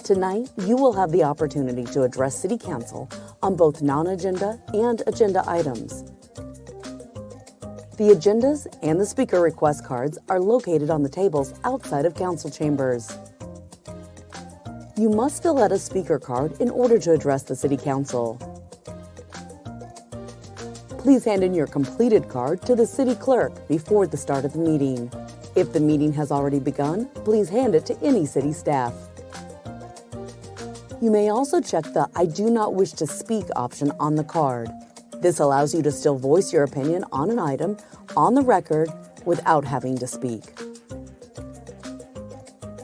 Tonight, you will have the opportunity to address City Council on both non-agenda and agenda items. The agendas and the speaker request cards are located on the tables outside of council chambers. You must fill out a speaker card in order to address the City Council. Please hand in your completed card to the City Clerk before the start of the meeting. If the meeting has already begun, please hand it to any city staff. You may also check the "I do not wish to speak" option on the card. This allows you to still voice your opinion on an item on the record without having to speak.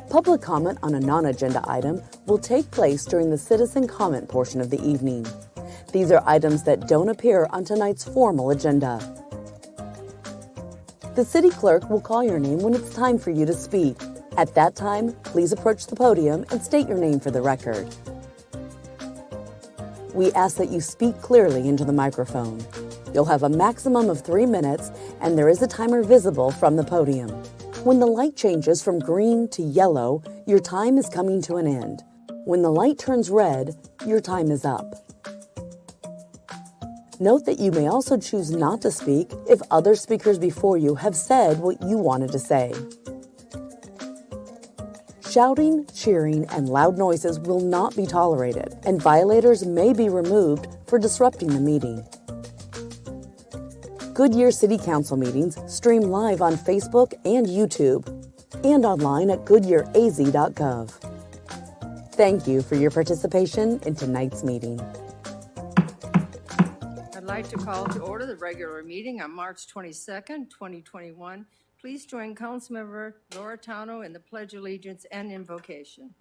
Public comment on a non-agenda item will take place during the citizen comment portion of the evening. These are items that don't appear on tonight's formal agenda. The City Clerk will call your name when it's time for you to speak. At that time, please approach the podium and state your name for the record. We ask that you speak clearly into the microphone. You'll have a maximum of 3 minutes, and there is a timer visible from the podium. When the light changes from green to yellow, your time is coming to an end. When the light turns red, your time is up. Note that you may also choose not to speak if other speakers before you have said what you wanted to say. Shouting, cheering, and loud noises will not be tolerated, and violators may be removed for disrupting the meeting. Goodyear City Council meetings stream live on Facebook and YouTube, and online at goodyearaz.gov. Thank you for your participation in tonight's meeting. I'd like to call to order the regular meeting on March 22nd, 2021. Please join Councilmember Laura Tano in the Pledge of Allegiance and invocation.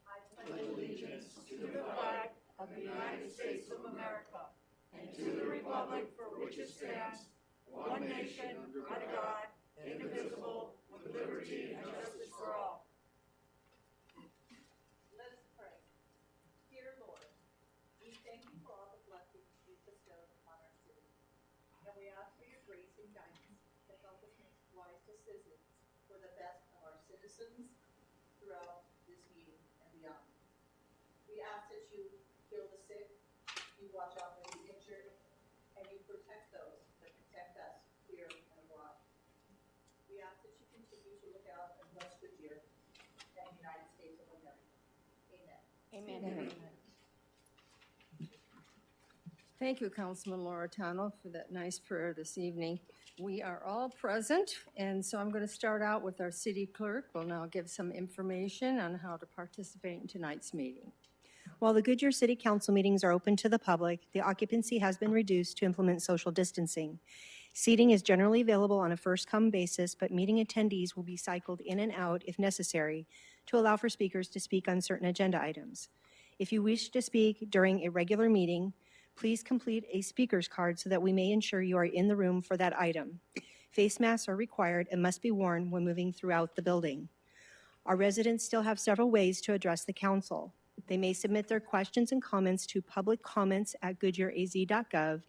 I pledge allegiance to the flag of the United States of America and to the republic for which it stands, one nation, under God, indivisible, with liberty and justice for all. Let us pray. Dear Lord, we thank you for all the blessings you bestowed upon our city. And we ask for your grace and guidance to help us make wise decisions for the best of our citizens throughout this meeting and beyond. We ask that you heal the sick, you watch out for the injured, and you protect those that protect us here and abroad. We ask that you continue to look out and bless Goodyear and the United States of America. Amen. Amen. Amen. Thank you, Councilman Laura Tano, for that nice prayer this evening. We are all present, and so I'm going to start out with our city clerk. We'll now give some information on how to participate in tonight's meeting. While the Goodyear City Council meetings are open to the public, the occupancy has been reduced to implement social distancing. Seating is generally available on a first-come basis, but meeting attendees will be cycled in and out if necessary to allow for speakers to speak on certain agenda items. If you wish to speak during a regular meeting, please complete a speaker's card so that we may ensure you are in the room for that item. Face masks are required and must be worn when moving throughout the building. Our residents still have several ways to address the council. They may submit their questions and comments to publiccomments@goodyearaz.gov,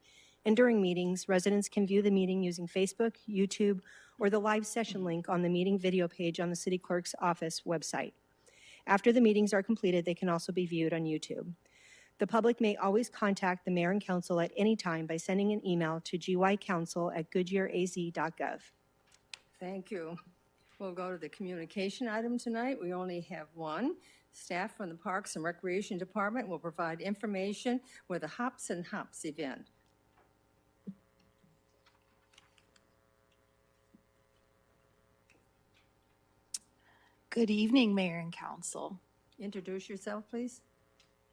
and during meetings, residents can view the meeting using Facebook, YouTube, or the live session link on the meeting video page on the City Clerk's office website. After the meetings are completed, they can also be viewed on YouTube. The public may always contact the mayor and council at any time by sending an email to gycouncil@goodyearaz.gov. Thank you. We'll go to the communication item tonight. We only have one. Staff from the Parks and Recreation Department will provide information with the Hops and Hops event. Good evening, Mayor and Council. Introduce yourself, please.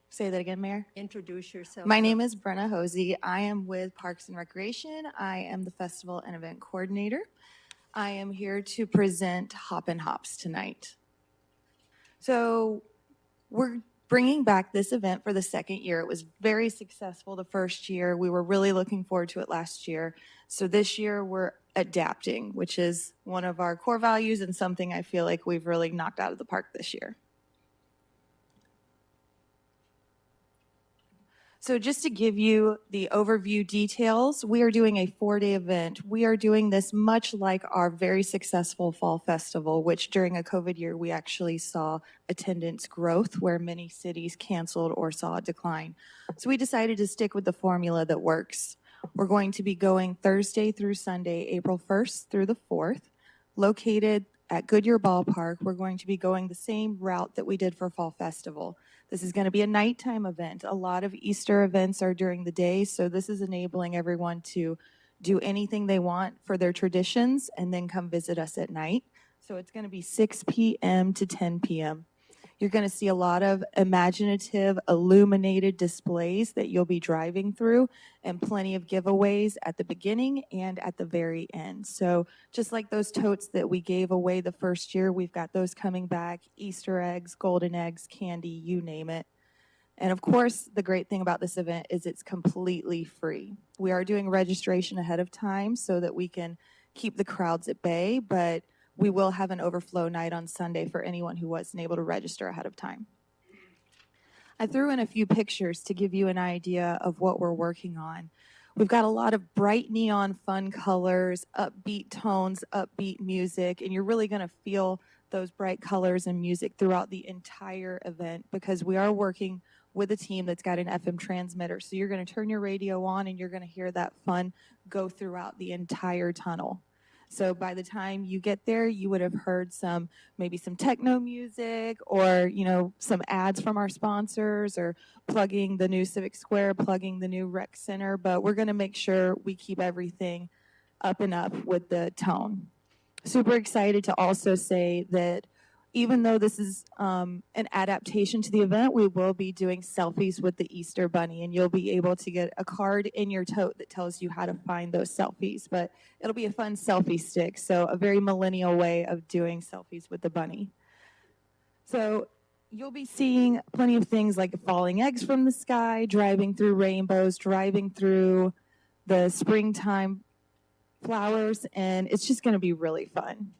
Say that again, Mayor. Introduce yourself. My name is Brenna Hosey. I am with Parks and Recreation. I am the festival and event coordinator. I am here to present Hop and Hops tonight. So we're bringing back this event for the second year. It was very successful the first year. We were really looking forward to it last year. So this year we're adapting, which is one of our core values and something I feel like we've really knocked out of the park this year. So just to give you the overview details, we are doing a 4-day event. We are doing this much like our very successful Fall Festival, which during a COVID year, we actually saw attendance growth where many cities canceled or saw a decline. So we decided to stick with the formula that works. We're going to be going Thursday through Sunday, April 1st through the 4th, located at Goodyear Ballpark. We're going to be going the same route that we did for Fall Festival. This is going to be a nighttime event. A lot of Easter events are during the day, so this is enabling everyone to do anything they want for their traditions and then come visit us at night. So it's going to be 6 p.m. to 10 p.m. You're going to see a lot of imaginative, illuminated displays that you'll be driving through and plenty of giveaways at the beginning and at the very end. So just like those totes that we gave away the first year, we've got those coming back, Easter eggs, golden eggs, candy, you name it. And of course, the great thing about this event is it's completely free. We are doing registration ahead of time so that we can keep the crowds at bay, but we will have an overflow night on Sunday for anyone who wasn't able to register ahead of time. I threw in a few pictures to give you an idea of what we're working on. We've got a lot of bright neon fun colors, upbeat tones, upbeat music, and you're really going to feel those bright colors and music throughout the entire event because we are working with a team that's got an FM transmitter. So you're going to turn your radio on and you're going to hear that fun go throughout the entire tunnel. So by the time you get there, you would have heard maybe some techno music or, some ads from our sponsors or plugging the new Civic Square, plugging the new rec center. But we're going to make sure we keep everything up and up with the tone. Super excited to also say that even though this is an adaptation to the event, we will be doing selfies with the Easter Bunny, and you'll be able to get a card in your tote that tells you how to find those selfies. But it'll be a fun selfie stick, so a very millennial way of doing selfies with the bunny. So you'll be seeing plenty of things like falling eggs from the sky, driving through rainbows, driving through the springtime flowers, and it's just going to be really fun.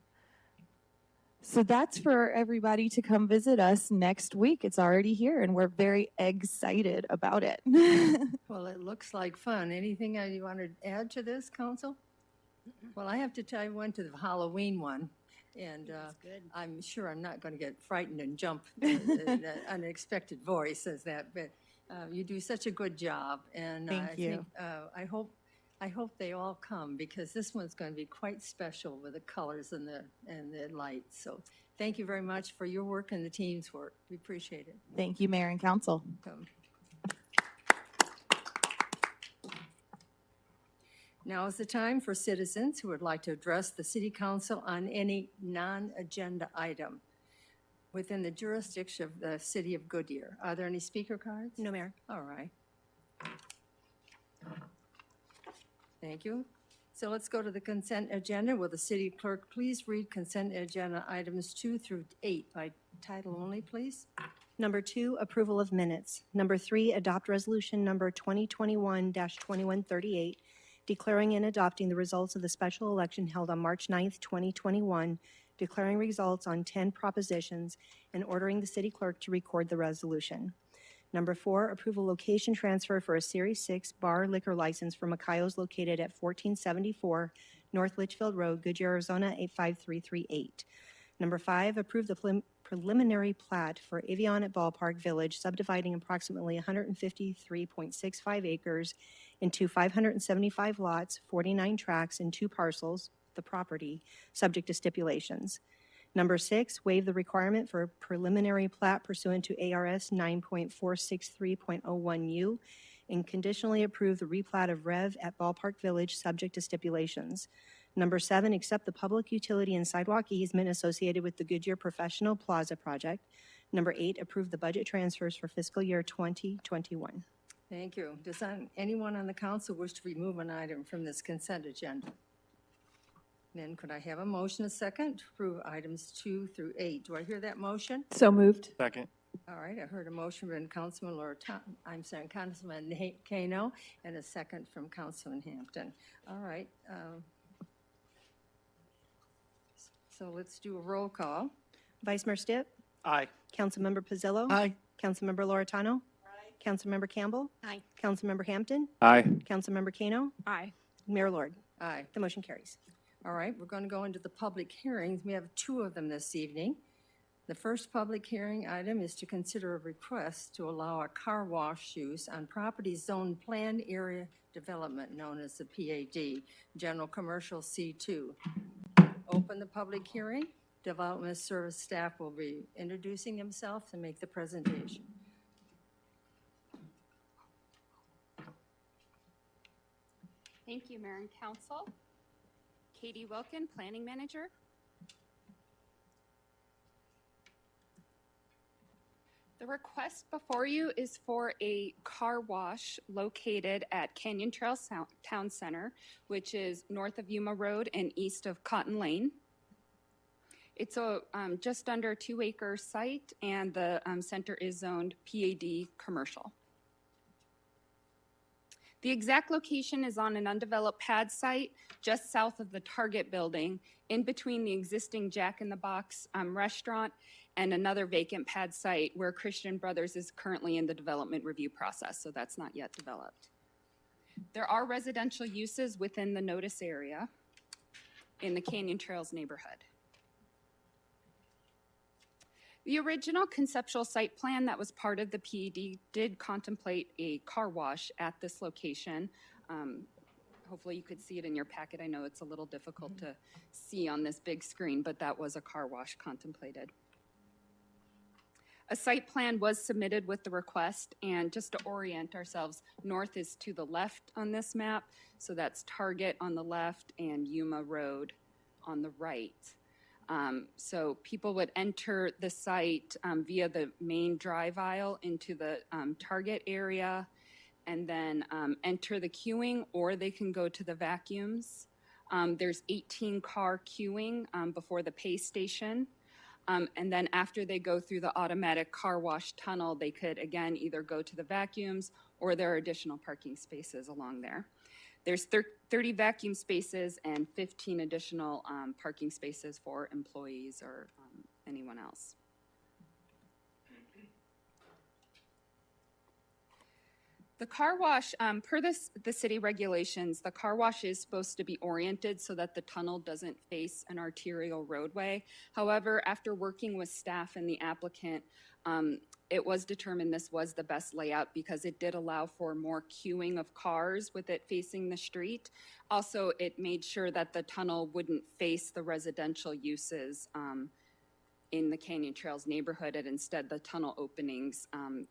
So that's for everybody to come visit us next week. It's already here, and we're very excited about it. Well, it looks like fun. Anything you want to add to this, Council? Well, I have to tell you, I went to the Halloween one, and I'm sure I'm not going to get frightened and jump an unexpected voice as that, but you do such a good job, and Thank you. I hope they all come because this one's going to be quite special with the colors and the lights. So thank you very much for your work and the team's work. We appreciate it. Thank you, Mayor and Council. Now is the time for citizens who would like to address the City Council on any non-agenda item within the jurisdiction of the City of Goodyear. Are there any speaker cards? No, Mayor. All right. Thank you. So let's go to the consent agenda. Will the city clerk please read consent agenda items 2 through 8 by title only, please? Number 2, approval of minutes. Number 3, adopt resolution number 2021-2138, declaring and adopting the results of the special election held on March 9th, 2021, declaring results on 10 propositions, and ordering the city clerk to record the resolution. Number 4, approval location transfer for a Series 6 bar liquor license for Macayos located at 1474 North Litchfield Road, Goodyear, Arizona 85338. Number 5, approve the preliminary plat for Avion at Ballpark Village, subdividing approximately 153.65 acres into 575 lots, 49 tracts, and 2 parcels, the property, subject to stipulations. Number 6, waive the requirement for a preliminary plat pursuant to ARS 9.463.01U and conditionally approve the replat of Rev at Ballpark Village subject to stipulations. Number 7, accept the public utility and sidewalk easement associated with the Goodyear Professional Plaza project. Number 8, approve the budget transfers for fiscal year 2021. Thank you. Does anyone on the council wish to remove an item from this consent agenda? Then could I have a motion, a second, to approve items 2 through 8? Do I hear that motion? So moved. Second. All right, I heard a motion from Councilman Councilman Kano, and a second from Councilman Hampton. All right. So let's do a roll call. Vice Mayor Stipp? Aye. Councilmember Pizzillo? Aye. Councilmember Loretano? Councilmember Campbell. Aye. Councilmember Hampton. Aye. Councilmember Kano. Aye. Mayor Lord. Aye. The motion carries. All right, we're going to go into the public hearings. We have 2 of them this evening. The first public hearing item is to consider a request to allow a car wash use on property zone planned area development known as the PAD, General Commercial C2. Open the public hearing. Development Service staff will be introducing themselves and make the presentation. Thank you, Mayor and Council. Katie Wilkin, Planning Manager. The request before you is for a car wash located at Canyon Trail Town Center, which is north of Yuma Road and east of Cotton Lane. It's a just under 2-acre site, and the center is zoned PAD commercial. The exact location is on an undeveloped pad site just south of the Target building, in between the existing Jack in the Box restaurant and another vacant pad site where Christian Brothers is currently in the development review process, so that's not yet developed. There are residential uses within the notice area in the Canyon Trails neighborhood. The original conceptual site plan that was part of the PED did contemplate a car wash at this location. Hopefully you could see it in your packet. I know it's a little difficult to see on this big screen, but that was a car wash contemplated. A site plan was submitted with the request, and just to orient ourselves, north is to the left on this map, so that's Target on the left and Yuma Road on the right. So people would enter the site via the main drive aisle into the Target area, and then enter the queuing, or they can go to the vacuums. There's 18 car queuing before the pay station. And then after they go through the automatic car wash tunnel, they could again either go to the vacuums, or there are additional parking spaces along there. There's 30 vacuum spaces and 15 additional parking spaces for employees or anyone else. The car wash, per the city regulations, the car wash is supposed to be oriented so that the tunnel doesn't face an arterial roadway. However, after working with staff and the applicant, it was determined this was the best layout because it did allow for more queuing of cars with it facing the street. Also, it made sure that the tunnel wouldn't face the residential uses in the Canyon Trails neighborhood, and instead the tunnel openings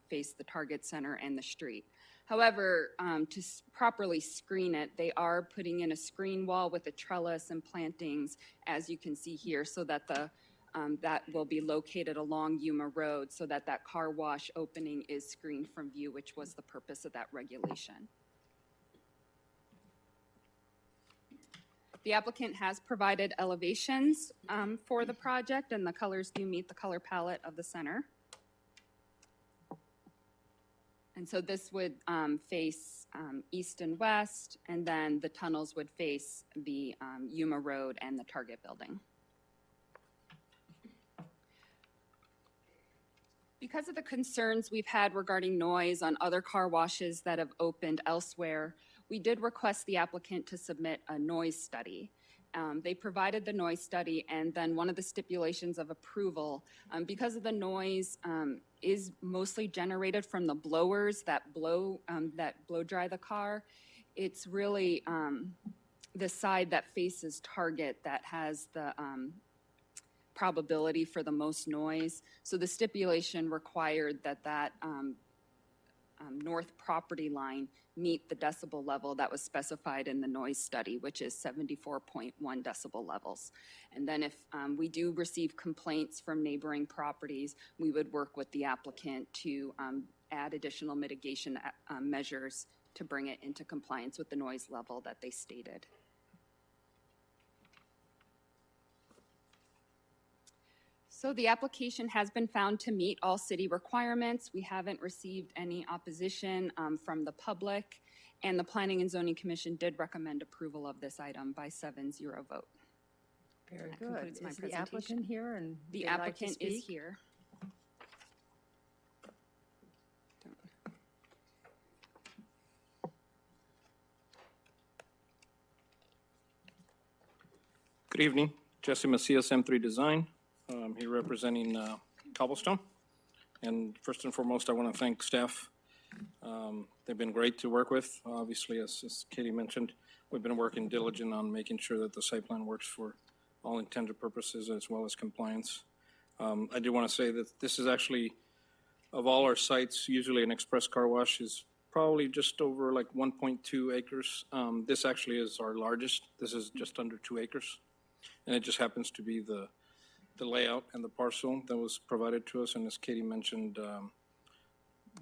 face the Target Center and the street. However, to properly screen it, they are putting in a screen wall with a trellis and plantings, as you can see here, so that that will be located along Yuma Road so that that car wash opening is screened from view, which was the purpose of that regulation. The applicant has provided elevations for the project, and the colors do meet the color palette of the center. And so this would face east and west, and then the tunnels would face the Yuma Road and the Target building. Because of the concerns we've had regarding noise on other car washes that have opened elsewhere, we did request the applicant to submit a noise study. They provided the noise study, and then one of the stipulations of approval, because of the noise is mostly generated from the blowers that blow dry the car. It's really the side that faces Target that has the probability for the most noise. So the stipulation required that north property line meet the decibel level that was specified in the noise study, which is 74.1 decibel levels. And then if we do receive complaints from neighboring properties, we would work with the applicant to add additional mitigation measures to bring it into compliance with the noise level that they stated. So the application has been found to meet all city requirements. We haven't received any opposition from the public, and the Planning and Zoning Commission did recommend approval of this item by 7-0 vote. Very That good. concludes my Is the presentation. applicant here and The would like to applicant is speak? here. Good evening, Jesse Macias, M3 Design. I'm here representing Cobblestone. And first and foremost, I want to thank staff. They've been great to work with. Obviously, as Katie mentioned, we've been working diligent on making sure that the site plan works for all intended purposes as well as compliance. I do want to say that this is actually, of all our sites, usually an express car wash is probably just over like 1.2 acres. This actually is our largest. This is just under 2 acres. And it just happens to be the layout and the parcel that was provided to us. And as Katie mentioned,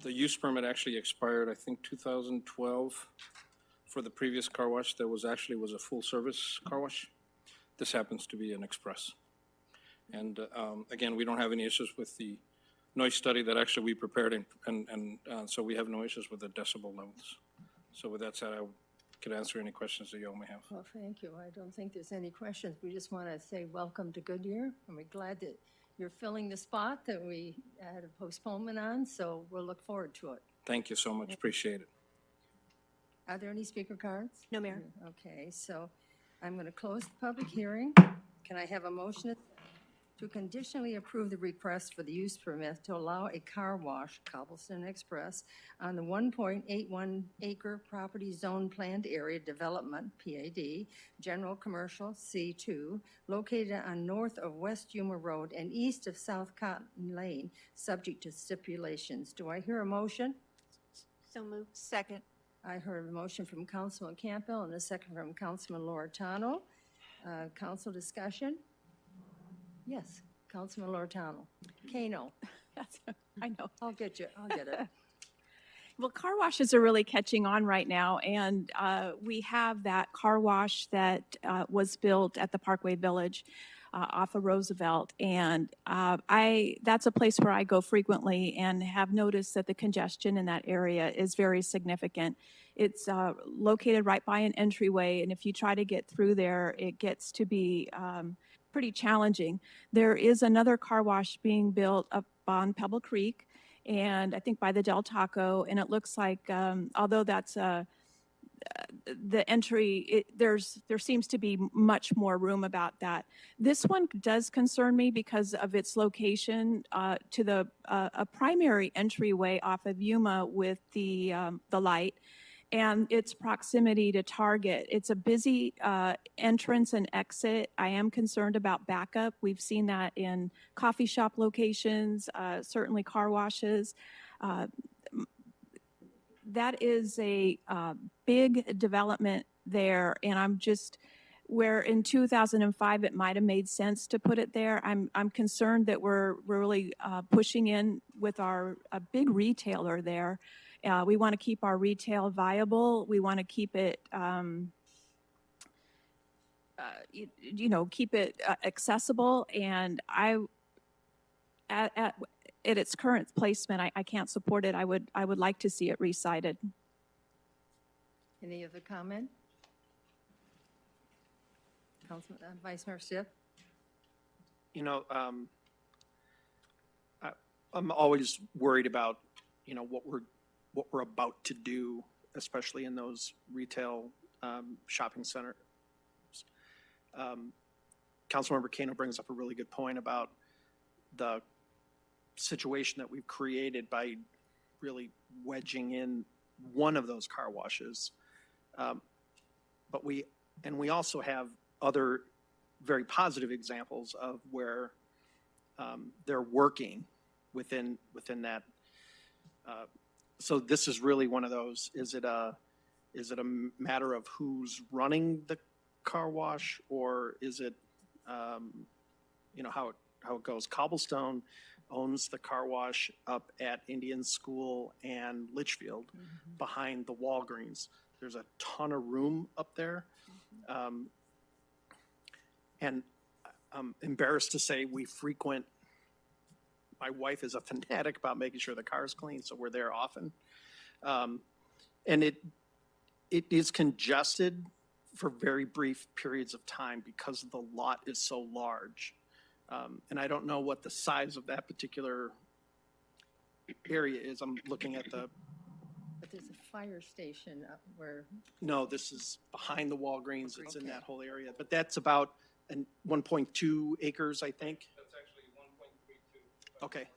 the use permit actually expired, I think, 2012 for the previous car wash that was a full service car wash. This happens to be an express. And again, we don't have any issues with the noise study that actually we prepared, and so we have no issues with the decibel levels. So with that said, I could answer any questions that you all may have. Well, thank you. I don't think there's any questions. We just want to say welcome to Goodyear, and we're glad that you're filling the spot that we had a postponement on, so we'll look forward to it. Thank you so much. Appreciate it. Are there any speaker cards? No, Mayor. Okay, so I'm going to close the public hearing. Can I have a motion to conditionally approve the request for the use permit to allow a car wash, Cobblestone Express, on the 1.81 acre property zone planned area development, PAD, general commercial, C2, located on north of West Yuma Road and east of South Cotton Lane, subject to stipulations? Do I hear a motion? So moved. Second. I heard a motion from Councilman Campbell and a second from Councilman Loretano. Council discussion? Yes, Councilman Loretano. Kano, I know. I'll get it. Well, car washes are really catching on right now, and we have that car wash that was built at the Parkway Village off of Roosevelt, and that's a place where I go frequently and have noticed that the congestion in that area is very significant. It's located right by an entryway, and if you try to get through there, it gets to be pretty challenging. There is another car wash being built up on Pebble Creek, and I think by the Del Taco, and it looks like, although that's the entry, there seems to be much more room about that. This one does concern me because of its location to a primary entryway off of Yuma with the light, and its proximity to Target. It's a busy entrance and exit. I am concerned about backup. We've seen that in coffee shop locations, certainly car washes. That is a big development there, and I'm just, where in 2005 it might have made sense to put it there, I'm concerned that we're really pushing in with a big retailer there. We want to keep our retail viable. We want to keep it, keep it accessible. And at its current placement, I can't support it. I would like to see it recited. Any other comment? Councilman, Vice Mayor Stiff? You know, I'm always worried about, what we're about to do, especially in those retail shopping centers. Councilmember Kano brings up a really good point about the situation that we've created by really wedging in one of those car washes. But we also have other very positive examples of where they're working within that. So this is really one of those. Is it a matter of who's running the car wash, or is it, how it goes? Cobblestone owns the car wash up at Indian School and Litchfield, behind the Walgreens. There's a ton of room up there. And I'm embarrassed to say we frequent, my wife is a fanatic about making sure the car is clean, so we're there often. And it is congested for very brief periods of time because the lot is so large. And I don't know what the size of that particular area is. I'm looking at But there's a fire station up where, no, this is behind the Walgreens. It's in that whole area. But that's about and 1.2 acres, I think. That's actually 1.32. Okay.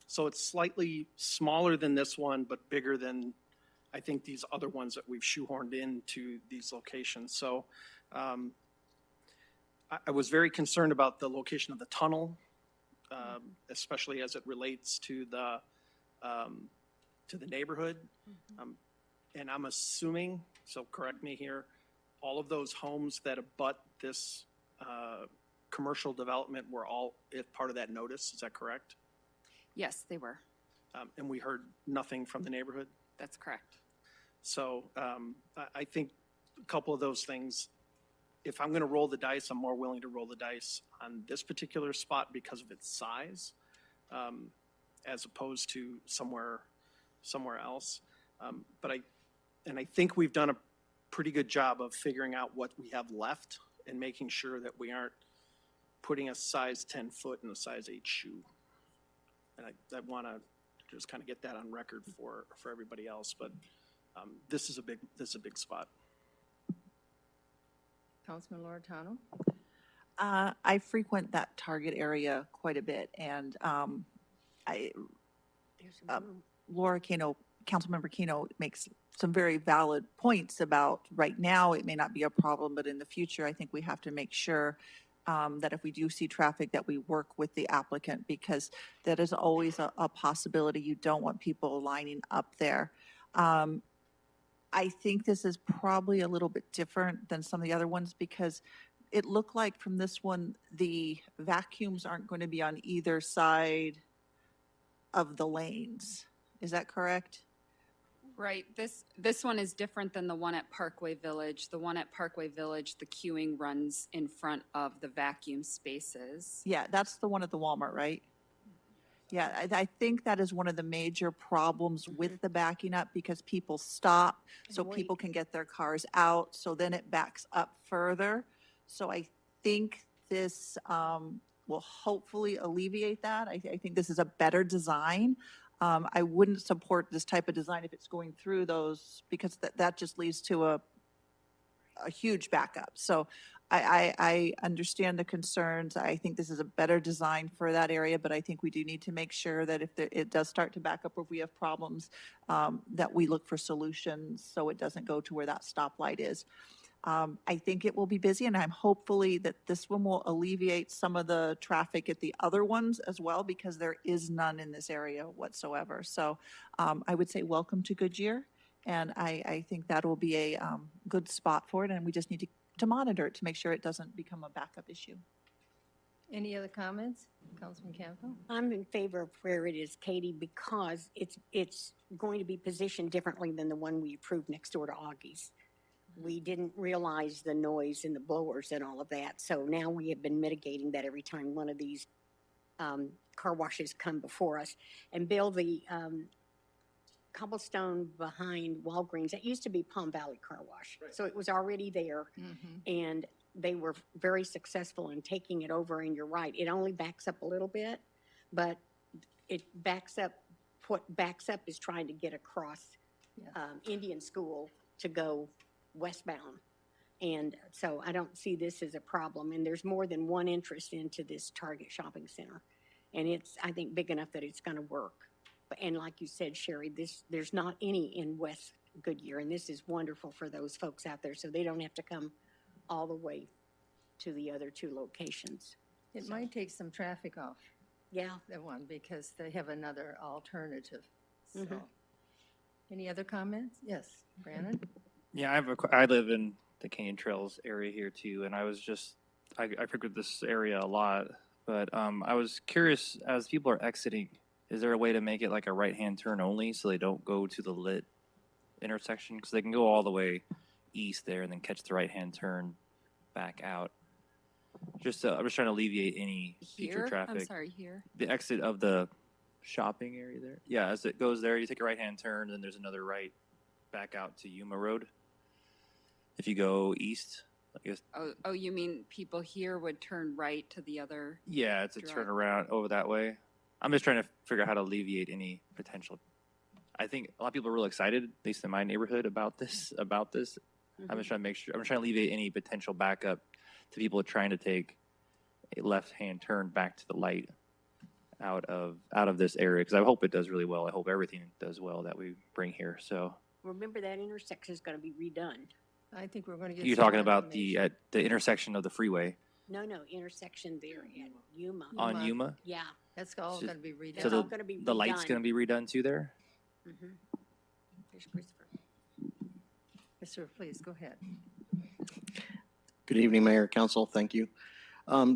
So it's slightly smaller than this one, but bigger than, I think, these other ones that we've shoehorned into these locations. So I was very concerned about the location of the tunnel, especially as it relates to the neighborhood. And I'm assuming, so correct me here, all of those homes that abut this commercial development were all part of that notice. Is that correct? Yes, they were. And we heard nothing from the neighborhood. That's correct. So I think a couple of those things, if I'm going to roll the dice, I'm more willing to roll the dice on this particular spot because of its size, as opposed to somewhere else. But I think we've done a pretty good job of figuring out what we have left and making sure that we aren't putting a size 10 foot in a size 8 shoe. And I want to just kind of get that on record for everybody else. But this is a big spot. Councilman Loretano? I frequent that target area quite a bit, and Laura Kano, Councilmember Kano, makes some very valid points about right now it may not be a problem, but in the future I think we have to make sure that if we do see traffic that we work with the applicant, because that is always a possibility. You don't want people lining up there. I think this is probably a little bit different than some of the other ones because it looked like from this one, the vacuums aren't going to be on either side of the lanes. Is that correct? Right. This one is different than the one at Parkway Village. The one at Parkway Village, the queuing runs in front of the vacuum spaces. Yeah, that's the one at the Walmart, right? Yeah, I think that is one of the major problems with the backing up because people stop so people can get their cars out. So then it backs up further. So I think this will hopefully alleviate that. I think this is a better design. I wouldn't support this type of design if it's going through those because that just leads to a huge backup. So I understand the concerns. I think this is a better design for that area, but I think we do need to make sure that if it does start to back up or if we have problems, that we look for solutions so it doesn't go to where that stoplight is. I think it will be busy, and I'm hopefully that this one will alleviate some of the traffic at the other ones as well, because there is none in this area whatsoever. So I would say welcome to Goodyear, and I think that will be a good spot for it, and we just need to monitor it to make sure it doesn't become a backup issue. Any other comments? Councilman Campbell? I'm in favor of where it is, Katie, because it's going to be positioned differently than the one we approved next door to Augie's. We didn't realize the noise and the blowers and all of that. So now we have been mitigating that every time one of these car washes come before us. And Bill, the cobblestone behind Walgreens, that used to be Palm Valley Car Wash. Right. So it was already there. And they were very successful in taking it over. And you're right, it only backs up a little bit, but it backs up. What backs up is trying to get across Indian School to go westbound. And so I don't see this as a problem. And there's more than one interest into this Target shopping center. And it's, I think, big enough that it's going to work. And like you said, Sherry, there's not any in West Goodyear. And this is wonderful for those folks out there so they don't have to come all the way to the other two locations. It might take some traffic off. Yeah. That one, because they have another alternative. So, any other comments? Yes, Brandon? Yeah, I live in the Canyon Trails area here too, and I frequent this area a lot. But I was curious, as people are exiting, is there a way to make it like a right-hand turn only so they don't go to the lit intersection? Because they can go all the way east there and then catch the right-hand turn back out. I'm just trying to alleviate any future traffic. I'm sorry, here. The exit of the shopping area there. Yeah, as it goes there, you take a right-hand turn, and there's another right back out to Yuma Road. If you go east, I guess. Oh, you mean people here would turn right to the other? Yeah, it's a turnaround over that way. I'm just trying to figure out how to alleviate any potential. I think a lot of people are really excited, at least in my neighborhood, about this. I'm just trying to make sure. I'm trying to alleviate any potential backup to people trying to take a left-hand turn back to the light out of this area, because I hope it does really well. I hope everything does well that we bring here. So Remember that intersection is going to be redone. I think we're going to get. you're some talking more about information. the intersection of the freeway No, intersection there at Yuma. on Yuma. Yuma. Yeah, That's all So- going to be redone. that's So all the, going to be redone. the light's going to be redone too there? Mhm. There's Christopher. Yes, sir, please, go ahead. Good evening, Mayor, Council. Thank you.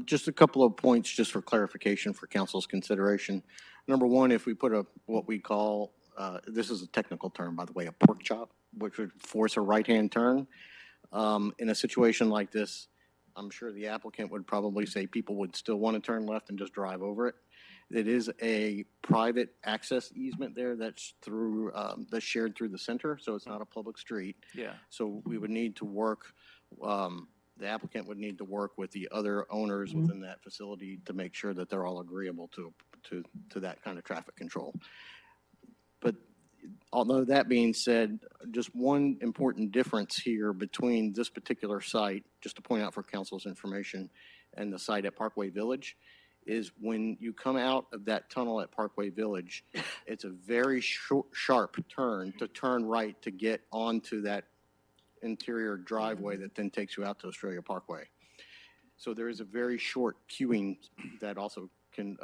Just a couple of points just for clarification for council's consideration. Number one, if we put what we call, this is a technical term, by the way, a pork chop, which would force a right-hand turn. In a situation like this, I'm sure the applicant would probably say people would still want to turn left and just drive over it. It is a private access easement there that's that's shared through the center, so it's not a public street. Yeah. So we would need to work, the applicant would need to work with the other owners within that facility to make sure that they're all agreeable to that kind of traffic control. But although that being said, just one important difference here between this particular site, just to point out for council's information, and the site at Parkway Village, is when you come out of that tunnel at Parkway Village, it's a very sharp turn to turn right to get onto that interior driveway that then takes you out to Australia Parkway. So there is a very short queuing that also can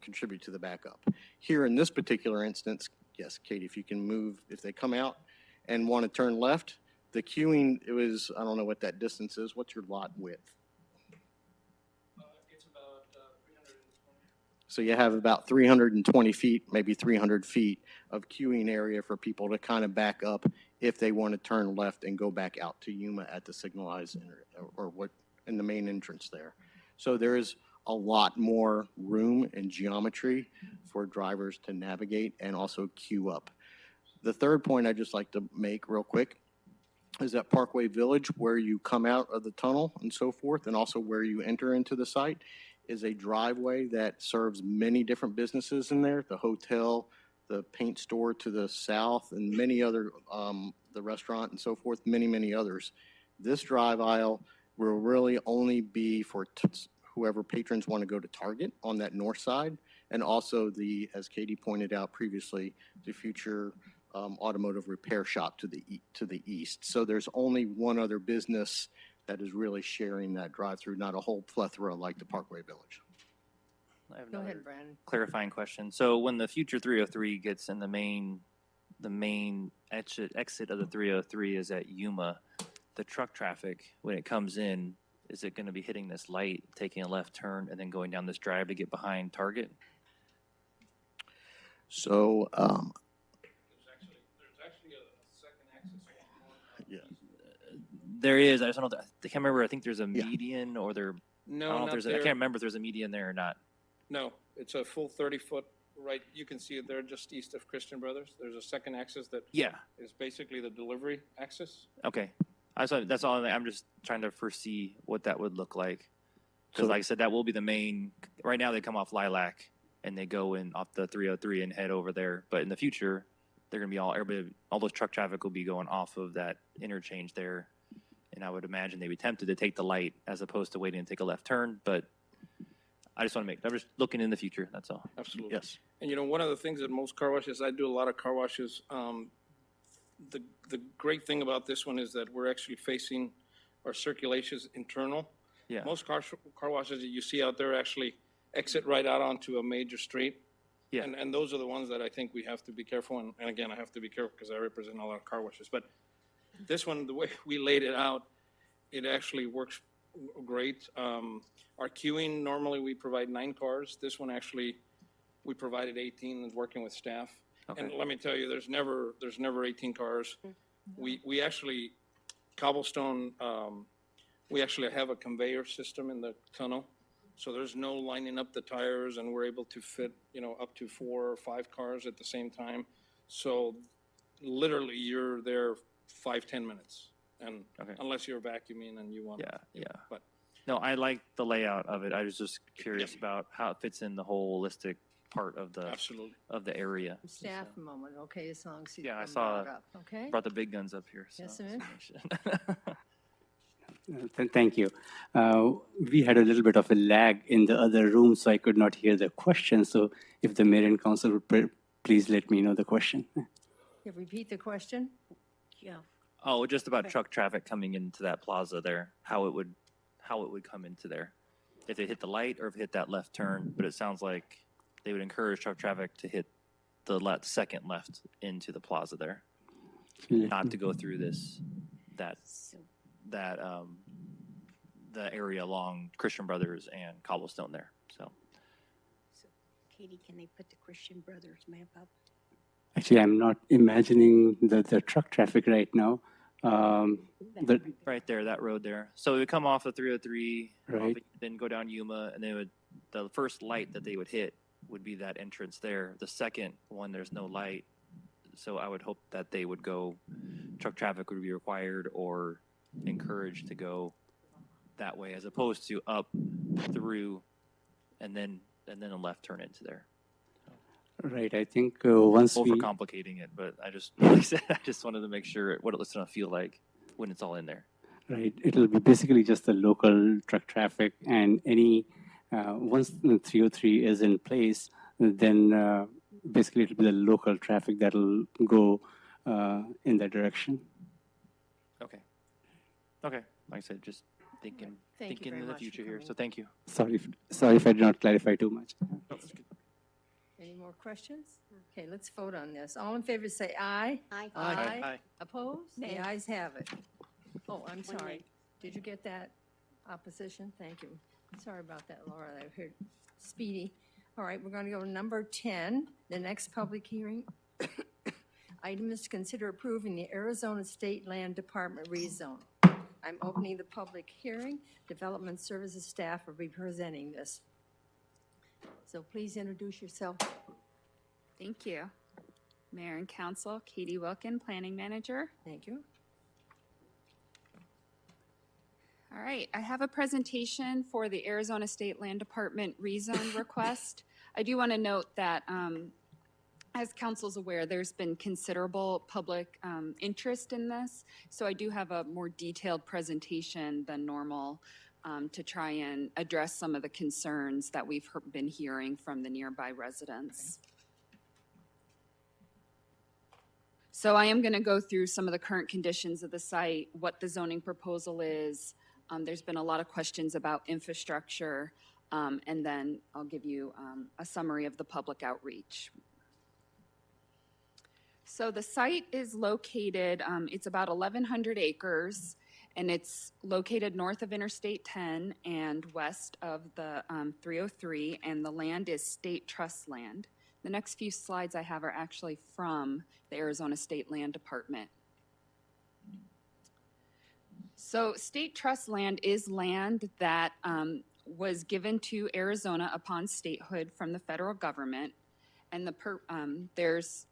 contribute to the backup. Here in this particular instance, yes, Katie, if you can move, if they come out and want to turn left, the queuing, it was, I don't know what that distance is. What's your lot width? It's about 320. So you have about 320 feet, maybe 300 feet of queuing area for people to kind of back up if they want to turn left and go back out to Yuma at the signalized or what in the main entrance there. So there is a lot more room and geometry for drivers to navigate and also queue up. The third point I'd just like to make real quick is that Parkway Village, where you come out of the tunnel and so forth, and also where you enter into the site, is a driveway that serves many different businesses in there, the hotel, the paint store to the south, and many other, the restaurant and so forth, many others. This drive aisle will really only be for whoever patrons want to go to Target on that north side, and also the, as Katie pointed out previously, the future automotive repair shop to the east. So there's only one other business that is really sharing that drive-through, not a whole plethora like the Parkway Village. I have Go another ahead, Brandon. clarifying question. So when the future 303 gets in the main exit of the 303 is at Yuma, the truck traffic, when it comes in, is it going to be hitting this light, taking a left turn, and then going down this drive to get behind Target? So, There's actually a second access. yeah. There is. I just don't know. I can't remember. I think there's a Yeah. median, or there. I No, don't know if not there's. I there. can't remember if there's a median there or not. No, it's a full 30-foot, right, you can see it there just east of Christian Brothers. There's a second access that Yeah. is basically the delivery access. Okay. That's all. I'm just trying to foresee what that would look like. Because, So- like I said, that will be the main. Right now, they come off Lilac and they go in off the 303 and head over there. But in the future, they're going to be all those truck traffic will be going off of that interchange there. And I would imagine they'd be tempted to take the light as opposed to waiting to take a left turn. But I just want to I'm just looking in the future. That's all. Absolutely. Yes. And you know, one of the things that most car washes, I do a lot of car washes. The great thing about this one is that we're actually facing our circulations internal. Yeah. Most car washes that you see out there actually exit right out onto a major street. Yeah. And those are the ones that I think we have to be careful. And again, I have to be careful because I represent a lot of car washes. But this one, the way we laid it out, it actually works great. Our queuing, normally we provide 9 cars. This one actually, we provided 18 and working with staff. Okay. And let me tell you, there's never 18 cars. We actually, cobblestone, we actually have a conveyor system in the tunnel. So there's no lining up the tires, and we're able to fit, up to 4 or 5 cars at the same time. So literally you're there 5-10 minutes. And Okay. unless you're vacuuming and you want. Yeah. But No, I like the layout of it. I was just curious about how it fits in the holistic part of the absolutely. area. Staff So, moment, okay, as long as you. Yeah, I come saw brought up, Okay? brought the big guns up here. So. Yes, ma'am. Thank you. We had a little bit of a lag in the other room, so I could not hear the question. So if the mayor and council would please let me know the question. Yeah, repeat the question? Yeah. Oh, just about truck traffic coming into that plaza there, how it would come into there. If they hit the light or if it hit that left turn, but it sounds like they would encourage truck traffic to hit the second left into the plaza there, not to go through the area along Christian Brothers and Cobblestone there. So Katie, can they put the Christian Brothers map up? Actually, I'm not imagining the truck traffic right now. right there, that road there. So it would come off of 303, Right. then go down Yuma, and the first light that they would hit would be that entrance there. The second one, there's no light. So I would hope that they would go, truck traffic would be required or encouraged to go that way, as opposed to up through and then a left turn into there. Right. I think once we Overcomplicating it, but I just, like I said, I just wanted to make sure what it's going to feel like when it's all in there. Right. It'll be basically just the local truck traffic, and any once the 303 is in place, then basically it'll be the local traffic that'll go in that direction. Okay. Okay. Like I said, just thinking Thank you very in the much for future here. coming. So thank you. Sorry if I did not clarify too much. Any more questions? Okay, let's vote on this. All in favor say aye. Aye. Aye. Opposed? Nay. The ayes have it. Oh, I'm One sorry. nay. Did you get that opposition? Thank you. Sorry about that, Laura. I heard speedy. All right, we're going to go to number 10, the next public hearing. Item is to consider approving the Arizona State Land Department rezone. I'm opening the public hearing. Development Services staff will be presenting this. So please introduce yourself. Thank you. Mayor and Council, Katie Wilkin, Planning Manager. Thank you. All right, I have a presentation for the Arizona State Land Department rezone request. I do want to note that, as council's aware, there's been considerable public interest in this. So I do have a more detailed presentation than normal to try and address some of the concerns that we've been hearing from the nearby residents. So I am going to go through some of the current conditions of the site, what the zoning proposal is. There's been a lot of questions about infrastructure, and then I'll give you a summary of the public outreach. So the site is located, it's about 1,100 acres, and it's located north of Interstate 10 and west of the 303, and the land is state trust land. The next few slides I have are actually from the Arizona State Land Department. So state trust land is land that was given to Arizona upon statehood from the federal government, and there's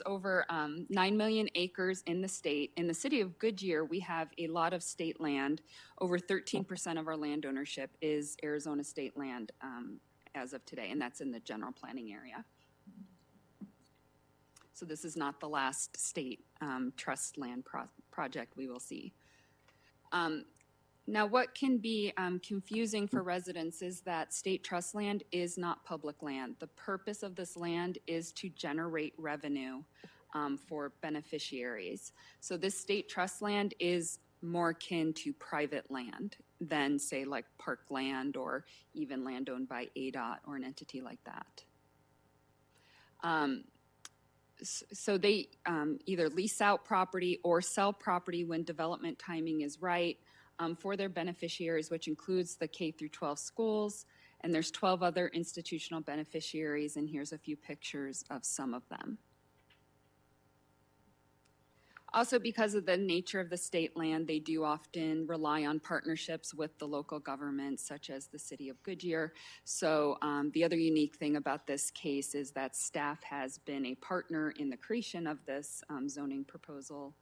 over 9 million acres in the state. In the city of Goodyear, we have a lot of state land. Over 13% of our land ownership is Arizona state land as of today, and that's in the general planning area. So this is not the last state trust land project we will see. Now, what can be confusing for residents is that state trust land is not public land. The purpose of this land is to generate revenue for beneficiaries. So this state trust land is more akin to private land than, say, like parkland or even land owned by ADOT or an entity like that. So they either lease out property or sell property when development timing is right for their beneficiaries, which includes the K through 12 schools, and there's 12 other institutional beneficiaries, and here's a few pictures of some of them. Also, because of the nature of the state land, they do often rely on partnerships with the local government, such as the city of Goodyear. So the other unique thing about this case is that staff has been a partner in the creation of this zoning proposal.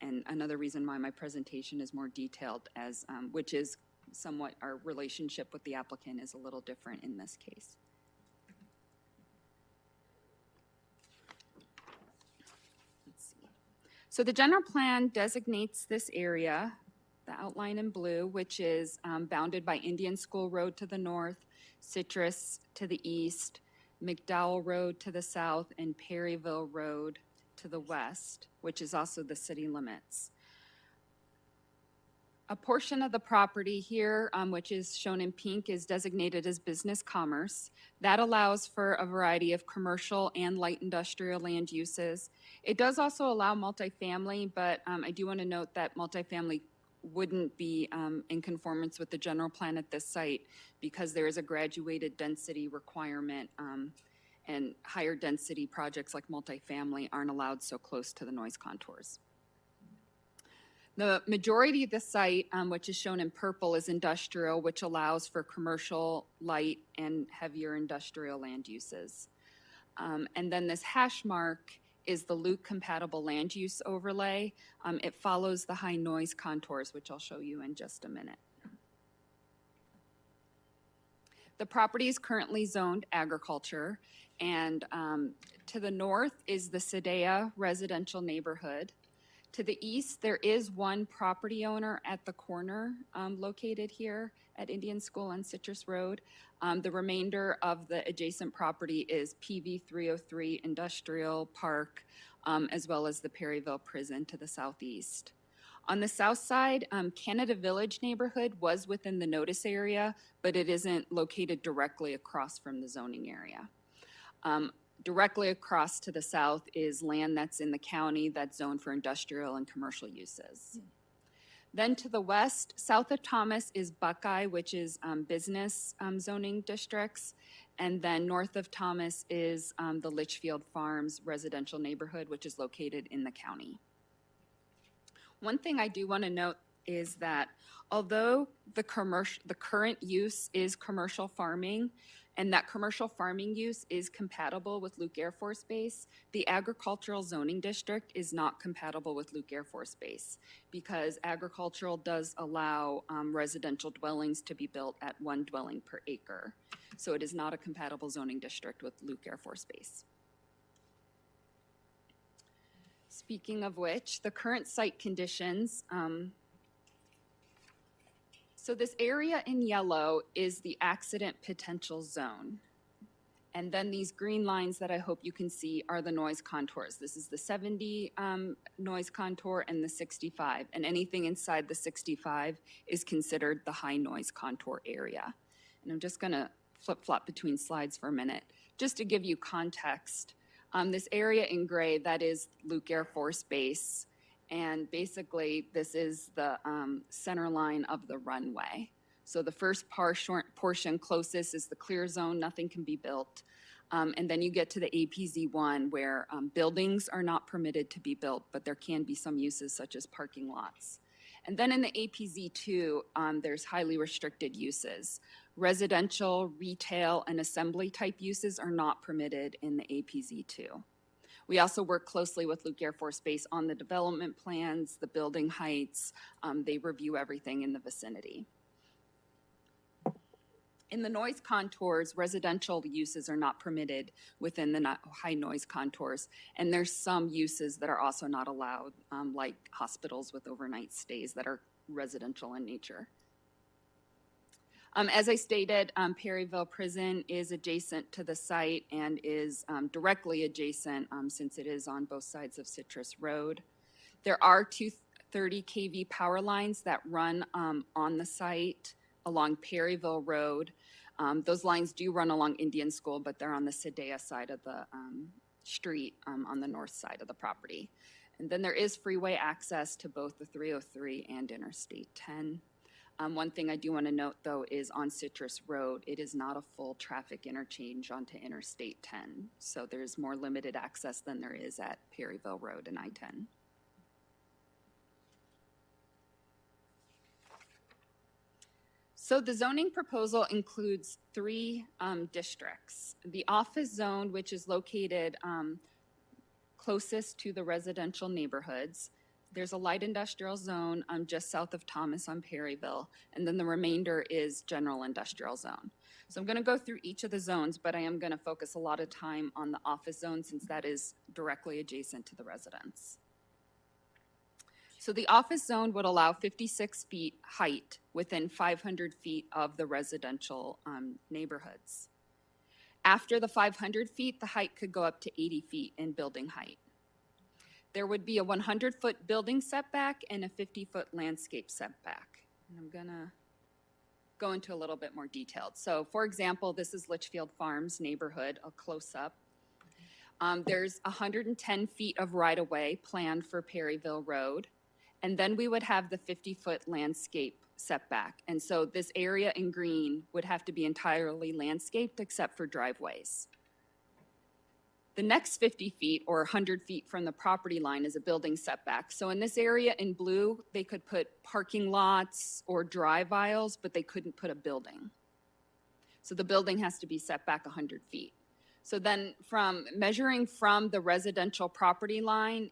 And another reason why my presentation is more detailed, which is somewhat our relationship with the applicant is a little different in this case. Let's see. So the general plan designates this area the outline in blue, which is bounded by Indian School Road to the north, Citrus to the east, McDowell Road to the south, and Perryville Road to the west, which is also the city limits. A portion of the property here, which is shown in pink, is designated as business commerce. That allows for a variety of commercial and light industrial land uses. It does also allow multifamily, but I do want to note that multifamily wouldn't be in conformance with the general plan at this site because there is a graduated density requirement, and higher density projects like multifamily aren't allowed so close to the noise contours. The majority of the site, which is shown in purple, is industrial, which allows for commercial, light, and heavier industrial land uses. And then this hash mark is the Luke compatible land use overlay. It follows the high noise contours, which I'll show you in just a minute. The property is currently zoned agriculture, and to the north is the Sedea residential neighborhood. To the east, there is one property owner at the corner located here at Indian School and Citrus Road. The remainder of the adjacent property is PV 303 Industrial Park, as well as the Perryville Prison to the southeast. On the south side, Canada Village neighborhood was within the notice area, but it isn't located directly across from the zoning area. Directly across to the south is land that's in the county that's zoned for industrial and commercial uses. Then to the west, south of Thomas is Buckeye, which is business zoning districts. And then north of Thomas is the Litchfield Farms residential neighborhood, which is located in the county. One thing I do want to note is that although the current use is commercial farming, and that commercial farming use is compatible with Luke Air Force Base, the agricultural zoning district is not compatible with Luke Air Force Base because agricultural does allow residential dwellings to be built at 1 dwelling per acre. So it is not a compatible zoning district with Luke Air Force Base. Speaking of which, the current site conditions, so this area in yellow is the accident potential zone. And then these green lines that I hope you can see are the noise contours. This is the 70 noise contour and the 65. And anything inside the 65 is considered the high noise contour area. And I'm just gonna flip-flop between slides for a minute. Just to give you context, this area in gray, that is Luke Air Force Base. And basically, this is the center line of the runway. So the first portion closest is the clear zone, nothing can be built. And then you get to the APZ1 where buildings are not permitted to be built, but there can be some uses such as parking lots. And then in the APZ2, there's highly restricted uses. Residential, retail, and assembly type uses are not permitted in the APZ2. We also work closely with Luke Air Force Base on the development plans, the building heights. They review everything in the vicinity. In the noise contours, residential uses are not permitted within the high noise contours, and there's some uses that are also not allowed, like hospitals with overnight stays that are residential in nature. As I stated, Perryville Prison is adjacent to the site and is directly adjacent since it is on both sides of Citrus Road. There are 230 kV power lines that run on the site along Perryville Road. Those lines do run along Indian School, but they're on the Sedea side of the street on the north side of the property. And then there is freeway access to both the 303 and Interstate 10. One thing I do want to note, though, is on Citrus Road, it is not a full traffic interchange onto Interstate 10. So there's more limited access than there is at Perryville Road and I-10. So the zoning proposal includes 3 districts. The office zone, which is located closest to the residential neighborhoods. There's a light industrial zone just south of Thomas on Perryville, and then the remainder is general industrial zone. So I'm going to go through each of the zones, but I am going to focus a lot of time on the office zone since that is directly adjacent to the residents. So the office zone would allow 56 feet height within 500 feet of the residential neighborhoods. After the 500 feet, the height could go up to 80 feet in building height. There would be a 100-foot building setback and a 50-foot landscape setback. And I'm gonna go into a little bit more detailed. So for example, this is Litchfield Farms neighborhood, a close-up. There's 110 feet of right-of-way planned for Perryville Road. And then we would have the 50-foot landscape setback. And so this area in green would have to be entirely landscaped except for driveways. The next 50 feet or 100 feet from the property line is a building setback. So in this area in blue, they could put parking lots or drive aisles, but they couldn't put a building. So the building has to be set back 100 feet. So then from measuring from the residential property line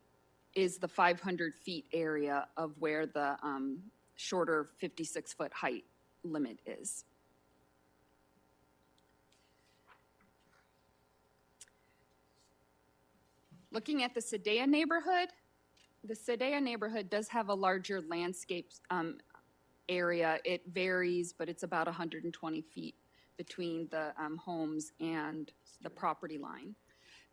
is the 500 feet area of where the shorter 56-foot height limit is. Looking at the Sedea neighborhood does have a larger landscape area. It varies, but it's about 120 feet between the homes and the property line.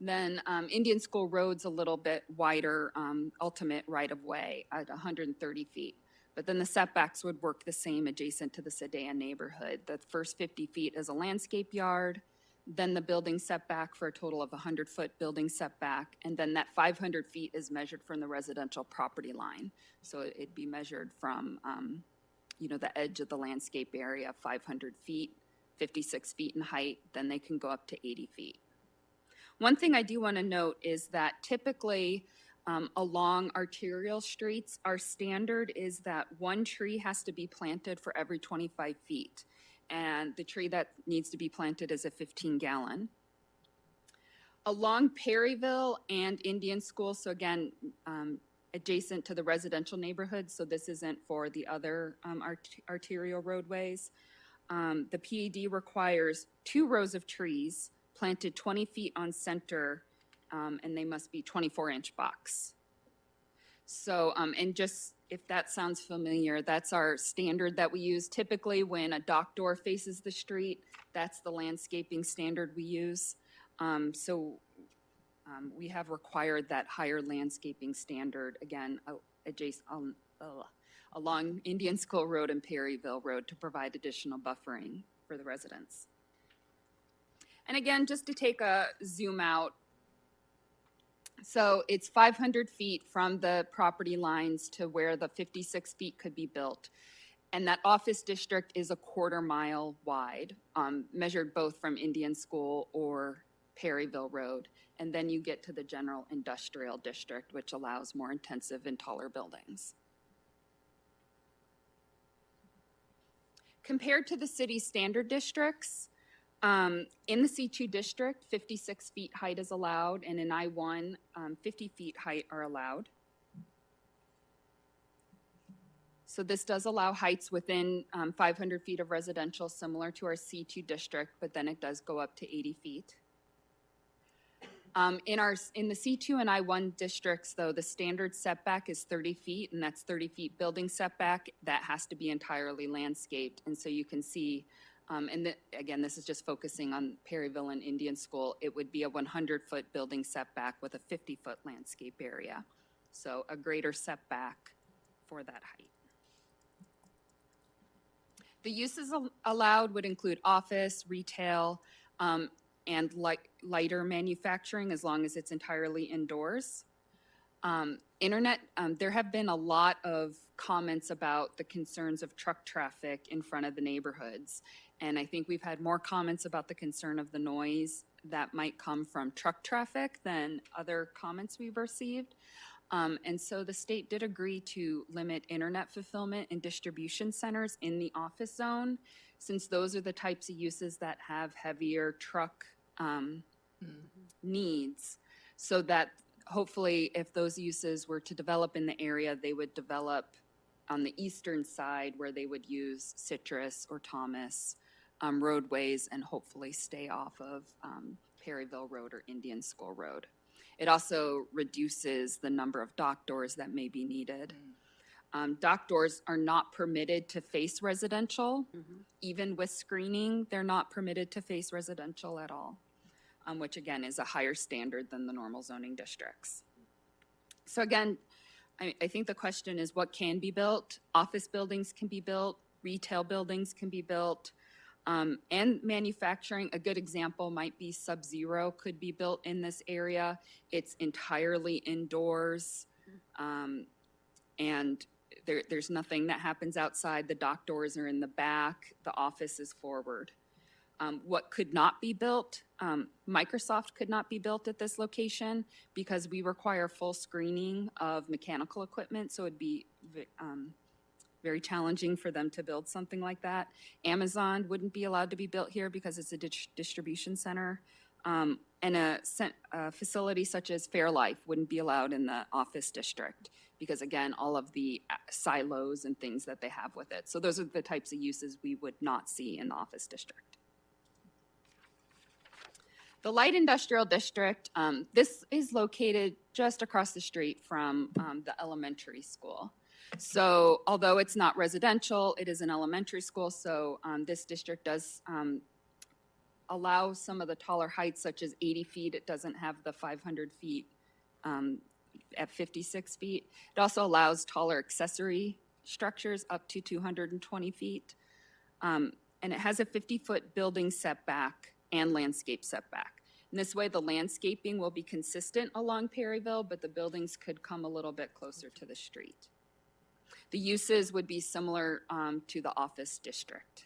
Then Indian School Road's a little bit wider, ultimate right-of-way at 130 feet. But then the setbacks would work the same adjacent to the Sedea neighborhood. The first 50 feet is a landscape yard, then the building setback for a total of 100-foot building setback, and then that 500 feet is measured from the residential property line. So it'd be measured from, the edge of the landscape area, 500 feet, 56 feet in height, then they can go up to 80 feet. One thing I do want to note is that typically along arterial streets, our standard is that one tree has to be planted for every 25 feet. And the tree that needs to be planted is a 15-gallon. Along Perryville and Indian School, so again, adjacent to the residential neighborhood, so this isn't for the other arterial roadways, the PED requires 2 rows of trees planted 20 feet on center, and they must be 24-inch box. So, and just if that sounds familiar, that's our standard that we use. Typically when a dock door faces the street, that's the landscaping standard we use. We have required that higher landscaping standard, again, along Indian School Road and Perryville Road to provide additional buffering for the residents. And again, just to take a zoom out, so it's 500 feet from the property lines to where the 56 feet could be built. And that office district is a 1/4 mile wide, measured both from Indian School or Perryville Road. And then you get to the general industrial district, which allows more intensive and taller buildings. Compared to the city standard districts, in the C2 district, 56 feet height is allowed, and in I1, 50 feet height are allowed. So this does allow heights within 500 feet of residential, similar to our C2 district, but then it does go up to 80 feet. In the C2 and I1 districts, though, the standard setback is 30 feet, and that's 30 feet building setback. That has to be entirely landscaped, and so you can see. Again, this is just focusing on Perryville and Indian School. It would be a 100-foot building setback with a 50-foot landscape area. So a greater setback for that height. The uses allowed would include office, retail, and lighter manufacturing as long as it's entirely indoors. Internet, there have been a lot of comments about the concerns of truck traffic in front of the neighborhoods. And I think we've had more comments about the concern of the noise that might come from truck traffic than other comments we've received. And so the state did agree to limit internet fulfillment and distribution centers in the office zone, since those are the types of uses that have heavier truck needs, so that hopefully if those uses were to develop in the area, they would develop on the eastern side where they would use Citrus or Thomas roadways and hopefully stay off of Perryville Road or Indian School Road. It also reduces the number of dock doors that may be needed. Dock doors are not permitted to face residential. Even with screening, they're not permitted to face residential at all, which again is a higher standard than the normal zoning districts. So again, I think the question is what can be built? Office buildings can be built, retail buildings can be built, and manufacturing. A good example might be Sub-Zero could be built in this area. It's entirely indoors, and there's nothing that happens outside. The dock doors are in the back, the office is forward. What could not be built? Microsoft could not be built at this location because we require full screening of mechanical equipment, so it'd be very challenging for them to build something like that. Amazon wouldn't be allowed to be built here because it's a distribution center. And a facility such as Fairlife wouldn't be allowed in the office district because, again, all of the silos and things that they have with it. So those are the types of uses we would not see in the office district. The light industrial district, this is located just across the street from the elementary school. So although it's not residential, it is an elementary school, so this district does allow some of the taller heights, such as 80 feet. It doesn't have the 500 feet at 56 feet. It also allows taller accessory structures up to 220 feet. And it has a 50-foot building setback and landscape setback. And this way, the landscaping will be consistent along Perryville, but the buildings could come a little bit closer to the street. The uses would be similar to the office district.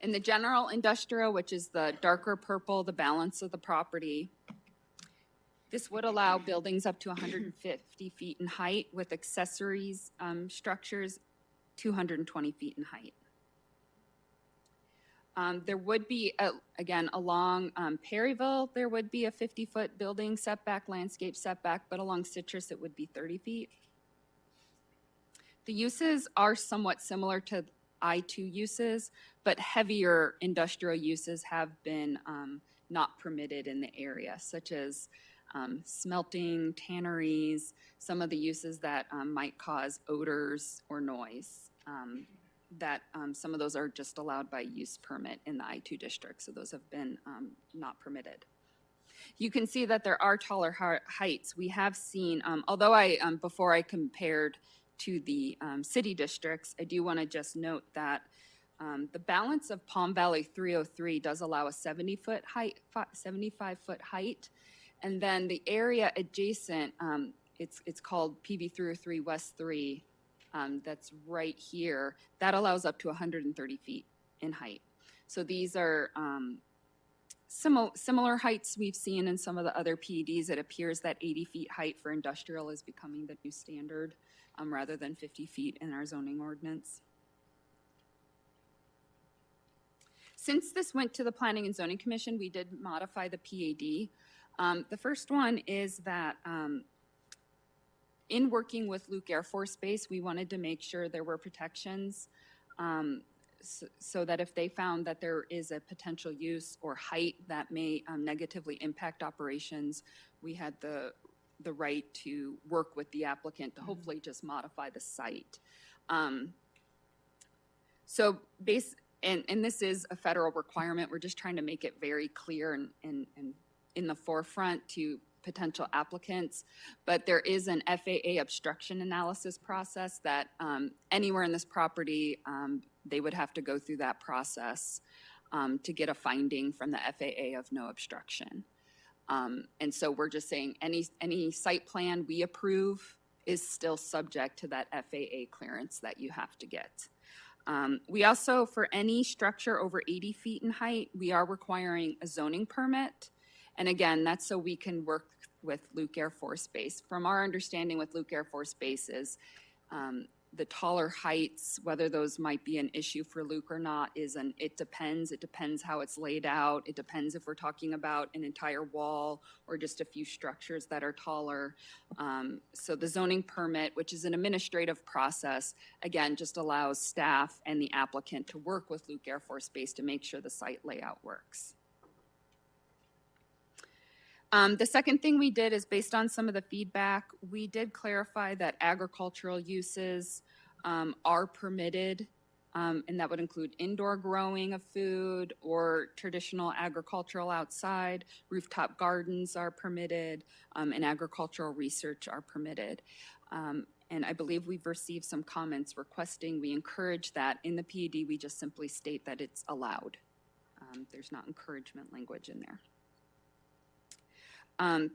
In the general industrial, which is the darker purple, the balance of the property, this would allow buildings up to 150 feet in height with accessories structures 220 feet in height. There would be, again, along Perryville, there would be a 50-foot building setback, landscape setback, but along Citrus, it would be 30 feet. The uses are somewhat similar to I-2 uses, but heavier industrial uses have been not permitted in the area, such as smelting, tanneries, some of the uses that might cause odors or noise. Some of those are just allowed by use permit in the I-2 district, so those have been not permitted. You can see that there are taller heights. We have seen, although before I compared to the city districts, I do want to just note that the balance of Palm Valley 303 does allow a 75-foot height, and then the area adjacent, it's called PV 303 West 3. That's right here, that allows up to 130 feet in height. So these are similar heights we've seen in some of the other PEDs. It appears that 80 feet height for industrial is becoming the new standard rather than 50 feet in our zoning ordinance. Since this went to the Planning and Zoning Commission, we did modify the PAD. The first one is that in working with Luke Air Force Base, we wanted to make sure there were protections so that if they found that there is a potential use or height that may negatively impact operations, we had the right to work with the applicant to hopefully just modify the site. And this is a federal requirement. We're just trying to make it very clear and in the forefront to potential applicants, but there is an FAA obstruction analysis process that anywhere in this property, they would have to go through that process to get a finding from the FAA of no obstruction. And so we're just saying any site plan we approve is still subject to that FAA clearance that you have to get. We also, for any structure over 80 feet in height, we are requiring a zoning permit. And again, that's so we can work with Luke Air Force Base. From our understanding with Luke Air Force Base is the taller heights, whether those might be an issue for Luke or not, it depends. It depends how it's laid out. It depends if we're talking about an entire wall or just a few structures that are taller. So the zoning permit, which is an administrative process, again, just allows staff and the applicant to work with Luke Air Force Base to make sure the site layout works. The second thing we did is based on some of the feedback, we did clarify that agricultural uses are permitted, and that would include indoor growing of food or traditional agricultural outside. Rooftop gardens are permitted, and agricultural research are permitted. And I believe we've received some comments requesting we encourage that. In the PED, we just simply state that it's allowed. There's not encouragement language in there.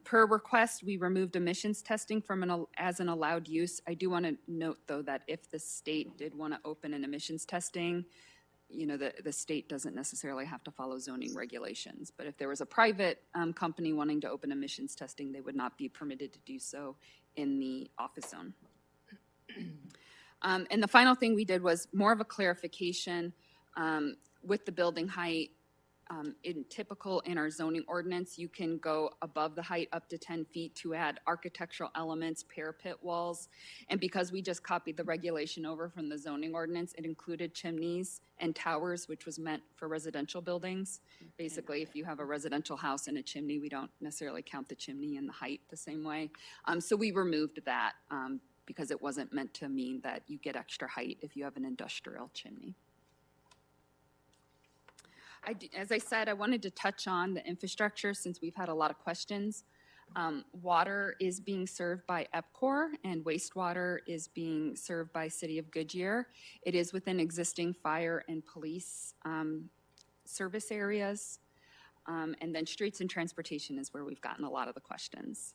Per request, we removed emissions testing from as an allowed use. I do want to note, though, that if the state did want to open an emissions testing, you know, the state doesn't necessarily have to follow zoning regulations. But if there was a private company wanting to open emissions testing, they would not be permitted to do so in the office zone. And the final thing we did was more of a clarification with the building height. In our zoning ordinance, you can go above the height up to 10 feet to add architectural elements, parapet walls. And because we just copied the regulation over from the zoning ordinance, it included chimneys and towers, which was meant for residential buildings. Basically, if you have a residential house and a chimney, we don't necessarily count the chimney and the height the same way. So we removed that because it wasn't meant to mean that you get extra height if you have an industrial chimney. As I said, I wanted to touch on the infrastructure since we've had a lot of questions. Water is being served by EPCOR and wastewater is being served by City of Goodyear. It is within existing fire and police service areas. And then streets and transportation is where we've gotten a lot of the questions.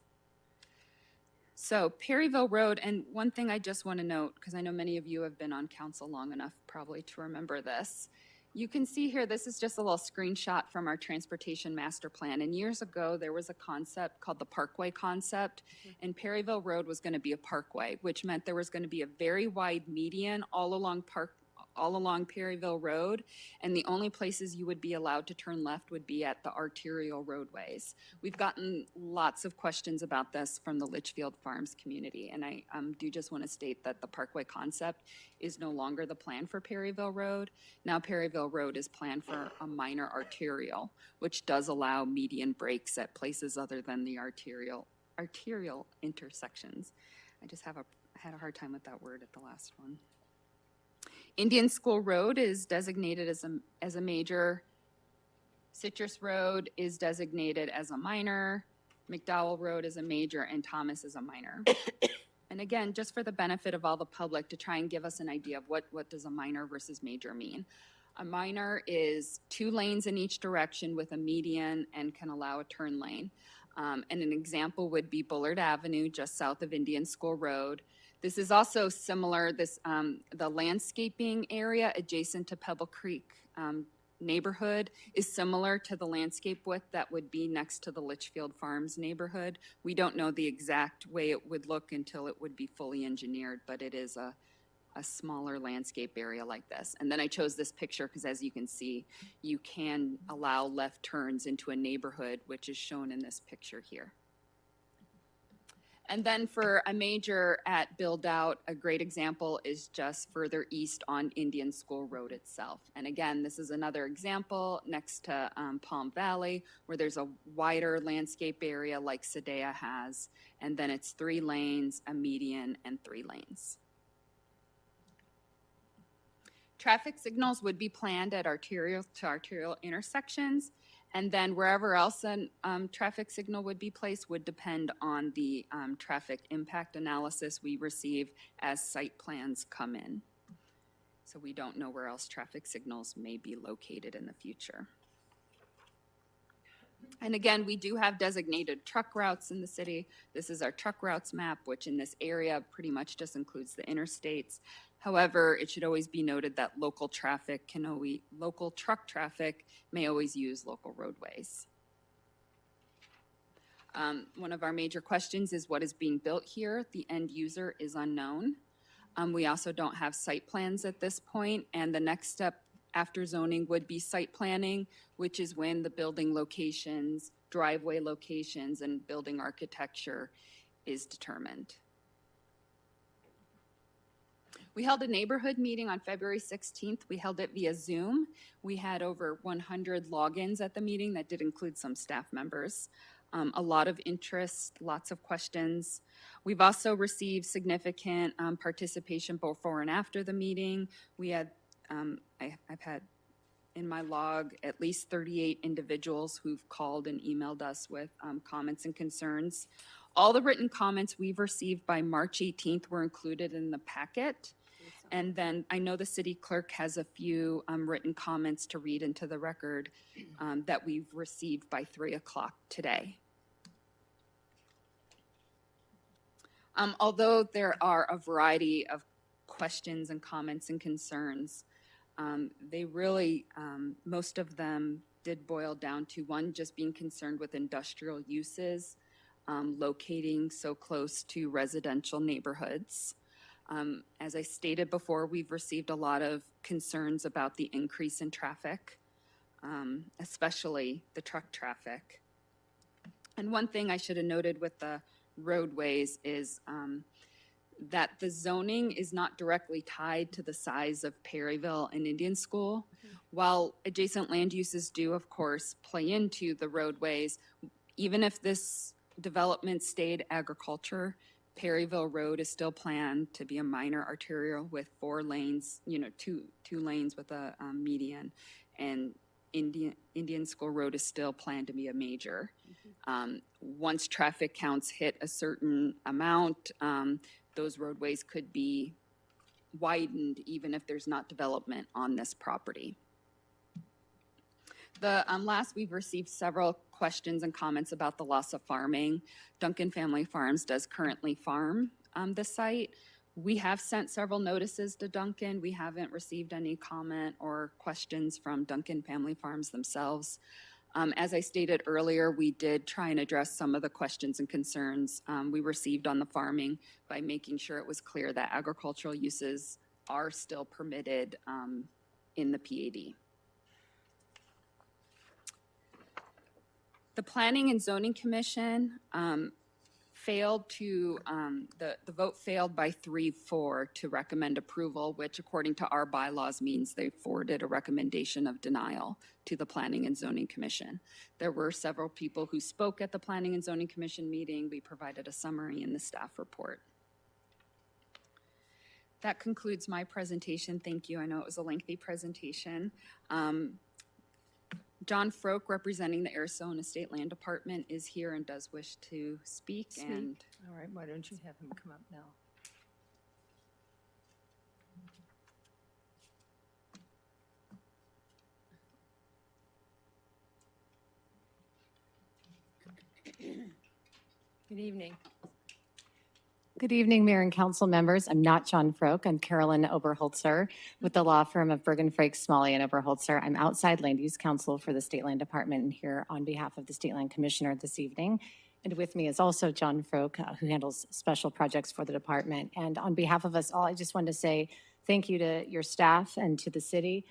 So Perryville Road, and one thing I just want to note, because I know many of you have been on council long enough probably to remember this. You can see here, this is just a little screenshot from our transportation master plan. And years ago, there was a concept called the Parkway concept, and Perryville Road was going to be a parkway, which meant there was going to be a very wide median all along Perryville Road, and the only places you would be allowed to turn left would be at the arterial roadways. We've gotten lots of questions about this from the Litchfield Farms community, and I do just want to state that the Parkway concept is no longer the plan for Perryville Road. Now Perryville Road is planned for a minor arterial, which does allow median breaks at places other than the arterial intersections. I just had a hard time with that word at the last one. Indian School Road is designated as a major. Citrus Road is designated as a minor. McDowell Road is a major, and Thomas is a minor. And again, just for the benefit of all the public to try and give us an idea of what does a minor versus major mean. A minor is 2 lanes in each direction with a median and can allow a turn lane. And an example would be Bullard Avenue, just south of Indian School Road. This is also similar, the landscaping area adjacent to Pebble Creek neighborhood is similar to the landscape width that would be next to the Litchfield Farms neighborhood. We don't know the exact way it would look until it would be fully engineered, but it is a smaller landscape area like this. And then I chose this picture because, as you can see, you can allow left turns into a neighborhood, which is shown in this picture here. And then for a major at Build Out, a great example is just further east on Indian School Road itself. And again, this is another example next to Palm Valley, where there's a wider landscape area like Sedea has, and then it's 3 lanes, a median, and 3 lanes. Traffic signals would be planned at arterial to arterial intersections, and then wherever else a traffic signal would be placed would depend on the traffic impact analysis we receive as site plans come in. So we don't know where else traffic signals may be located in the future. And again, we do have designated truck routes in the city. This is our truck routes map, which in this area pretty much just includes the interstates. However, it should always be noted that local truck traffic may always use local roadways. One of our major questions is what is being built here. The end user is unknown. We also don't have site plans at this point, and the next step after zoning would be site planning, which is when the building locations, driveway locations, and building architecture is determined. We held a neighborhood meeting on February 16th. We held it via Zoom. We had over 100 logins at the meeting. That did include some staff members. A lot of interest, lots of questions. We've also received significant participation before and after the meeting. We had, I've had in my log at least 38 individuals who've called and emailed us with comments and concerns. All the written comments we've received by March 18th were included in the packet. And then I know the city clerk has a few written comments to read into the record that we've received by 3 o'clock today. Although there are a variety of questions and comments and concerns, they really, most of them did boil down to one, just being concerned with industrial uses, locating so close to residential neighborhoods. As I stated before, we've received a lot of concerns about the increase in traffic, especially the truck traffic. And one thing I should have noted with the roadways is that the zoning is not directly tied to the size of Perryville and Indian School. While adjacent land uses do, of course, play into the roadways, even if this development stayed agriculture, Perryville Road is still planned to be a minor arterial with 4 lanes, two lanes with a median, and Indian School Road is still planned to be a major. Once traffic counts hit a certain amount, those roadways could be widened even if there's not development on this property. Last, we've received several questions and comments about the loss of farming. Duncan Family Farms does currently farm the site. We have sent several notices to Duncan. We haven't received any comment or questions from Duncan Family Farms themselves. As I stated earlier, we did try and address some of the questions and concerns we received on the farming by making sure it was clear that agricultural uses are still permitted in the PAD. The Planning and Zoning Commission failed to, the vote failed by 3-4 to recommend approval, which according to our bylaws means they forwarded a recommendation of denial to the Planning and Zoning Commission. There were several people who spoke at the Planning and Zoning Commission meeting. We provided a summary in the staff report. That concludes my presentation. Thank you. I know it was a lengthy presentation. John Froke, representing the Arizona State Land Department, is here and does wish to speak. And all right, why don't you have him come up now? Good evening. Good evening, Mayor and Council members. I'm not John Froke. I'm Carolyn Oberholzer with the law firm of Bergen, Frake, Smalley, and Oberholzer. I'm outside Land Use Counsel for the State Land Department and here on behalf of the State Land Commissioner this evening. And with me is also John Froke, who handles special projects for the department. And on behalf of us all, I just wanted to say thank you to your staff and to the city.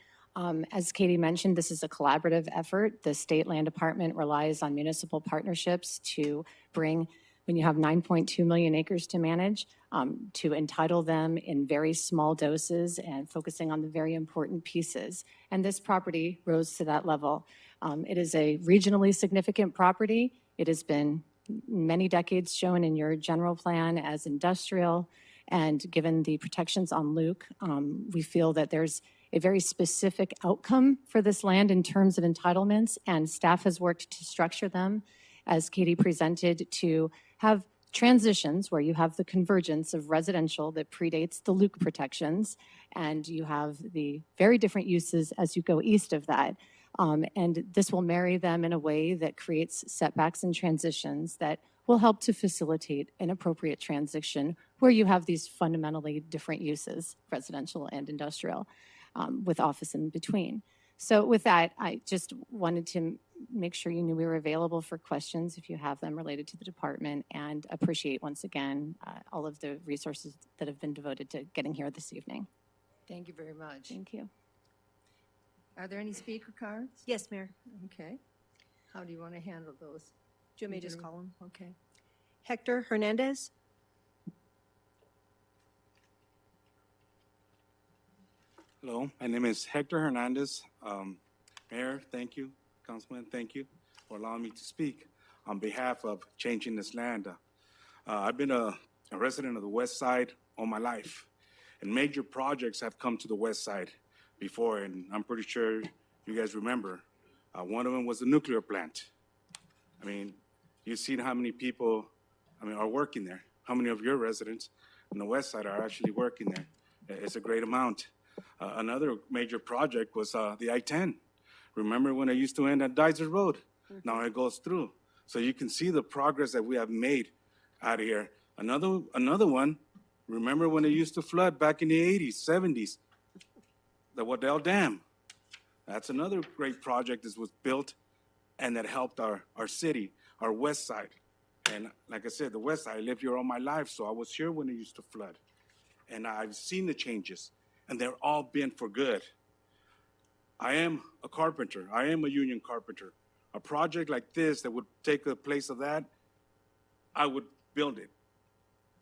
As Katie mentioned, this is a collaborative effort. The State Land Department relies on municipal partnerships to bring, when you have 9.2 million acres to manage, to entitle them in very small doses and focusing on the very important pieces. And this property rose to that level. It is a regionally significant property. It has been many decades shown in your general plan as industrial. And given the protections on Luke, we feel that there's a very specific outcome for this land in terms of entitlements, and staff has worked to structure them, as Katie presented, to have transitions where you have the convergence of residential that predates the Luke protections, and you have the very different uses as you go east of that. And this will marry them in a way that creates setbacks and transitions that will help to facilitate an appropriate transition where you have these fundamentally different uses, residential and industrial, with office in between. So with that, I just wanted to make sure you knew we were available for questions if you have them related to the department, and appreciate once again all of the resources that have been devoted to getting here this evening. Thank you very much. Thank you. Are there any speaker cards? Yes, Mayor. Okay. How do you want to handle those? Do you want me to just call him? Okay. Hector Hernandez. Hello, my name is Hector Hernandez. Mayor, thank you. Councilman, thank you for allowing me to speak. on behalf of changing this land. I've been a resident of the West Side all my life, and major projects have come to the West Side before, and I'm pretty sure you guys remember. One of them was the nuclear plant. I mean, you've seen how many people, are working there. How many of your residents on the West Side are actually working there? It's a great amount. Another major project was the I-10. Remember when it used to end at Dyser Road? Now it goes through. So you can see the progress that we have made out of here. Another one, remember when it used to flood back in the 80s, 70s? The Wadell Dam. That's another great project that was built and that helped our city, our West Side. And like I said, the West Side, I lived here all my life, so I was here when it used to flood. And I've seen the changes, and they're all been for good. I am a carpenter. I am a union carpenter. A project like this that would take the place of that, I would build it.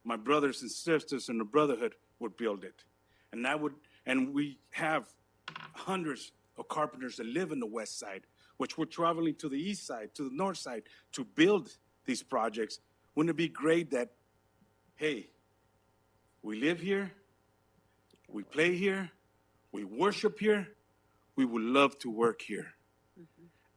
My brothers and sisters in the brotherhood would build it. And we have hundreds of carpenters that live in the West Side, which we're traveling to the East Side, to the North Side to build these projects. Wouldn't it be great that, hey, we live here, we play here, we worship here, we would love to work here.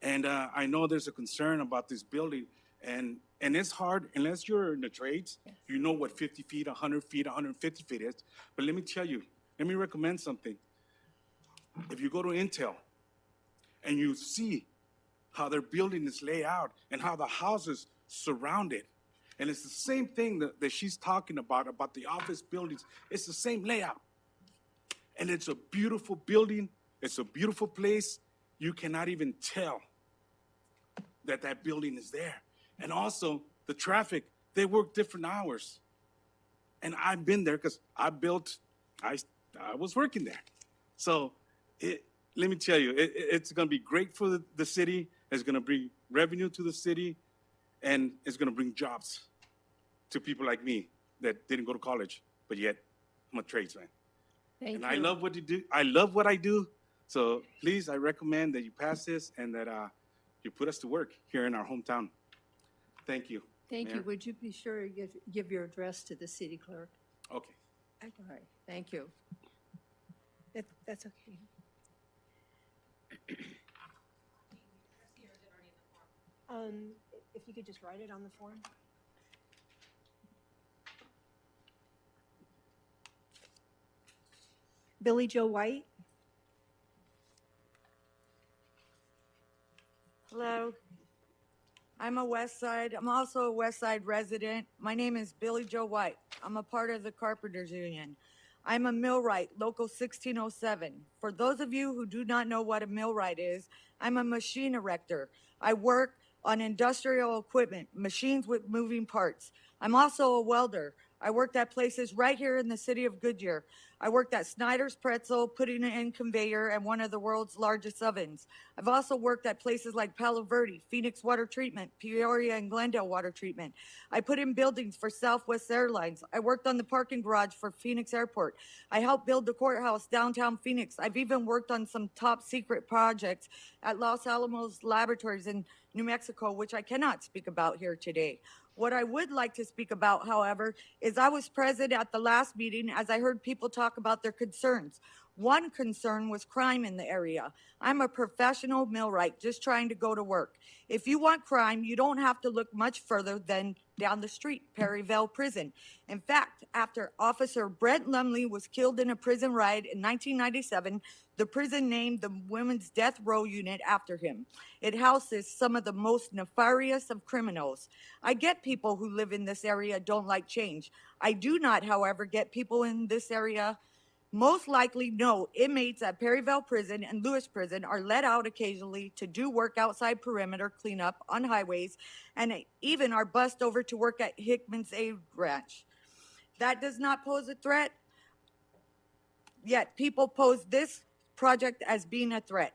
And I know there's a concern about this building, and it's hard, unless you're in the trades, you know what 50 feet, 100 feet, 150 feet is. But let me tell you, let me recommend something. If you go to Intel and you see how their building is laid out and how the houses surround it, and it's the same thing that she's talking about the office buildings. It's the same layout. And it's a beautiful building. It's a beautiful place. You cannot even tell that building is there. And also, the traffic, they work different hours. And I've been there because I was working there. So let me tell you, it's going to be great for the city. It's going to bring revenue to the city. And it's going to bring jobs to people like me that didn't go to college, but yet I'm a tradesman. Thank And you. I love what you do. I love what I do. So please, I recommend that you pass this and that you put us to work here in our hometown. Thank you. Thank you. Mayor. Would you be sure to give your address to the city clerk? Okay. All right, thank you. That's okay. If you could just write it on the form. Billy Joe White. Hello. I'm also a West Side resident. My name is Billy Joe White. I'm a part of the Carpenters Union. I'm a millwright, local 1607. For those of you who do not know what a millwright is, I'm a machine erector. I work on industrial equipment, machines with moving parts. I'm also a welder. I worked at places right here in the city of Goodyear. I worked at Snyder's Pretzel, putting it in conveyor and one of the world's largest ovens. I've also worked at places like Palo Verde, Phoenix Water Treatment, Peoria and Glendale Water Treatment. I put in buildings for Southwest Airlines. I worked on the parking garage for Phoenix Airport. I helped build the courthouse downtown Phoenix. I've even worked on some top secret projects at Los Alamos Laboratories in New Mexico, which I cannot speak about here today. What I would like to speak about, however, is I was present at the last meeting as I heard people talk about their concerns. One concern was crime in the area. I'm a professional millwright just trying to go to work. If you want crime, you don't have to look much further than down the street, Perryville Prison. In fact, after Officer Brent Lumley was killed in a prison riot in 1997, the prison named the Women's Death Row Unit after him. It houses some of the most nefarious of criminals. I get people who live in this area don't like change. I do not, however, get people in this area most likely know inmates at Perryville Prison and Lewis Prison are let out occasionally to do work outside perimeter cleanup on highways and even are bussed over to work at Hickman's Aid Ranch. That does not pose a threat, yet people pose this project as being a threat.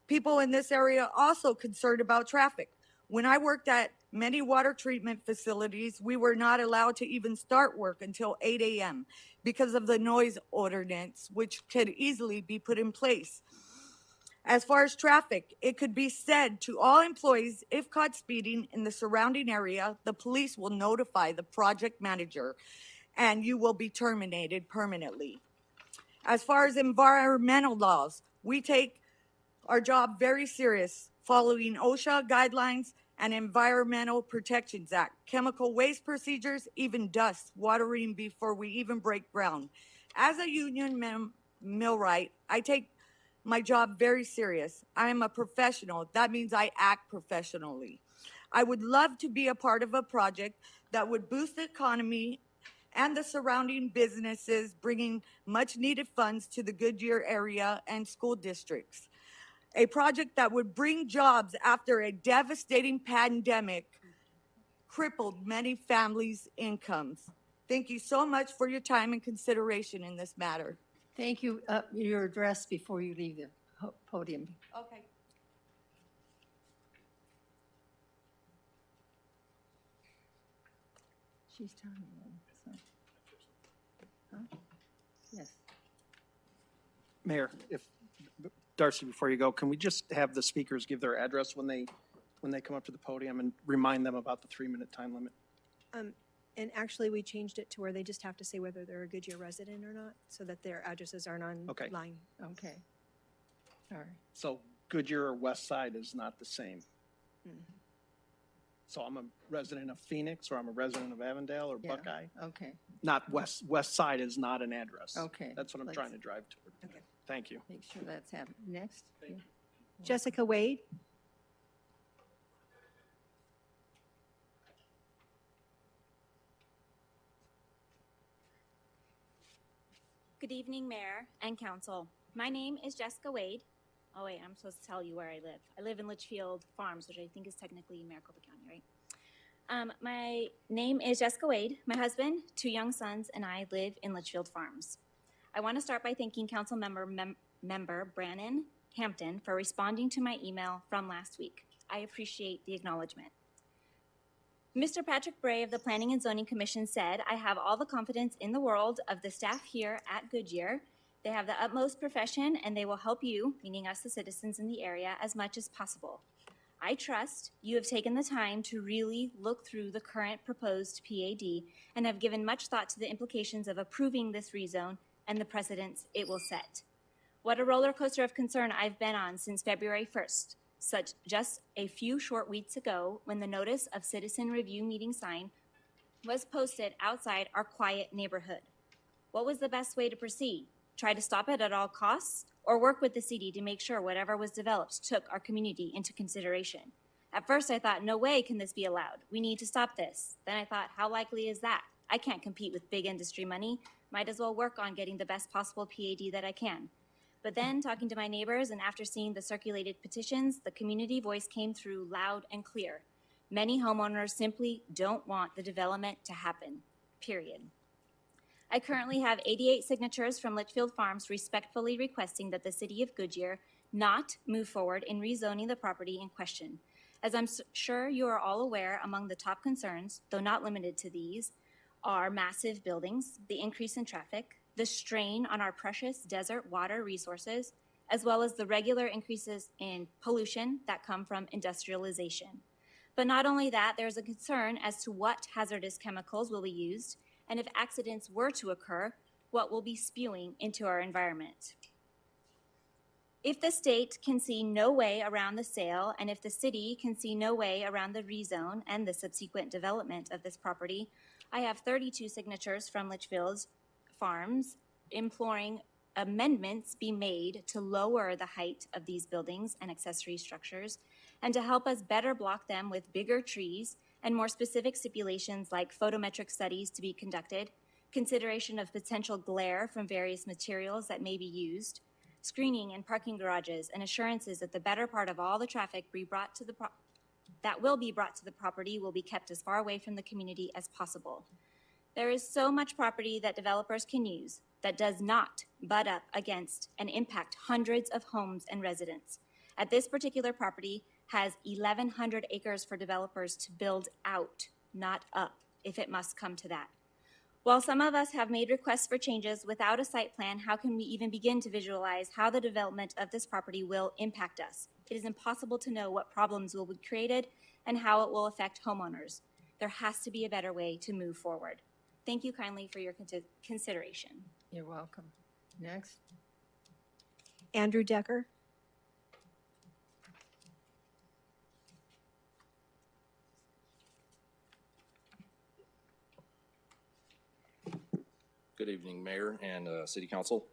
People in this area also concerned about traffic. When I worked at many water treatment facilities, we were not allowed to even start work until 8 a.m. because of the noise ordinance, which could easily be put in place. As far as traffic, it could be said to all employees, if caught speeding in the surrounding area, the police will notify the project manager and you will be terminated permanently. As far as environmental laws, we take our job very serious, following OSHA guidelines and Environmental Protections Act, chemical waste procedures, even dust, watering before we even break ground. As a union millwright, I take my job very serious. I am a professional. That means I act professionally. I would love to be a part of a project that would boost the economy and the surrounding businesses, bringing much needed funds to the Goodyear area and school districts. A project that would bring jobs after a devastating pandemic crippled many families' incomes. Thank you so much for your time and consideration in this matter. Thank you. Your address before you leave the podium. Okay. She's telling me. So. Huh? Yes. Mayor, if, Darcy, before you go, can we just have the speakers give their address when they come up to the podium and remind them about the 3-minute time limit? And actually, we changed it to where they just have to say whether they're a Goodyear resident or not, so that their addresses aren't on Okay. line. Okay. All right. So Goodyear or West Side is not the same. Mhm. So I'm a resident of Phoenix, or I'm a resident of Avondale or Yeah. Buckeye. Okay. Not West Side is not an address. Okay. That's what I'm Let's- trying to drive toward. Okay. Thank you. Make sure that's happening. Next. Yeah. Jessica Wade. Good evening, Mayor and Council. My name is Jessica Wade. Oh wait, I'm supposed to tell you where I live. I live in Litchfield Farms, which I think is technically Maricopa County, right? My name is Jessica Wade. My husband, 2 young sons, and I live in Litchfield Farms. I want to start by thanking Council Member Brannon Hampton for responding to my email from last week. I appreciate the acknowledgement. Mr. Patrick Bray of the Planning and Zoning Commission said, I have all the confidence in the world of the staff here at Goodyear. They have the utmost profession and they will help you, meaning us the citizens in the area, as much as possible. I trust you have taken the time to really look through the current proposed PAD and have given much thought to the implications of approving this rezone and the precedents it will set. What a roller coaster of concern I've been on since February 1st. Such just a few short weeks ago when the notice of citizen review meeting sign was posted outside our quiet neighborhood. What was the best way to proceed? Try to stop it at all costs or work with the city to make sure whatever was developed took our community into consideration? At first I thought, no way can this be allowed. We need to stop this. Then I thought, how likely is that? I can't compete with big industry money. Might as well work on getting the best possible PAD that I can. But then, talking to my neighbors and after seeing the circulated petitions, the community voice came through loud and clear. Many homeowners simply don't want the development to happen, period. I currently have 88 signatures from Litchfield Farms respectfully requesting that the City of Goodyear not move forward in rezoning the property in question. As I'm sure you are all aware, among the top concerns, though not limited to these, are massive buildings, the increase in traffic, the strain on our precious desert water resources, as well as the regular increases in pollution that come from industrialization. But not only that, there's a concern as to what hazardous chemicals will be used, and if accidents were to occur, what will be spewing into our environment. If the state can see no way around the sale, and if the city can see no way around the rezone and the subsequent development of this property, I have 32 signatures from Litchfield Farms imploring amendments be made to lower the height of these buildings and accessory structures and to help us better block them with bigger trees and more specific stipulations like photometric studies to be conducted, consideration of potential glare from various materials that may be used, screening in parking garages, and assurances that the better part of all the traffic that will be brought to the property will be kept as far away from the community as possible. There is so much property that developers can use that does not butt up against and impact hundreds of homes and residents. At this particular property has 1,100 acres for developers to build out, not up, if it must come to that. While some of us have made requests for changes without a site plan, how can we even begin to visualize how the development of this property will impact us? It is impossible to know what problems will be created and how it will affect homeowners. There has to be a better way to move forward. Thank you kindly for your consideration. You're welcome. Next. Andrew Decker. Good evening, Mayor and City Council.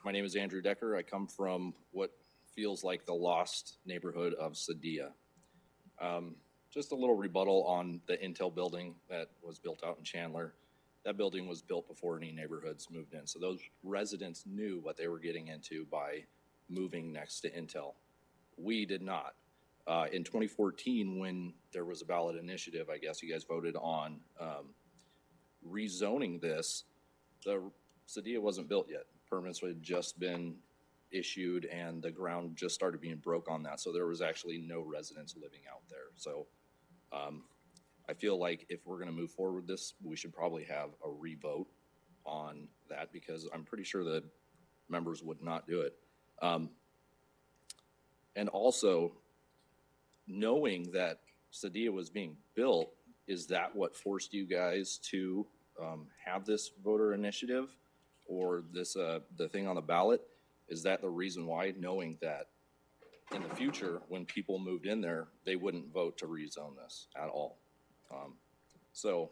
My name is Andrew Decker. I come from what feels like the lost neighborhood of Sadia. Just a little rebuttal on the Intel building that was built out in Chandler. That building was built before any neighborhoods moved in. So those residents knew what they were getting into by moving next to Intel. We did not. In 2014, when there was a ballot initiative, I guess you guys voted on rezoning this. The Sadia wasn't built yet. Permits had just been issued and the ground just started being broke on that. So there was actually no residents living out there. So I feel like if we're gonna move forward with this, we should probably have a revote on that because I'm pretty sure that members would not do it. And also, knowing that Sadia was being built, is that what forced you guys to have this voter initiative or this the thing on the ballot? Is that the reason why, knowing that in the future when people moved in there they wouldn't vote to rezone this at all? So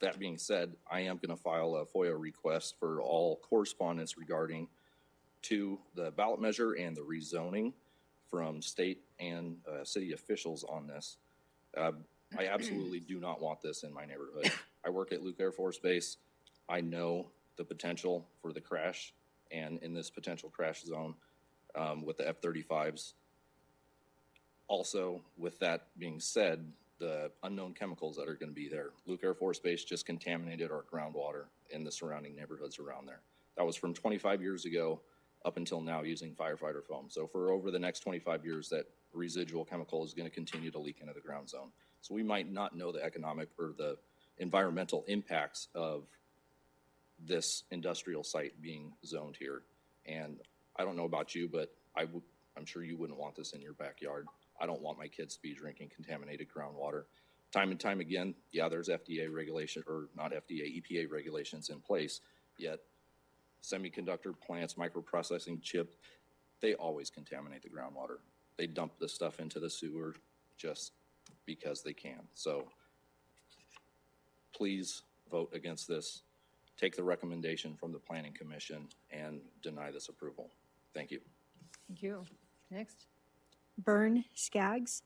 that being said, I am going to file a FOIA request for all correspondence regarding to the ballot measure and the rezoning from state and city officials on this. I absolutely do not want this in my neighborhood. I work at Luke Air Force Base. I know the potential for the crash and in this potential crash zone with the F-35s. Also, with that being said, the unknown chemicals that are going to be there. Luke Air Force Base just contaminated our groundwater in the surrounding neighborhoods around there. That was from 25 years ago up until now using firefighter foam. So for over the next 25 years, that residual chemical is going to continue to leak into the ground zone. So we might not know the economic or the environmental impacts of this industrial site being zoned here. And I don't know about you, but I'm sure you wouldn't want this in your backyard. I don't want my kids to be drinking contaminated groundwater. Time and time again, yeah, there's FDA regulation, or not FDA, EPA regulations in place, yet semiconductor plants, microprocessing chip, they always contaminate the groundwater. They dump this stuff into the sewer just because they can. So please vote against this. Take the recommendation from the Planning Commission and deny this approval. Thank you. Thank you. Next. Bern Skaggs.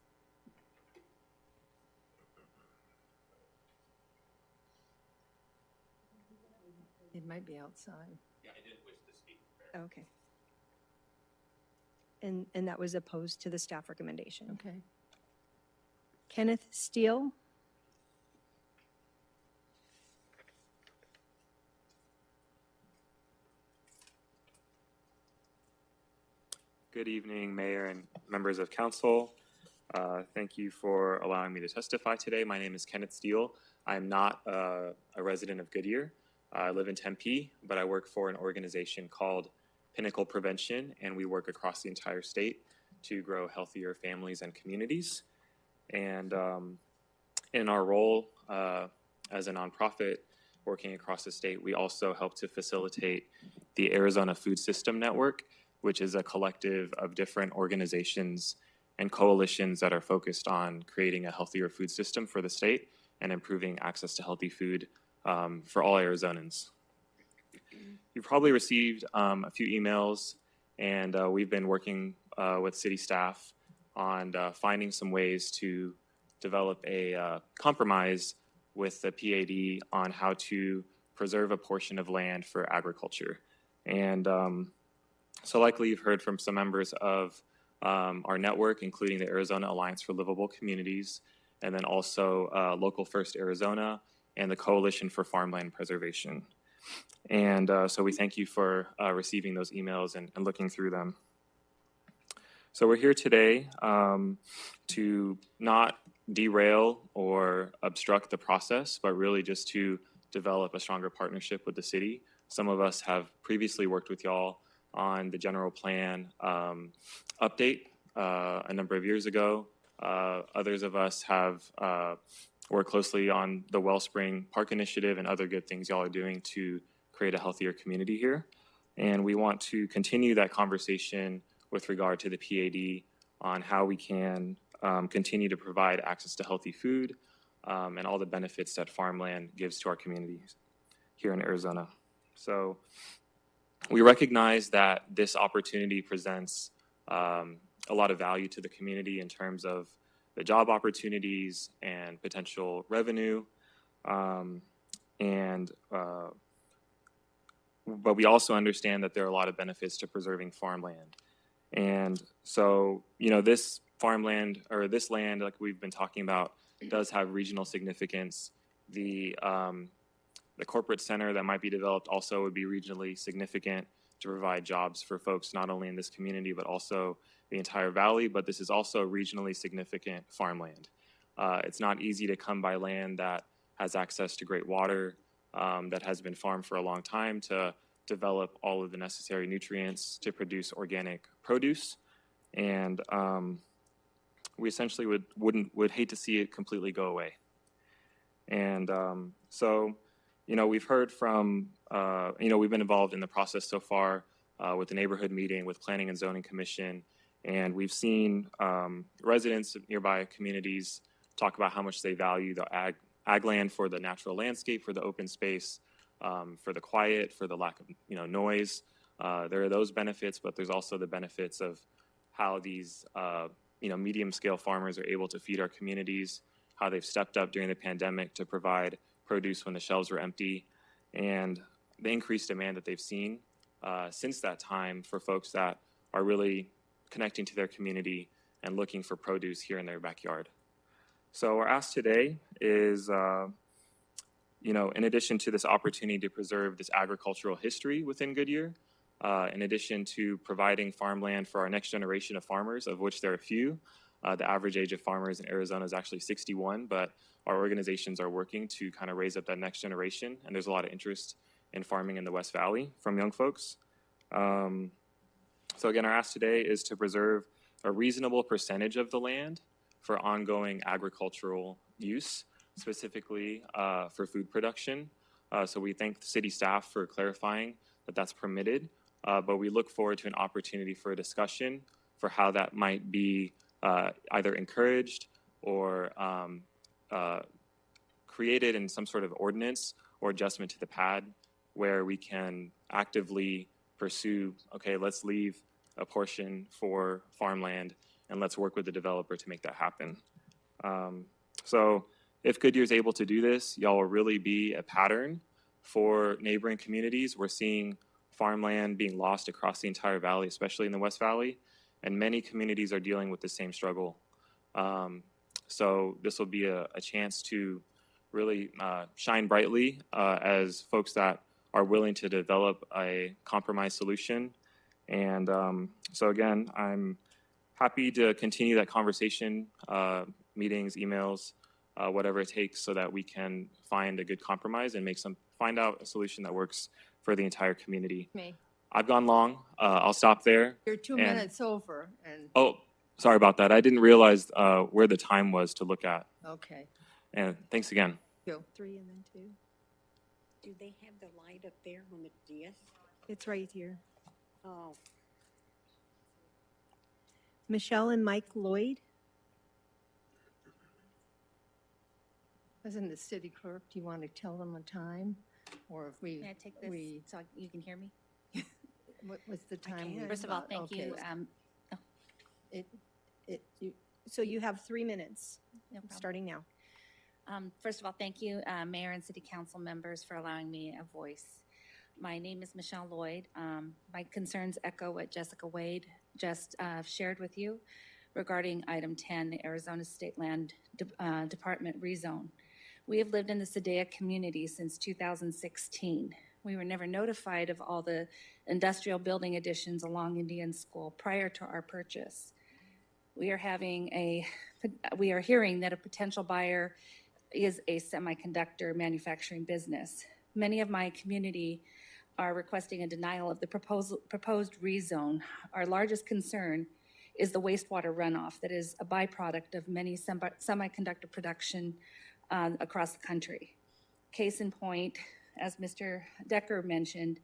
It might be outside. Yeah, I didn't wish to speak. Okay. And that was opposed to the staff recommendation. Okay. Kenneth Steele. Good evening, Mayor and members of Council. Thank you for allowing me to testify today. My name is Kenneth Steele. I'm not a resident of Goodyear. I live in Tempe, but I work for an organization called Pinnacle Prevention, and we work across the entire state to grow healthier families and communities. And in our role as a nonprofit working across the state, we also help to facilitate the Arizona Food System Network, which is a collective of different organizations and coalitions that are focused on creating a healthier food system for the state and improving access to healthy food for all Arizonans. You've probably received a few emails, and we've been working with city staff on finding some ways to develop a compromise with the PAD on how to preserve a portion of land for agriculture. And so likely you've heard from some members of our network, including the Arizona Alliance for Livable Communities, and then also Local First Arizona and the Coalition for Farmland Preservation. And so we thank you for receiving those emails and looking through them. So we're here today to not derail or obstruct the process, but really just to develop a stronger partnership with the city. Some of us have previously worked with y'all on the general plan update a number of years ago. Others of us have worked closely on the Wellspring Park Initiative and other good things y'all are doing to create a healthier community here. And we want to continue that conversation with regard to the PAD on how we can continue to provide access to healthy food and all the benefits that farmland gives to our communities here in Arizona. So we recognize that this opportunity presents a lot of value to the community in terms of the job opportunities and potential revenue. But we also understand that there are a lot of benefits to preserving farmland. And so, you know, this farmland or this land, like we've been talking about, does have regional significance. The corporate center that might be developed also would be regionally significant to provide jobs for folks not only in this community but also the entire valley. But this is also regionally significant farmland. It's not easy to come by land that has access to great water, that has been farmed for a long time to develop all of the necessary nutrients to produce organic produce. And we essentially would hate to see it completely go away. And so, you know, we've heard from, you know, we've been involved in the process so far with the neighborhood meeting, with Planning and Zoning Commission, and we've seen residents of nearby communities talk about how much they value the ag land for the natural landscape, for the open space, for the quiet, for the lack of, you know, noise. There are those benefits, but there's also the benefits of how these, you know, medium-scale farmers are able to feed our communities, how they've stepped up during the pandemic to provide produce when the shelves were empty, and the increased demand that they've seen since that time for folks that are really connecting to their community and looking for produce here in their backyard. So our ask today is, you know, in addition to this opportunity to preserve this agricultural history within Goodyear, in addition to providing farmland for our next generation of farmers, of which there are few. The average age of farmers in Arizona is actually 61, but our organizations are working to kind of raise up that next generation, and there's a lot of interest in farming in the West Valley from young folks. So again, our ask today is to preserve a reasonable percentage of the land for ongoing agricultural use, specifically for food production. So we thank the city staff for clarifying that that's permitted, but we look forward to an opportunity for a discussion for how that might be either encouraged or created in some sort of ordinance or adjustment to the PAD where we can actively pursue, okay, let's leave a portion for farmland and let's work with the developer to make that happen. So if Goodyear is able to do this, y'all will really be a pattern for neighboring communities. We're seeing farmland being lost across the entire valley, especially in the West Valley, and many communities are dealing with the same struggle. So this will be a chance to really shine brightly as folks that are willing to develop a compromise solution. And so again, I'm happy to continue that conversation, meetings, emails, whatever it takes so that we can find a good compromise and find out a solution that works for the entire community. Me. I've gone long. I'll stop there. You're 2 minutes over. And Oh, sorry about that. I didn't realize where the time was to look at. okay. And thanks again. 3 and then 2. Do they have the light up there on the DS? It's right here. Oh. Michelle and Mike Lloyd. Wasn't the city clerk, do you want to tell them a time? Or if we, May I take this so you can hear me? what was the time? First of all, thank you. So you have 3 minutes, No problem. starting now. First of all, thank you, Mayor and City Council members, for allowing me a voice. My name is Michelle Lloyd. My concerns echo what Jessica Wade just shared with you regarding item 10, the Arizona State Land Department rezone. We have lived in the Sadea community since 2016. We were never notified of all the industrial building additions along Indian School prior to our purchase. We are hearing that a potential buyer is a semiconductor manufacturing business. Many of my community are requesting a denial of the proposed rezone. Our largest concern is the wastewater runoff that is a byproduct of many semiconductor production across the country. Case in point, as Mr. Decker mentioned,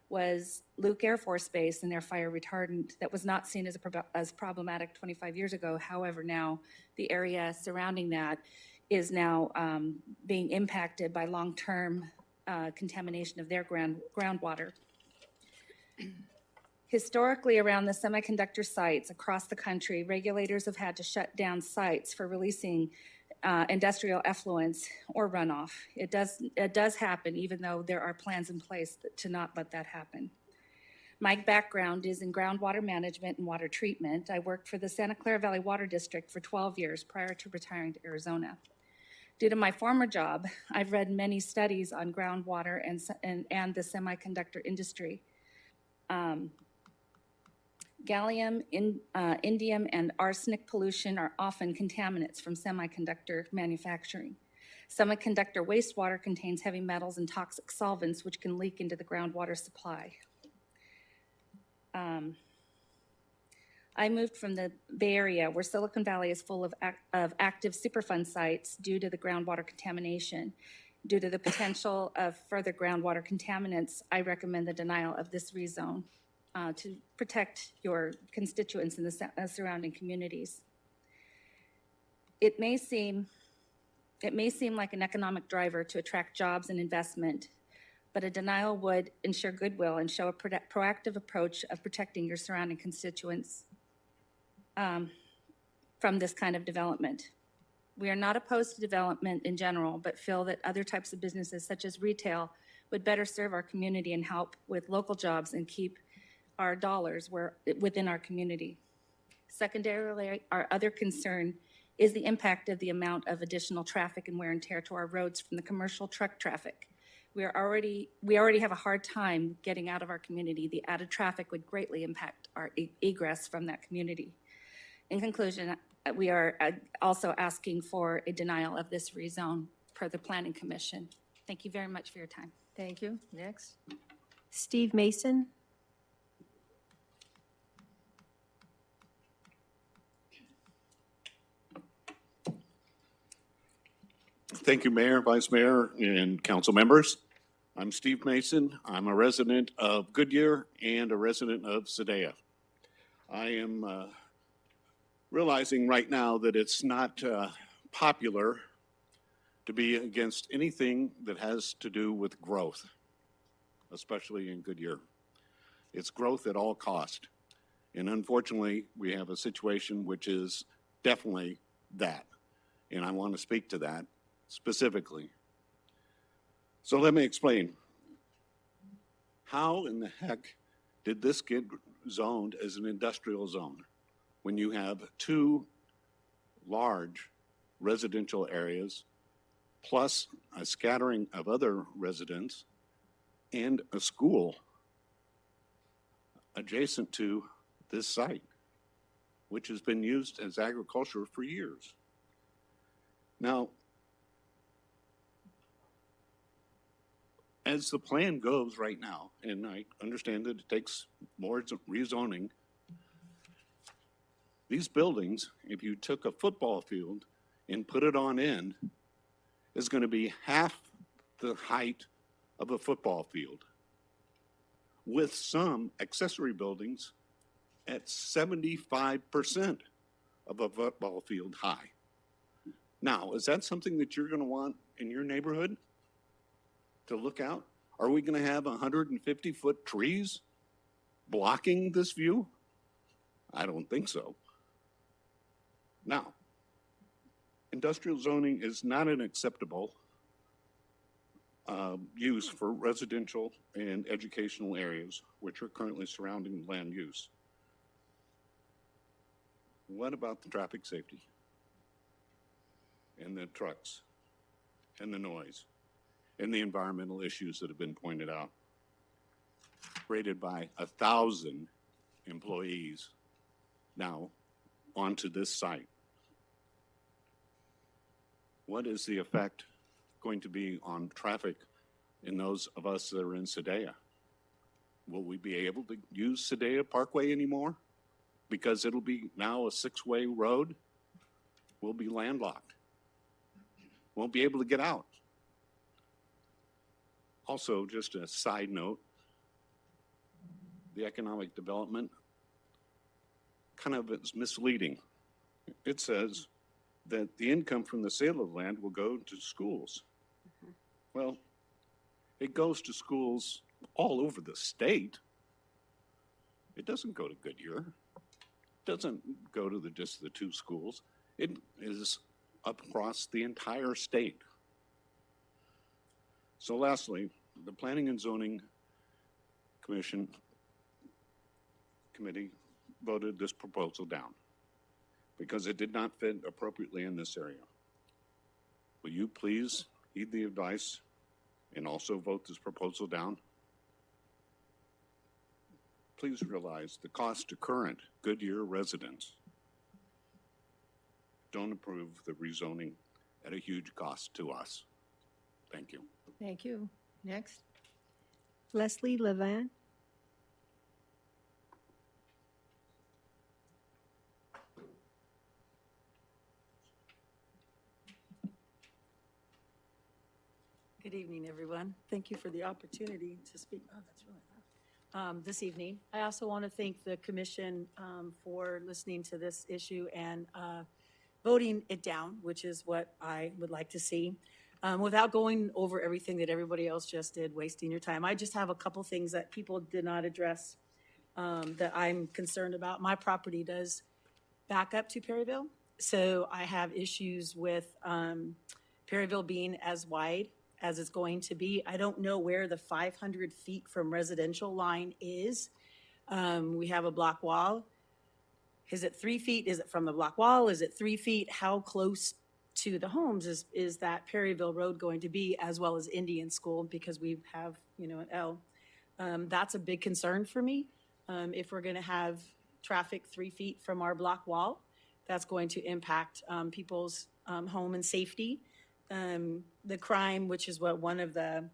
was Luke Air Force Base and their fire retardant that was not seen as problematic 25 years ago. However, now the area surrounding that is now being impacted by long-term contamination of their groundwater. Historically, around the semiconductor sites across the country, regulators have had to shut down sites for releasing industrial effluents or runoff. It does happen, even though there are plans in place to not let that happen. My background is in groundwater management and water treatment. I worked for the Santa Clara Valley Water District for 12 years prior to retiring to Arizona. Due to my former job, I've read many studies on groundwater and the semiconductor industry. Gallium, indium, and arsenic pollution are often contaminants from semiconductor manufacturing. Semiconductor wastewater contains heavy metals and toxic solvents which can leak into the groundwater supply. I moved from the Bay Area, where Silicon Valley is full of active Superfund sites due to the groundwater contamination. Due to the potential of further groundwater contaminants, I recommend the denial of this rezone to protect your constituents in the surrounding communities. It may seem like an economic driver to attract jobs and investment, but a denial would ensure goodwill and show a proactive approach of protecting your surrounding constituents from this kind of development. We are not opposed to development in general, but feel that other types of businesses, such as retail, would better serve our community and help with local jobs and keep our dollars within our community. Secondarily, our other concern is the impact of the amount of additional traffic and wear and tear to our roads from the commercial truck traffic. We already have a hard time getting out of our community. The added traffic would greatly impact our egress from that community. In conclusion, we are also asking for a denial of this rezone per the Planning Commission. Thank you very much for your time. Thank you. Next. Steve Mason. Thank you, Mayor, Vice Mayor, and council members. I'm Steve Mason. I'm a resident of Goodyear and a resident of Sadea. I am realizing right now that it's not popular to be against anything that has to do with growth, especially in Goodyear. It's growth at all cost. And unfortunately, we have a situation which is definitely that. And I want to speak to that specifically. So let me explain. How in the heck did this get zoned as an industrial zone when you have two large residential areas plus a scattering of other residents and a school adjacent to this site, which has been used as agriculture for years? Now, as the plan goes right now, and I understand that it takes more rezoning, these buildings, if you took a football field and put it on end, is going to be half the height of a football field, with some accessory buildings at 75% of a football field high. Now, is that something that you're going to want in your neighborhood to look out? Are we going to have 150-foot trees blocking this view? I don't think so. Now, industrial zoning is not an acceptable use for residential and educational areas, which are currently surrounding land use. What about the traffic safety and the trucks and the noise and the environmental issues that have been pointed out? Rated by 1,000 employees now onto this site. what is the effect going to be on traffic in those of us that are in Sadea? Will we be able to use Sadea Parkway anymore? Because it'll be now a 6-way road. We'll be landlocked. Won't be able to get out. Also, just a side note, the economic development kind of is misleading. It says that the income from the sale of land will go to schools. Well, it goes to schools all over the state. It doesn't go to Goodyear. It doesn't go to just the 2 schools. It is across the entire state. So lastly, the Planning and Zoning Committee voted this proposal down because it did not fit appropriately in this area. Will you please heed the advice and also vote this proposal down? Please realize the cost to current Goodyear residents. Don't approve the rezoning at a huge cost to us. Thank you. Thank you. Next. Leslie Levan. Good evening, everyone. Thank you for the opportunity to speak. Oh, that's really loud. This evening. I also want to thank the commission for listening to this issue and voting it down, which is what I would like to see. Without going over everything that everybody else just did, wasting your time, I just have a couple things that people did not address that I'm concerned about. My property does back up to Perryville, so I have issues with Perryville being as wide as it's going to be. I don't know where the 500 feet from residential line is. We have a block wall. Is it 3 feet? Is it from the block wall? Is it 3 feet? How close to the homes is that Perryville Road going to be, as well as Indian School, because we have, an L. That's a big concern for me. If we're going to have traffic 3 feet from our block wall, that's going to impact people's home and safety. The crime, which is what one of the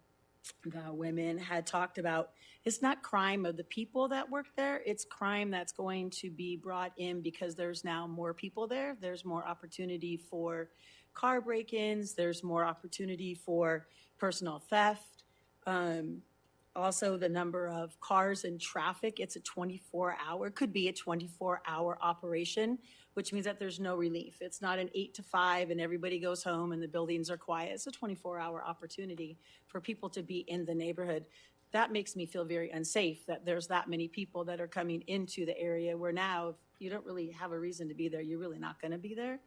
women had talked about, it's not crime of the people that work there. It's crime that's going to be brought in because there's now more people there. There's more opportunity for car break-ins. There's more opportunity for personal theft. Also, the number of cars in traffic, it's a 24-hour, could be a 24-hour operation, which means that there's no relief. It's not an 8 to 5 and everybody goes home and the buildings are quiet. It's a 24-hour opportunity for people to be in the neighborhood. That makes me feel very unsafe that there's that many people that are coming into the area where now, if you don't really have a reason to be there, you're really not going to be there.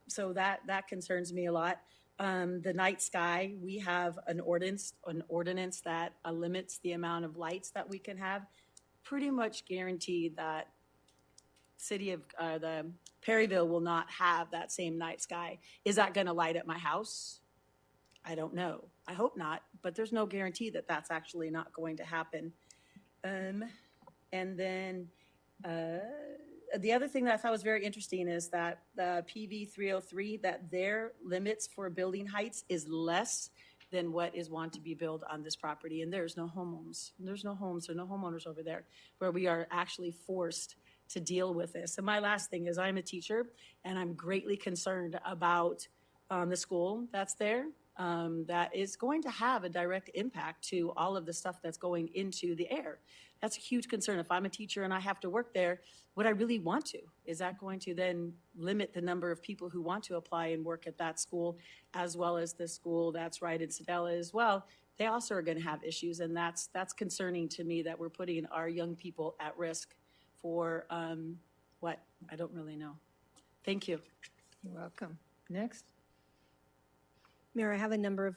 So that concerns me a lot. The night sky, we have an ordinance that limits the amount of lights that we can have. Pretty much guaranteed that city of the Perryville will not have that same night sky. Is that going to light up my house? I don't know. I hope not, but there's no guarantee that that's actually not going to happen. And then the other thing that I thought was very interesting is that the PV 303, that their limits for building heights is less than what is wanted to be built on this property. And there's no homes. There's no homes or no homeowners over there where we are actually forced to deal with this. And my last thing is I'm a teacher and I'm greatly concerned about the school that's there. That is going to have a direct impact to all of the stuff that's going into the air. That's a huge concern. If I'm a teacher and I have to work there, would I really want to? Is that going to then limit the number of people who want to apply and work at that school, as well as the school that's right in Sedella as well? They also are going to have issues, and that's concerning to me that we're putting our young people at risk for what? I don't really know. Thank you. You're welcome. Next. Mayor, I have a number of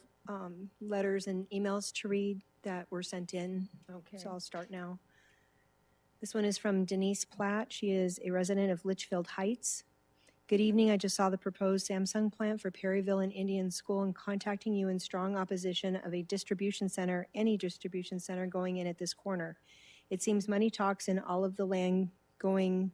letters and emails to read that were sent in. Okay. So I'll start now. This one is from Denise Platt. She is a resident of Litchfield Heights. Good evening. I just saw the proposed Samsung plant for Perryville and Indian School and contacting you in strong opposition of a distribution center, any distribution center going in at this corner. It seems money talks and all of the land going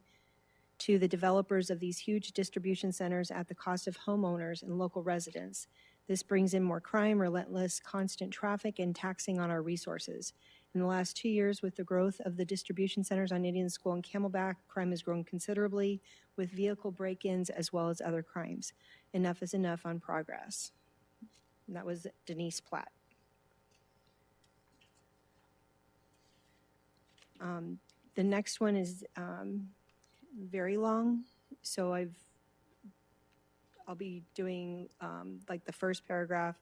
to the developers of these huge distribution centers at the cost of homeowners and local residents. This brings in more crime, relentless, constant traffic, and taxing on our resources. In the last 2 years, with the growth of the distribution centers on Indian School and Camelback, crime has grown considerably with vehicle break-ins as well as other crimes. Enough is enough on progress. And that was Denise Platt. The next one is very long, so I'll be doing like the first paragraph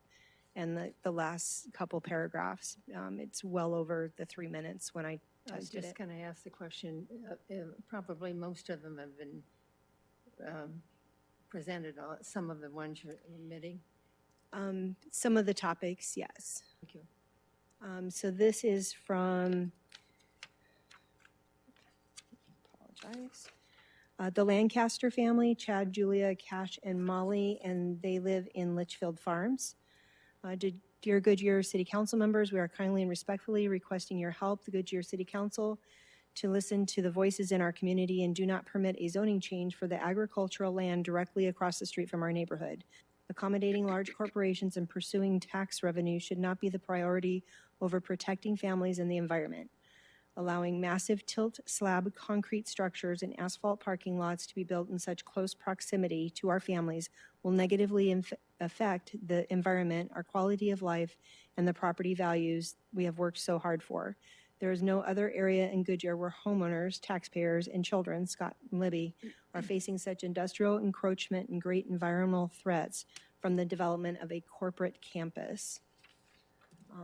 and the last couple paragraphs. It's well over the 3 minutes when I I was tested just it. going to ask the question, probably most of them have been presented, some of the ones you're omitting. Some of the topics, yes. Thank you. So this is from, apologize, the Lancaster family, Chad, Julia, Cash, and Molly, and they live in Litchfield Farms. Dear Goodyear City Council members, we are kindly and respectfully requesting your help, the Goodyear City Council, to listen to the voices in our community and do not permit a zoning change for the agricultural land directly across the street from our neighborhood. Accommodating large corporations and pursuing tax revenue should not be the priority over protecting families and the environment. Allowing massive tilt slab concrete structures and asphalt parking lots to be built in such close proximity to our families will negatively affect the environment, our quality of life, and the property values we have worked so hard for. There is no other area in Goodyear where homeowners, taxpayers, and children, Scott and Libby, are facing such industrial encroachment and great environmental threats from the development of a corporate campus.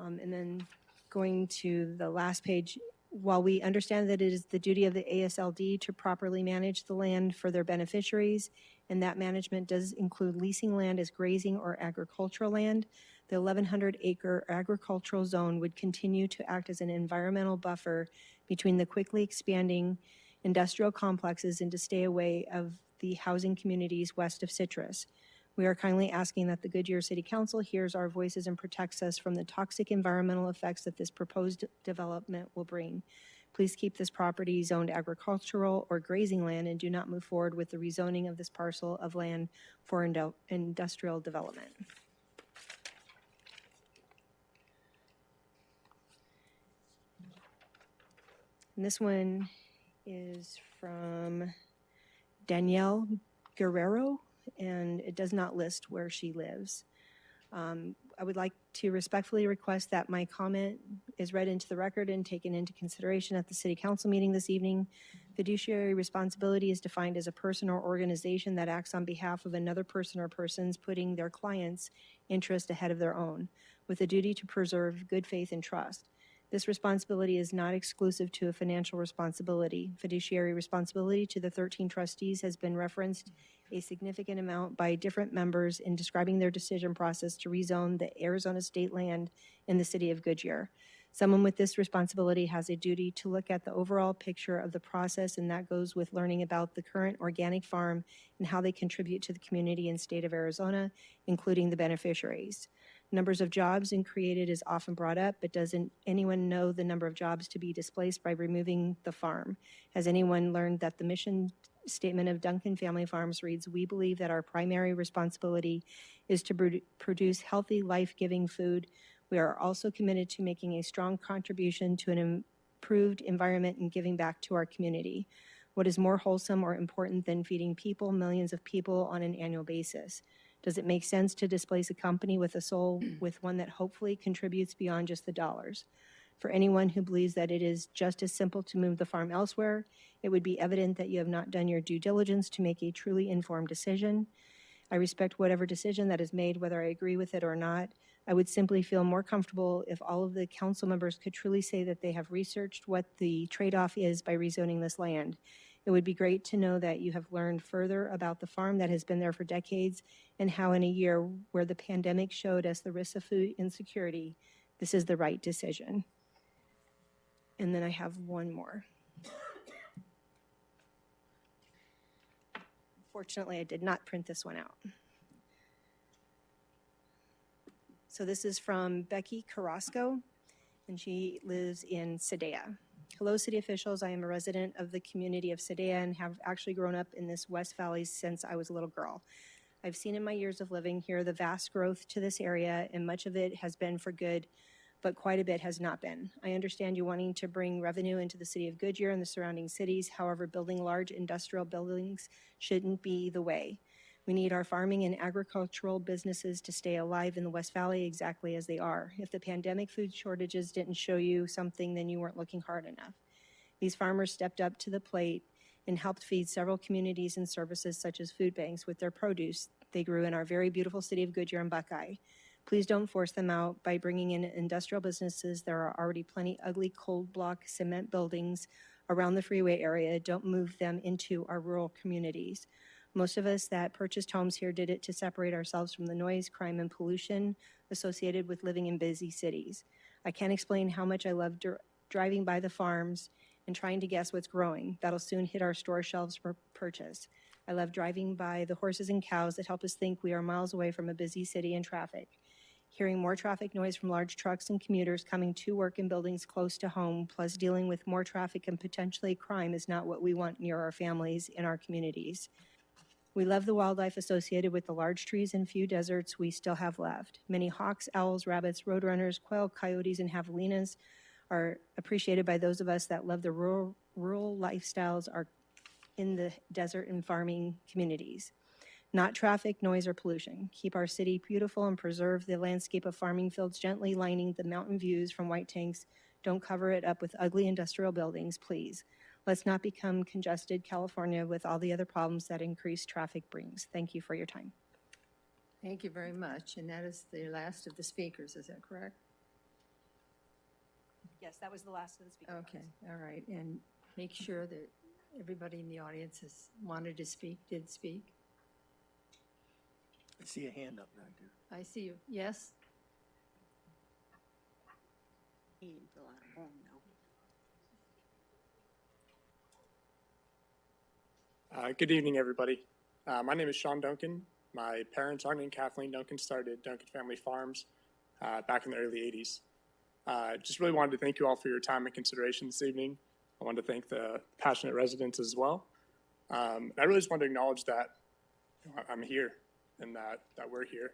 And then going to the last page, while we understand that it is the duty of the ASLD to properly manage the land for their beneficiaries, and that management does include leasing land as grazing or agricultural land, the 1,100-acre agricultural zone would continue to act as an environmental buffer between the quickly expanding industrial complexes and to stay away of the housing communities west of Citrus. We are kindly asking that the Goodyear City Council hears our voices and protects us from the toxic environmental effects that this proposed development will bring. Please keep this property zoned agricultural or grazing land and do not move forward with the rezoning of this parcel of land for industrial development. And this one is from Danielle Guerrero, and it does not list where she lives. I would like to respectfully request that my comment is read into the record and taken into consideration at the City Council meeting this evening. Fiduciary responsibility is defined as a person or organization that acts on behalf of another person or persons, putting their client's interest ahead of their own, with a duty to preserve good faith and trust. This responsibility is not exclusive to a financial responsibility. Fiduciary responsibility to the 13 trustees has been referenced a significant amount by different members in describing their decision process to rezone the Arizona state land in the city of Goodyear. Someone with this responsibility has a duty to look at the overall picture of the process, and that goes with learning about the current organic farm and how they contribute to the community and state of Arizona, including the beneficiaries. Numbers of jobs created is often brought up, but doesn't anyone know the number of jobs to be displaced by removing the farm? Has anyone learned that the mission statement of Duncan Family Farms reads, "We believe that our primary responsibility is to produce healthy, life-giving food. We are also committed to making a strong contribution to an improved environment and giving back to our community." What is more wholesome or important than feeding people, millions of people, on an annual basis? Does it make sense to displace a company with a soul with one that hopefully contributes beyond just the dollars? For anyone who believes that it is just as simple to move the farm elsewhere, it would be evident that you have not done your due diligence to make a truly informed decision. I respect whatever decision that is made, whether I agree with it or not. I would simply feel more comfortable if all of the council members could truly say that they have researched what the trade-off is by rezoning this land. It would be great to know that you have learned further about the farm that has been there for decades and how in a year where the pandemic showed us the risks of food insecurity, this is the right decision. And then I have one more. Fortunately, I did not print this one out. So this is from Becky Carrasco, and she lives in Sadea. Hello, city officials. I am a resident of the community of Sadea and have actually grown up in this West Valley since I was a little girl. I've seen in my years of living here the vast growth to this area, and much of it has been for good, but quite a bit has not been. I understand you wanting to bring revenue into the city of Goodyear and the surrounding cities. However, building large industrial buildings shouldn't be the way. We need our farming and agricultural businesses to stay alive in the West Valley exactly as they are. If the pandemic food shortages didn't show you something, then you weren't looking hard enough. These farmers stepped up to the plate and helped feed several communities and services such as food banks with their produce they grew in our very beautiful city of Goodyear and Buckeye. Please don't force them out by bringing in industrial businesses. There are already plenty ugly cold block cement buildings around the freeway area. Don't move them into our rural communities. Most of us that purchased homes here did it to separate ourselves from the noise, crime, and pollution associated with living in busy cities. I can't explain how much I love driving by the farms and trying to guess what's growing. That'll soon hit our store shelves for purchase. I love driving by the horses and cows that help us think we are miles away from a busy city and traffic. Hearing more traffic noise from large trucks and commuters coming to work in buildings close to home, plus dealing with more traffic and potentially crime is not what we want near our families in our communities. We love the wildlife associated with the large trees and few deserts we still have left. Many hawks, owls, rabbits, roadrunners, quail, coyotes, and javelinas are appreciated by those of us that love the rural lifestyles are in the desert and farming communities. Not traffic, noise, or pollution. Keep our city beautiful and preserve the landscape of farming fields gently lining the mountain views from white tanks. Don't cover it up with ugly industrial buildings, please. Let's not become congested California with all the other problems that increased traffic brings. Thank you for your time. Thank you very much. And that is the last of the speakers, is that correct? Yes, that was the last of the speakers. Okay, all right. And make sure that everybody in the audience has wanted to speak, did speak. I see a hand up back there. I see you. Yes? Good evening, everybody. My name is Sean Duncan. My parents, Arnie and Kathleen Duncan, started Duncan Family Farms back in the early 80s. Just really wanted to thank you all for your time and consideration this evening. I wanted to thank the passionate residents as well. I really just wanted to acknowledge that I'm here and that we're here.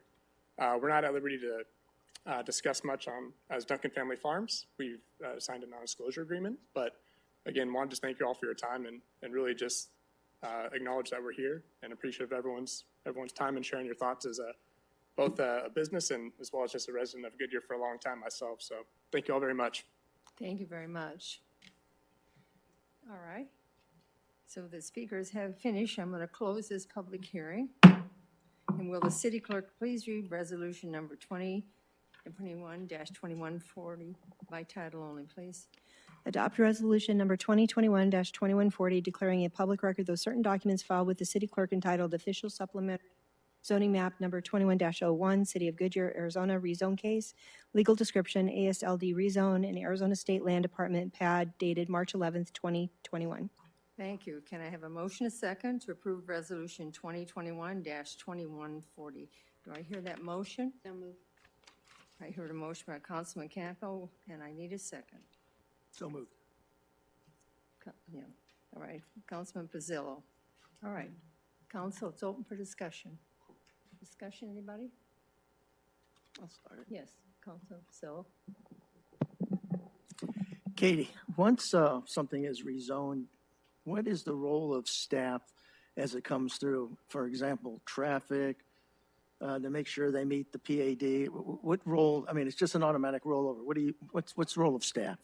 We're not at liberty to discuss much on as Duncan Family Farms. We've signed a non-disclosure agreement, but again, wanted to thank you all for your time and really just acknowledge that we're here and appreciative of everyone's time and sharing your thoughts as both a business and as well as just a resident of Goodyear for a long time myself. So thank you all very much. Thank you very much. All right. So the speakers have finished. I'm going to close this public hearing. And will the city clerk please read resolution number 2021-2140 by title only, please? Adopt resolution number 2021-2140 declaring a public record those certain documents filed with the city clerk entitled Official Supplement Zoning Map number 21-01, City of Goodyear, Arizona rezone case, legal description, ASLD rezone, and Arizona State Land Department pad dated March 11th, 2021. Thank you. Can I have a motion, a second, to approve resolution 2021-2140? Do I hear that motion? So moved. I heard a motion by Councilman Campbell, and I need a second. So moved. Yeah, all right. Councilman Pizzillo. All right. Council, it's open for discussion. Discussion, anybody? I'll start. Yes, Councilman Pizzillo. Katie, once something is rezoned, what is the role of staff as it comes through? For example, traffic, to make sure they meet the PAD. What role? I mean, it's just an automatic rollover. What's the role of staff?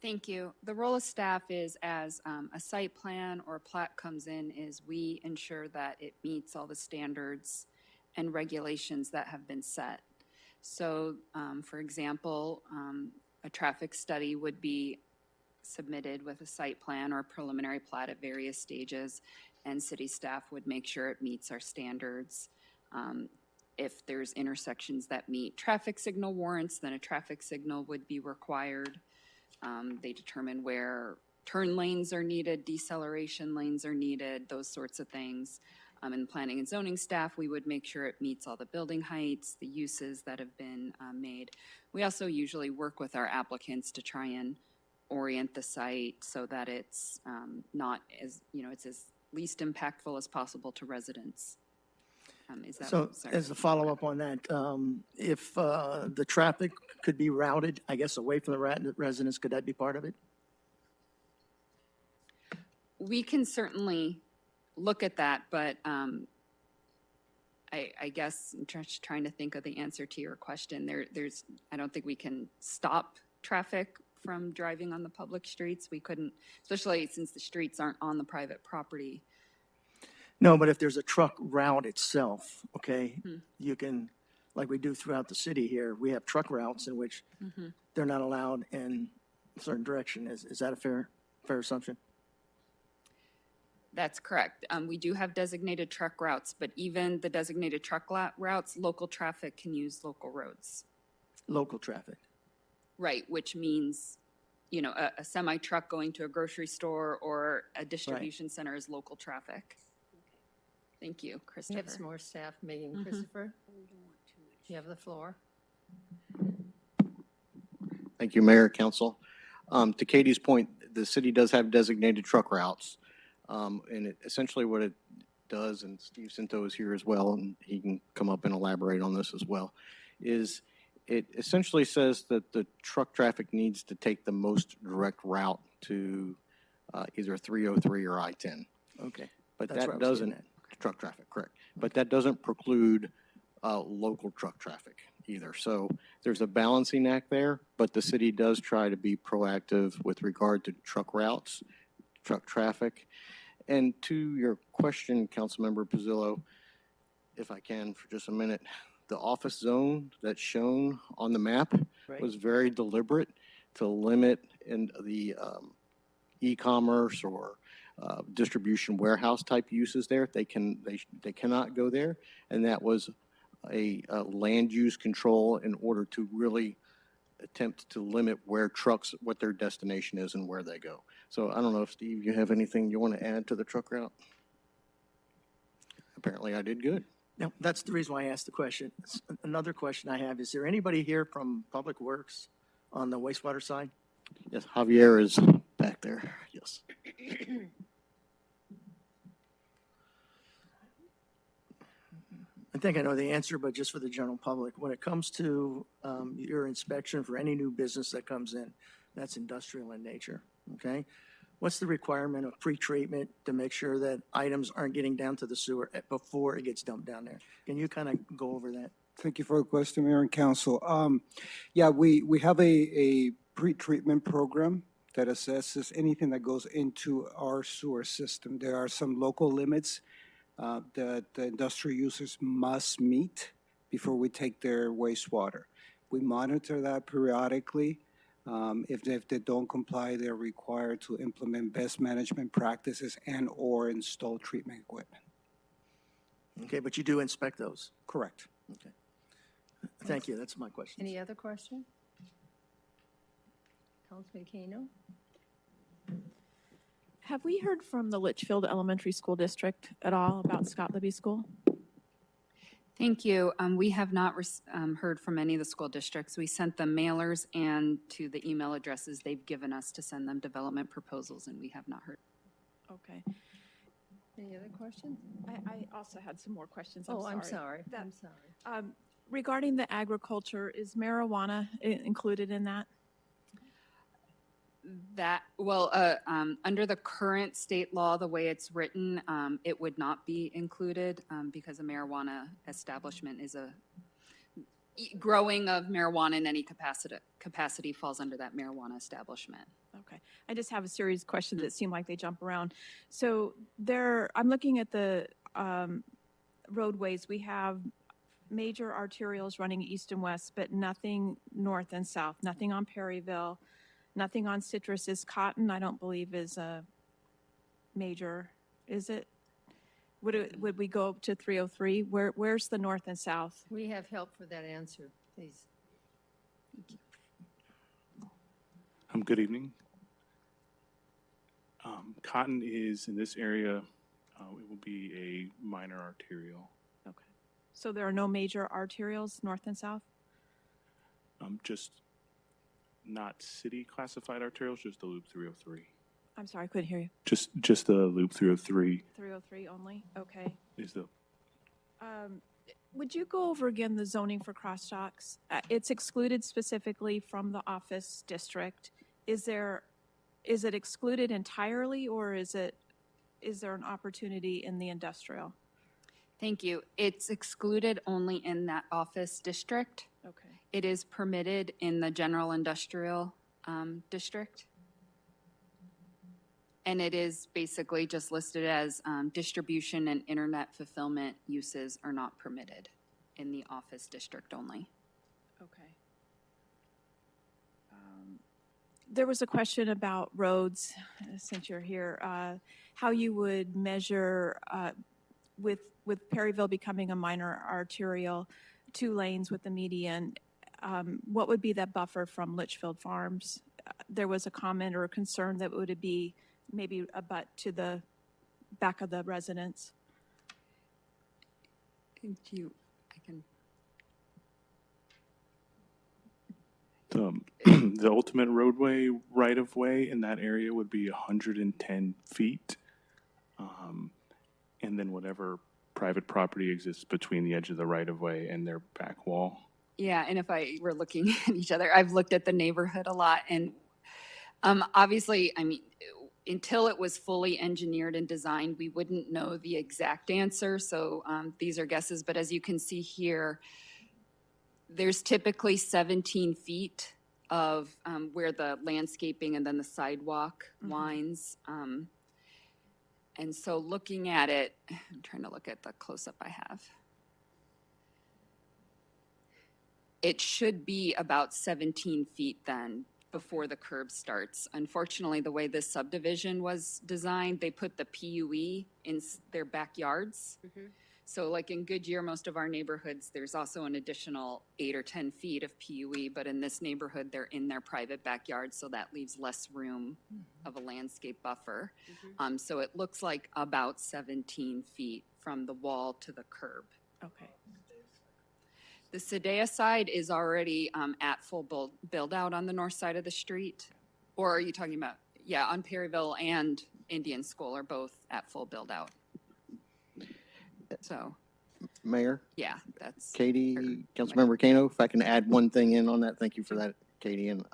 Thank you. The role of staff is as a site plan or plat comes in is we ensure that it meets all the standards and regulations that have been set. So, for example, a traffic study would be submitted with a site plan or a preliminary plat at various stages, and city staff would make sure it meets our standards. If there's intersections that meet traffic signal warrants, then a traffic signal would be required. They determine where turn lanes are needed, deceleration lanes are needed, those sorts of things. And planning and zoning staff, we would make sure it meets all the building heights, the uses that have been made. We also usually work with our applicants to try and orient the site so that it's not as, it's as least impactful as possible to residents. Is that, So sorry. as a follow-up on that, if the traffic could be routed, I guess, away from the residents, could that be part of it? We can certainly look at that, but I guess I'm just trying to think of the answer to your question. I don't think we can stop traffic from driving on the public streets. We couldn't, especially since the streets aren't on the private property. No, but if there's a truck route itself, okay, you can, like we do throughout the city here, we have truck routes in which they're not allowed in a certain direction. Is that a fair assumption? That's correct. We do have designated truck routes, but even the designated truck routes, local traffic can use local roads. Local traffic. Right, which means, a semi truck going to a grocery store or a distribution center is local traffic. Thank you, We Christopher. have some more staff meeting. Christopher, you have the floor. Thank you, Mayor, Council. To Katie's point, the city does have designated truck routes. And essentially what it does, and Steve Cinto is here as well, and he can come up and elaborate on this as well, is it essentially says that the truck traffic needs to take the most direct route to either 303 or I-10. Okay. But That's where I that was doesn't, getting truck traffic, correct. But that doesn't preclude local truck traffic either. So there's a balancing act there, but the city does try to be proactive with regard to truck routes, truck traffic. And to your question, Councilmember Pizzillo, if I can for just a minute, the office zone that's shown on the map was very deliberate to limit in the e-commerce or distribution warehouse type uses there. They cannot go there, and that was a land use control in order to really attempt to limit where trucks, what their destination is and where they go. So I don't know if, Steve, you have anything you want to add to the truck route? Apparently I did good. Now, that's the reason why I asked the question. Another question I have, is there anybody here from Public Works on the wastewater side? Yes, Javier is back there, yes. I think I know the answer, but just for the general public, when it comes to your inspection for any new business that comes in, that's industrial in nature, okay? What's the requirement of pre-treatment to make sure that items aren't getting down to the sewer before it gets dumped down there? Can you kind of go over that? Thank you for the question, Mayor and Council. Yeah, we have a pre-treatment program that assesses anything that goes into our sewer system. There are some local limits that the industrial users must meet before we take their wastewater. We monitor that periodically. If they don't comply, they're required to implement best management practices and/or install treatment equipment. Okay, but you do inspect those? Correct. Okay. Thank you, that's my question. Any other question? Councilman Kano? Have we heard from the Litchfield Elementary School District at all about Scott Libby School? Thank you. We have not heard from any of the school districts. We sent them mailers and to the email addresses they've given us to send them development proposals, and we have not heard. Okay. Any other questions? I also had some more questions. I'm sorry. I'm sorry. Regarding the agriculture, is marijuana included in that? Under the current state law, the way it's written, it would not be included because a marijuana establishment is growing of marijuana in any capacity falls under that marijuana establishment. Okay. I just have a series of questions that seem like they jump around. So I'm looking at the roadways. We have major arterials running east and west, but nothing north and south, nothing on Perryville. Nothing on Citrus. Is Cotton, I don't believe, is a major, is it? Would we go up to 303? Where's the north and south? We have help for that answer, please. Good evening. Cotton is in this area, it will be a minor arterial. Okay. So there are no major arterials north and south? Just not city classified arterials, just the loop 303. I'm sorry, I couldn't hear you. Just the loop 303 303 only? Okay. is the, Would you go over again the zoning for crosstalks? It's excluded specifically from the office district. Is it excluded entirely, or is there an opportunity in the industrial? Thank you. It's excluded only in that office district. Okay. It is permitted in the general industrial district. And it is basically just listed as distribution and internet fulfillment uses are not permitted in the office district only. Okay. There was a question about roads, since you're here, how you would measure with Perryville becoming a minor arterial, 2 lanes with the median, what would be that buffer from Litchfield Farms? There was a comment or a concern that would it be maybe a butt to the back of the residence. Thank you. I can. the ultimate roadway right of way in that area would be 110 feet. And then whatever private property exists between the edge of the right of way and their back wall. Yeah, and if I were looking at each other, I've looked at the neighborhood a lot, and obviously, I mean, until it was fully engineered and designed, we wouldn't know the exact answer. So these are guesses, but as you can see here, there's typically 17 feet of where the landscaping and then the sidewalk winds. And so looking at it, I'm trying to look at the close-up I have. It should be about 17 feet then before the curb starts. Unfortunately, the way this subdivision was designed, they put the PUE in their backyards. So like in Goodyear, most of our neighborhoods, there's also an additional 8 or 10 feet of PUE, but in this neighborhood, they're in their private backyard, so that leaves less room of a landscape buffer. So it looks like about 17 feet from the wall to the curb. Okay. The Sedea side is already at full build out on the north side of the street. Or are you talking about, yeah, on Perryville and Indian School are both at full build out. So, Mayor, yeah, that's. Katie, Councilmember Kano, if I can add one thing in on that, thank you for that, Katie, and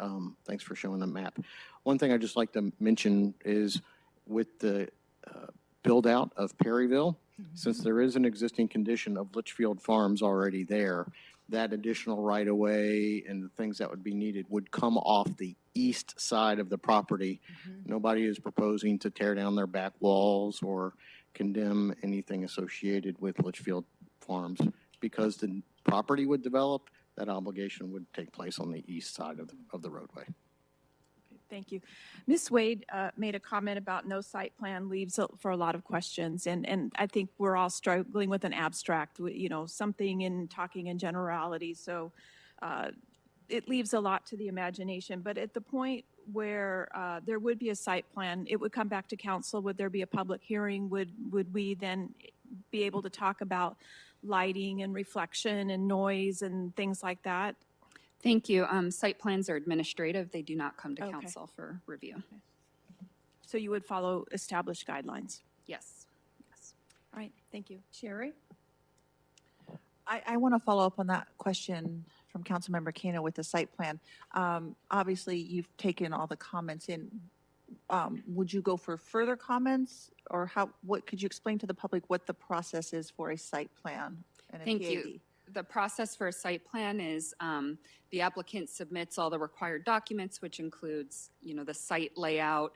thanks for showing the map. One thing I'd just like to mention is with the build out of Perryville, since there is an existing condition of Litchfield Farms already there, that additional right-of-way and the things that would be needed would come off the east side of the property. Nobody is proposing to tear down their back walls or condemn anything associated with Litchfield Farms. Because the property would develop, that obligation would take place on the east side of the roadway. Thank you. Ms. Wade made a comment about no site plan leaves for a lot of questions, and I think we're all struggling with an abstract, you know, something in talking in generality. So it leaves a lot to the imagination. But at the point where there would be a site plan, it would come back to council. Would there be a public hearing? Would we then be able to talk about lighting and reflection and noise and things like that? Thank you. Site plans are administrative. They do not come to Okay. council for review. So you would follow established guidelines? Yes. Yes. All right, thank you. Sherry? I want to follow up on that question from Councilmember Kano with the site plan. Obviously, you've taken all the comments in. Would you go for further comments, or what could you explain to the public what the process is for a site plan and a Thank PAD? you. The process for a site plan is the applicant submits all the required documents, which includes, you know, the site layout,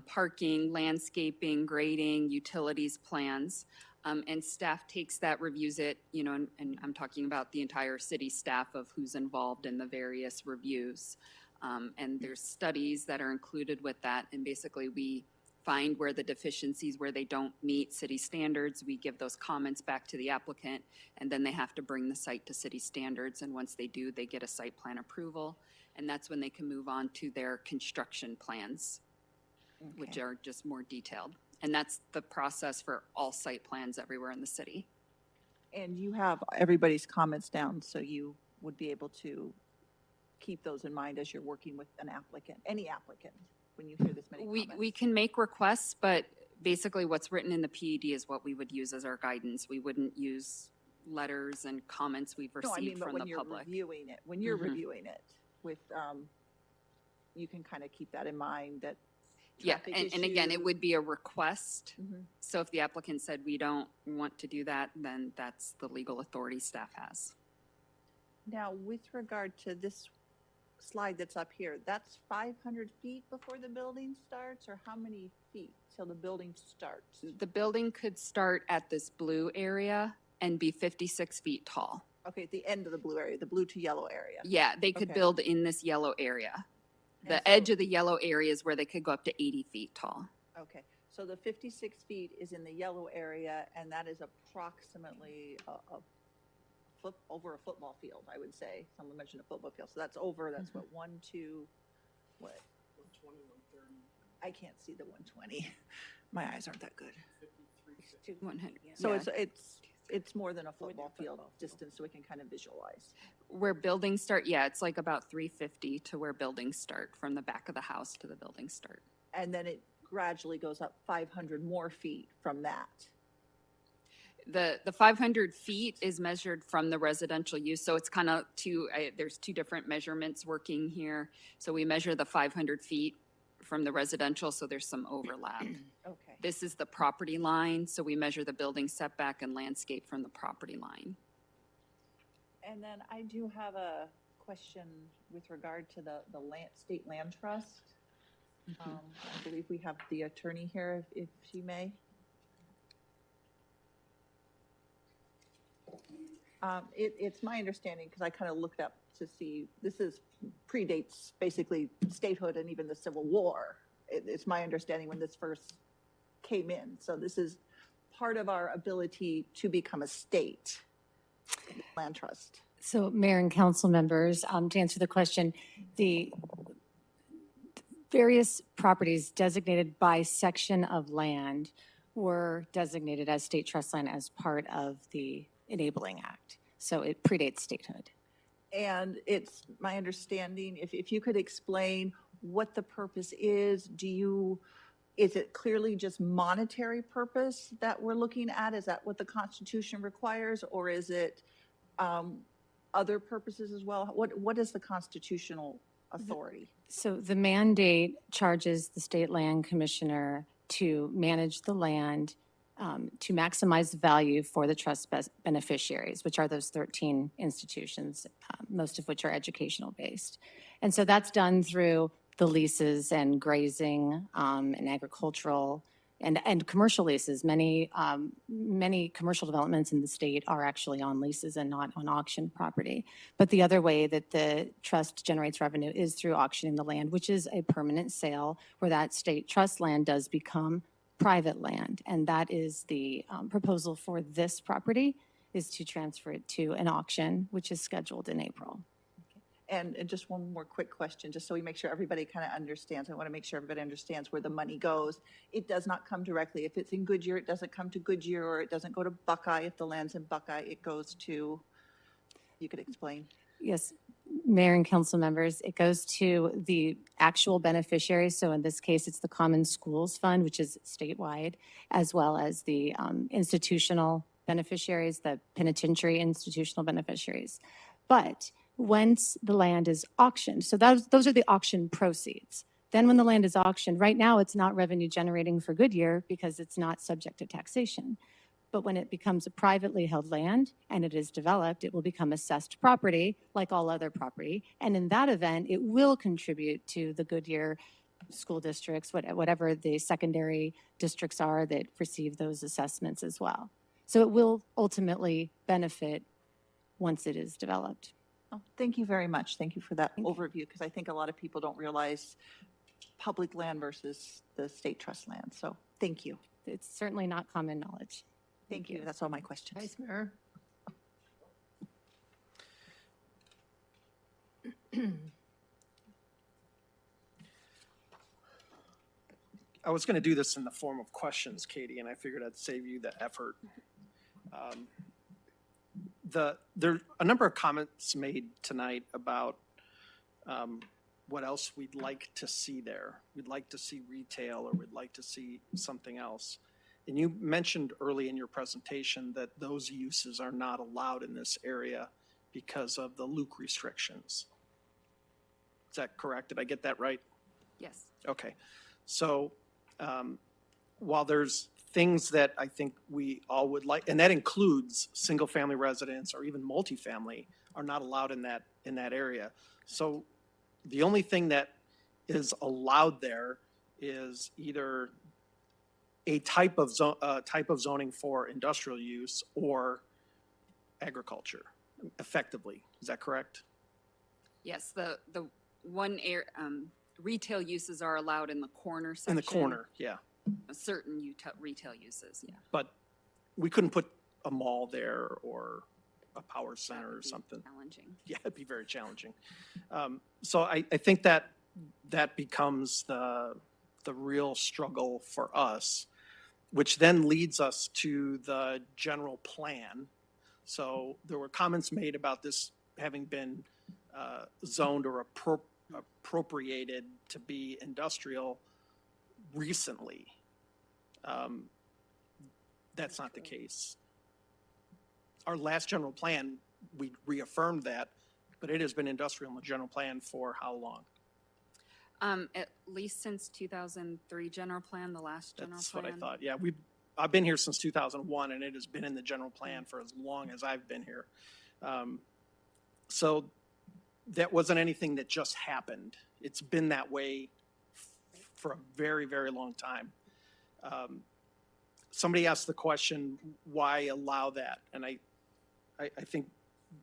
parking, landscaping, grading, utilities plans. And staff takes that, reviews it, you know, and I'm talking about the entire city staff of who's involved in the various reviews. And there's studies that are included with that. And basically we find where the deficiencies, where they don't meet city standards, we give those comments back to the applicant, and then they have to bring the site to city standards. And once they do, they get a site plan approval. And that's when they can move on to their construction plans. which Okay. are just more detailed. And that's the process for all site plans everywhere in the city. And you have everybody's comments down, so you would be able to keep those in mind as you're working with an applicant, any applicant, when you hear this many comments. We can make requests, but basically what's written in the PED is what we would use as our guidance. We wouldn't use letters and comments we've No, I mean, received but from when the you're public. reviewing it, when you're Mhm. reviewing it with, you can kind of keep that in mind that Yeah, traffic and again, it issues- would be a request. Mhm. So if the applicant said, we don't want to do that, then that's the legal authority staff has. Now, with regard to this slide that's up here, that's 500 feet before the building starts, or how many feet till the building starts? The building could start at this blue area and be 56 feet tall. Okay, at the end of the blue area, the blue to yellow area. Yeah, they could Okay. build in this yellow area. And The so- edge of the yellow area is where they could go up to 80 feet tall. Okay, so the 56 feet is in the yellow area, and that is approximately over a football field, I would say. Someone mentioned a football field, so that's over, that's what, 1, 2, what? 120, 130. I can't see the 120. My eyes aren't that good. 100. So Yeah. it's more than a football field distance, so we can kind of visualize. Where buildings start, yeah, it's like about 350 to where buildings start, from the back of the house to the buildings start. And then it gradually goes up 500 more feet from that. The 500 feet is measured from the residential use, so it's kind of there's two different measurements working here. So we measure the 500 feet from the residential, so there's some overlap. Okay. This is the property line, so we measure the building setback and landscape from the property line. And then I do have a question with regard to the state land trust. I believe we have the attorney here, if she may. It's my understanding, because I kind of looked up to see, predates basically statehood and even the Civil War. It's my understanding when this first came in. So this is part of our ability to become a state land trust. So Mayor and council members, to answer the question, the various properties designated by section of land were designated as state trust land as part of the Enabling Act. So it predates statehood. And it's my understanding, if you could explain what the purpose is, is it clearly just monetary purpose that we're looking at? Is that what the Constitution requires, or is it other purposes as well? What is the constitutional authority? So the mandate charges the state land commissioner to manage the land to maximize the value for the trust beneficiaries, which are those 13 institutions, most of which are educational based. And so that's done through the leases and grazing and agricultural and commercial leases. Many commercial developments in the state are actually on leases and not on auction property. But the other way that the trust generates revenue is through auctioning the land, which is a permanent sale where that state trust land does become private land. And that is the proposal for this property, is to transfer it to an auction, which is scheduled in April. And just one more quick question, just so we make sure everybody kind of understands. I want to make sure everybody understands where the money goes. It does not come directly. If it's in Goodyear, it doesn't come to Goodyear, or it doesn't go to Buckeye. If the land's in Buckeye, it goes to, you could explain. Yes, Mayor and council members, it goes to the actual beneficiaries. So in this case, it's the Common Schools Fund, which is statewide, as well as the institutional beneficiaries, the penitentiary institutional beneficiaries. But once the land is auctioned, so those are the auction proceeds. Then when the land is auctioned, right now it's not revenue generating for Goodyear because it's not subject to taxation. But when it becomes a privately held land and it is developed, it will become assessed property like all other property. And in that event, it will contribute to the Goodyear school districts, whatever the secondary districts are that receive those assessments as well. So it will ultimately benefit once it is developed. Oh, thank you very much. Thank you for that overview, because I think a lot of people don't realize public land versus the state trust land. So thank you. It's certainly not common knowledge. Thank you. That's all my questions. Vice Mayor. I was going to do this in the form of questions, Katie, and I figured I'd save you the effort. There are a number of comments made tonight about what else we'd like to see there. We'd like to see retail, or we'd like to see something else. And you mentioned early in your presentation that those uses are not allowed in this area because of the Luke restrictions. Is that correct? Did I get that right? Yes. Okay. So while there's things that I think we all would like, and that includes single-family residence or even multifamily, are not allowed in that area. So the only thing that is allowed there is either a type of zoning for industrial use or agriculture, effectively. Is that correct? Yes, the retail uses are allowed in the corner section. In the corner, yeah. Certain retail uses, yeah. But we couldn't put a mall there or a power center or something. Challenging. Yeah, it'd be very challenging. So I think that becomes the real struggle for us, which then leads us to the general plan. So there were comments made about this having been zoned or appropriated to be industrial recently. That's not the case. Our last general plan, we reaffirmed that, but it has been industrial in the general plan for how long? At least since 2003 general plan, the last general That's plan. what I thought. Yeah, I've been here since 2001, and it has been in the general plan for as long as I've been here. So that wasn't anything that just happened. It's been that way for a very, very long time. Somebody asked the question, why allow that? And I think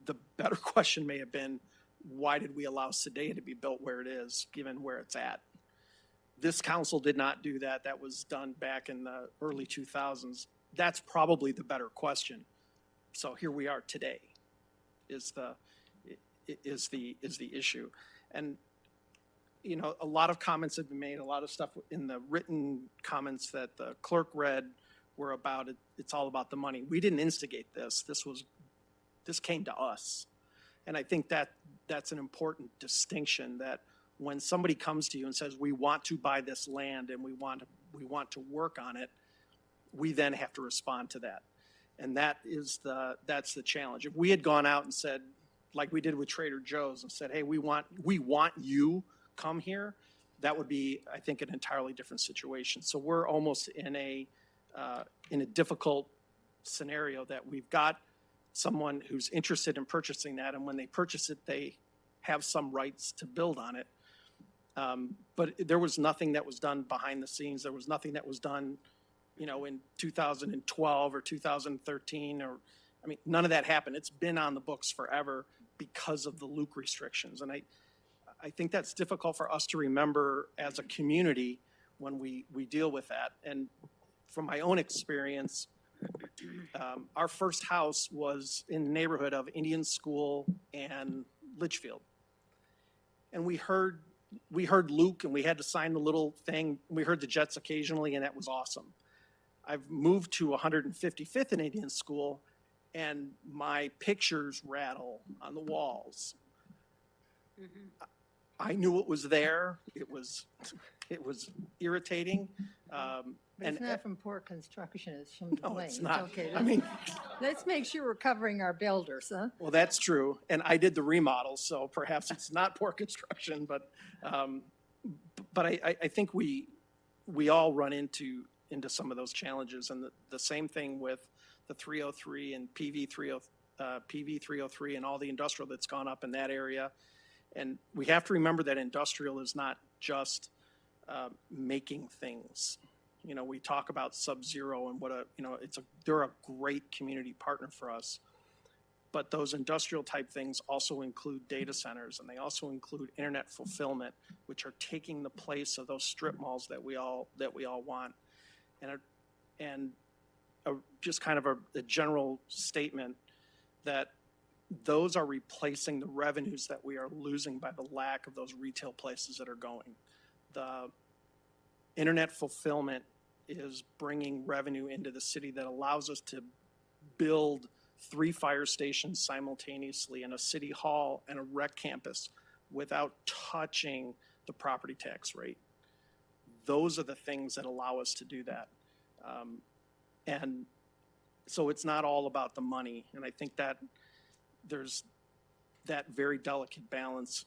the better question may have been, why did we allow Sadea to be built where it is, given where it's at? This council did not do that. That was done back in the early 2000s. That's probably the better question. So here we are today, is the issue. And you know, a lot of comments have been made, a lot of stuff in the written comments that the clerk read were about it. It's all about the money. We didn't instigate this. This came to us. And I think that's an important distinction, that when somebody comes to you and says, we want to buy this land and we want to work on it, we then have to respond to that. And that's the challenge. If we had gone out and said, like we did with Trader Joe's, and said, hey, we want you, come here, that would be, I think, an entirely different situation. So we're almost in a difficult scenario that we've got someone who's interested in purchasing that, and when they purchase it, they have some rights to build on it. But there was nothing that was done behind the scenes. There was nothing that was done, you know, in 2012 or 2013, or, I mean, none of that happened. It's been on the books forever because of the Luke restrictions. And I think that's difficult for us to remember as a community when we deal with that. And from my own experience, our first house was in the neighborhood of Indian School and Litchfield. And we heard Luke, and we had to sign the little thing. We heard the Jets occasionally, and that was awesome. I've moved to 155th and Indian School, and my pictures rattle on the walls. Mm-hmm. I knew it was there. It was irritating. It's not from poor construction, it's from the No, plane. it's not. Okay, I mean, let's make sure we're covering our builders, huh? well, that's true. And I did the remodel, so perhaps it's not poor construction, but I think we all run into some of those challenges. And the same thing with the 303 and PV 303 and all the industrial that's gone up in that area. And we have to remember that industrial is not just making things. You know, we talk about Sub-Zero and they're a great community partner for us. But those industrial type things also include data centers, and they also include internet fulfillment, which are taking the place of those strip malls that we all want. And just kind of a general statement that those are replacing the revenues that we are losing by the lack of those retail places that are going. internet fulfillment is bringing revenue into the city that allows us to build 3 fire stations simultaneously in a city hall and a rec campus without touching the property tax rate. Those are the things that allow us to do that. And so it's not all about the money. And I think that there's that very delicate balance.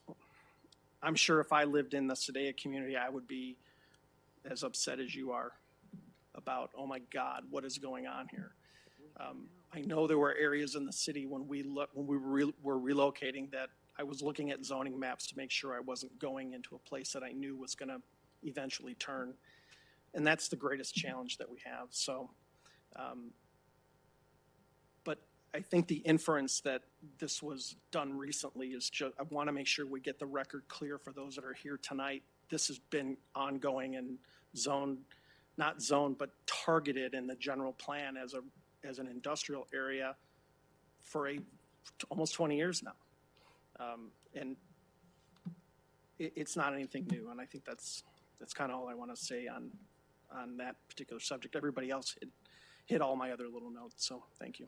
I'm sure if I lived in the Sadea community, I would be as upset as you are about, oh my God, what is going on here? I know there were areas in the city when we were relocating that I was looking at zoning maps to make sure I wasn't going into a place that I knew was going to eventually turn. And that's the greatest challenge that we have. So, but I think the inference that this was done recently is just, I want to make sure we get the record clear for those that are here tonight. This has been ongoing and not zoned, but targeted in the general plan as an industrial area for almost 20 years now. And it's not anything new. And I think that's kind of all I want to say on that particular subject. Everybody else hit all my other little notes. So thank you.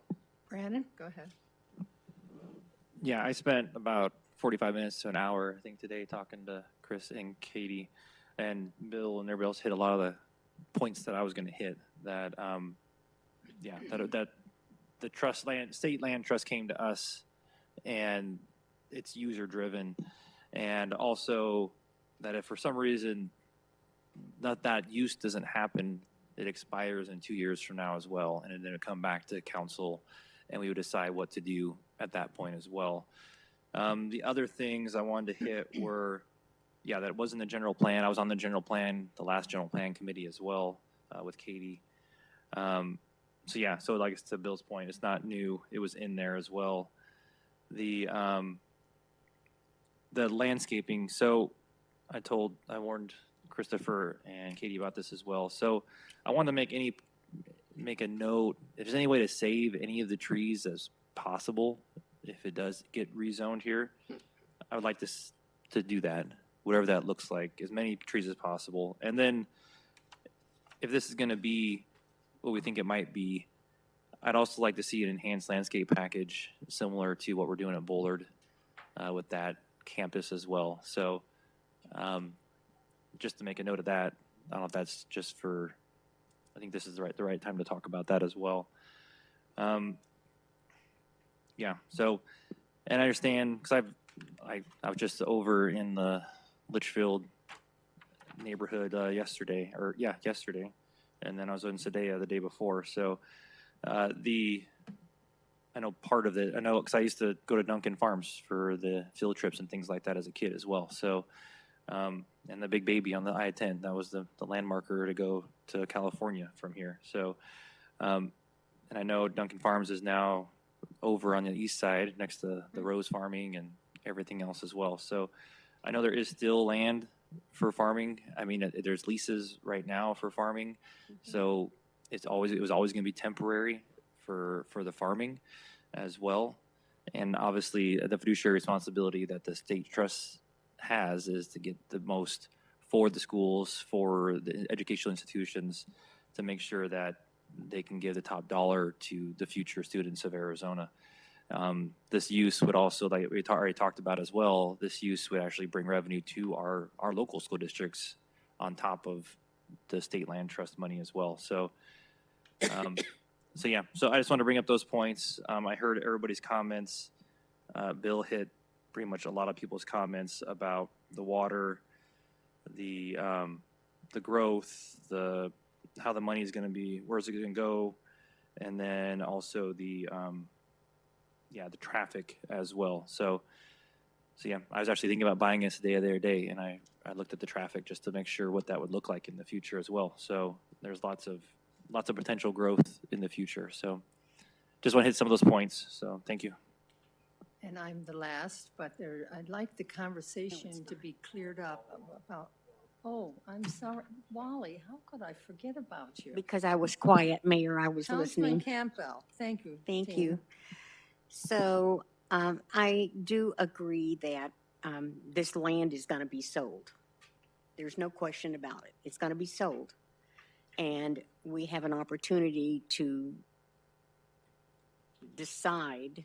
Brandon, go ahead. Yeah, I spent about 45 minutes to an hour, I think, today talking to Chris and Katie, and Bill and everybody else hit a lot of the points that I was going to hit. That, that the state land trust came to us, and it's user driven, and also that if for some reason that use doesn't happen, it expires in 2 years from now as well, and then it'll come back to council, and we would decide what to do at that point as well. The other things I wanted to hit were, that wasn't the general plan. I was on the general plan, the last general plan committee as well, with Katie. So like to Bill's point, it's not new. It was in there as well. The landscaping. So I warned Christopher and Katie about this as well. So I wanted to make a note. If there's any way to save any of the trees as possible, if it does get rezoned here, I would like to do that, whatever that looks like, as many trees as possible. And then if this is going to be what we think it might be, I'd also like to see an enhanced landscape package similar to what we're doing at Bullard with that campus as well. So just to make a note of that, I don't know if that's just for, I think this is the right time to talk about that as well. So, and I understand, because I was just over in the Litchfield neighborhood yesterday, and then I was in Sadea the day before. So I know part of it, because I used to go to Duncan Farms for the field trips and things like that as a kid as well. So, and the big baby on the I-10, that was the landmarker to go to California from here. So, and I know Duncan Farms is now over on the east side next to the rose farming and everything else as well. So I know there is still land for farming. I mean, there's leases right now for farming. So it was always going to be temporary for the farming as well. And obviously the fiduciary responsibility that the state trust has is to get the most for the schools, for the educational institutions, to make sure that they can give the top dollar to the future students of Arizona. This use would also, like we already talked about as well, this use would actually bring revenue to our local school districts on top of the state land trust money as well. So I just want to bring up those points. I heard everybody's comments. Bill hit pretty much a lot of people's comments about the water, the growth, how the money is going to be, where's it going to go, and then also the traffic as well. So I was actually thinking about buying this the other day, and I looked at the traffic just to make sure what that would look like in the future as well. So there's lots of potential growth in the future. So just want to hit some of those points. So thank you. And I'm the last, but I'd like the conversation to be cleared up about, I'm sorry, Wally, how could I forget about you? Because I was quiet, Mayor, I was Councilman listening. Campbell, thank you. Thank team. you. So I do agree that this land is going to be sold. There's no question about it. It's going to be sold. And we have an opportunity to decide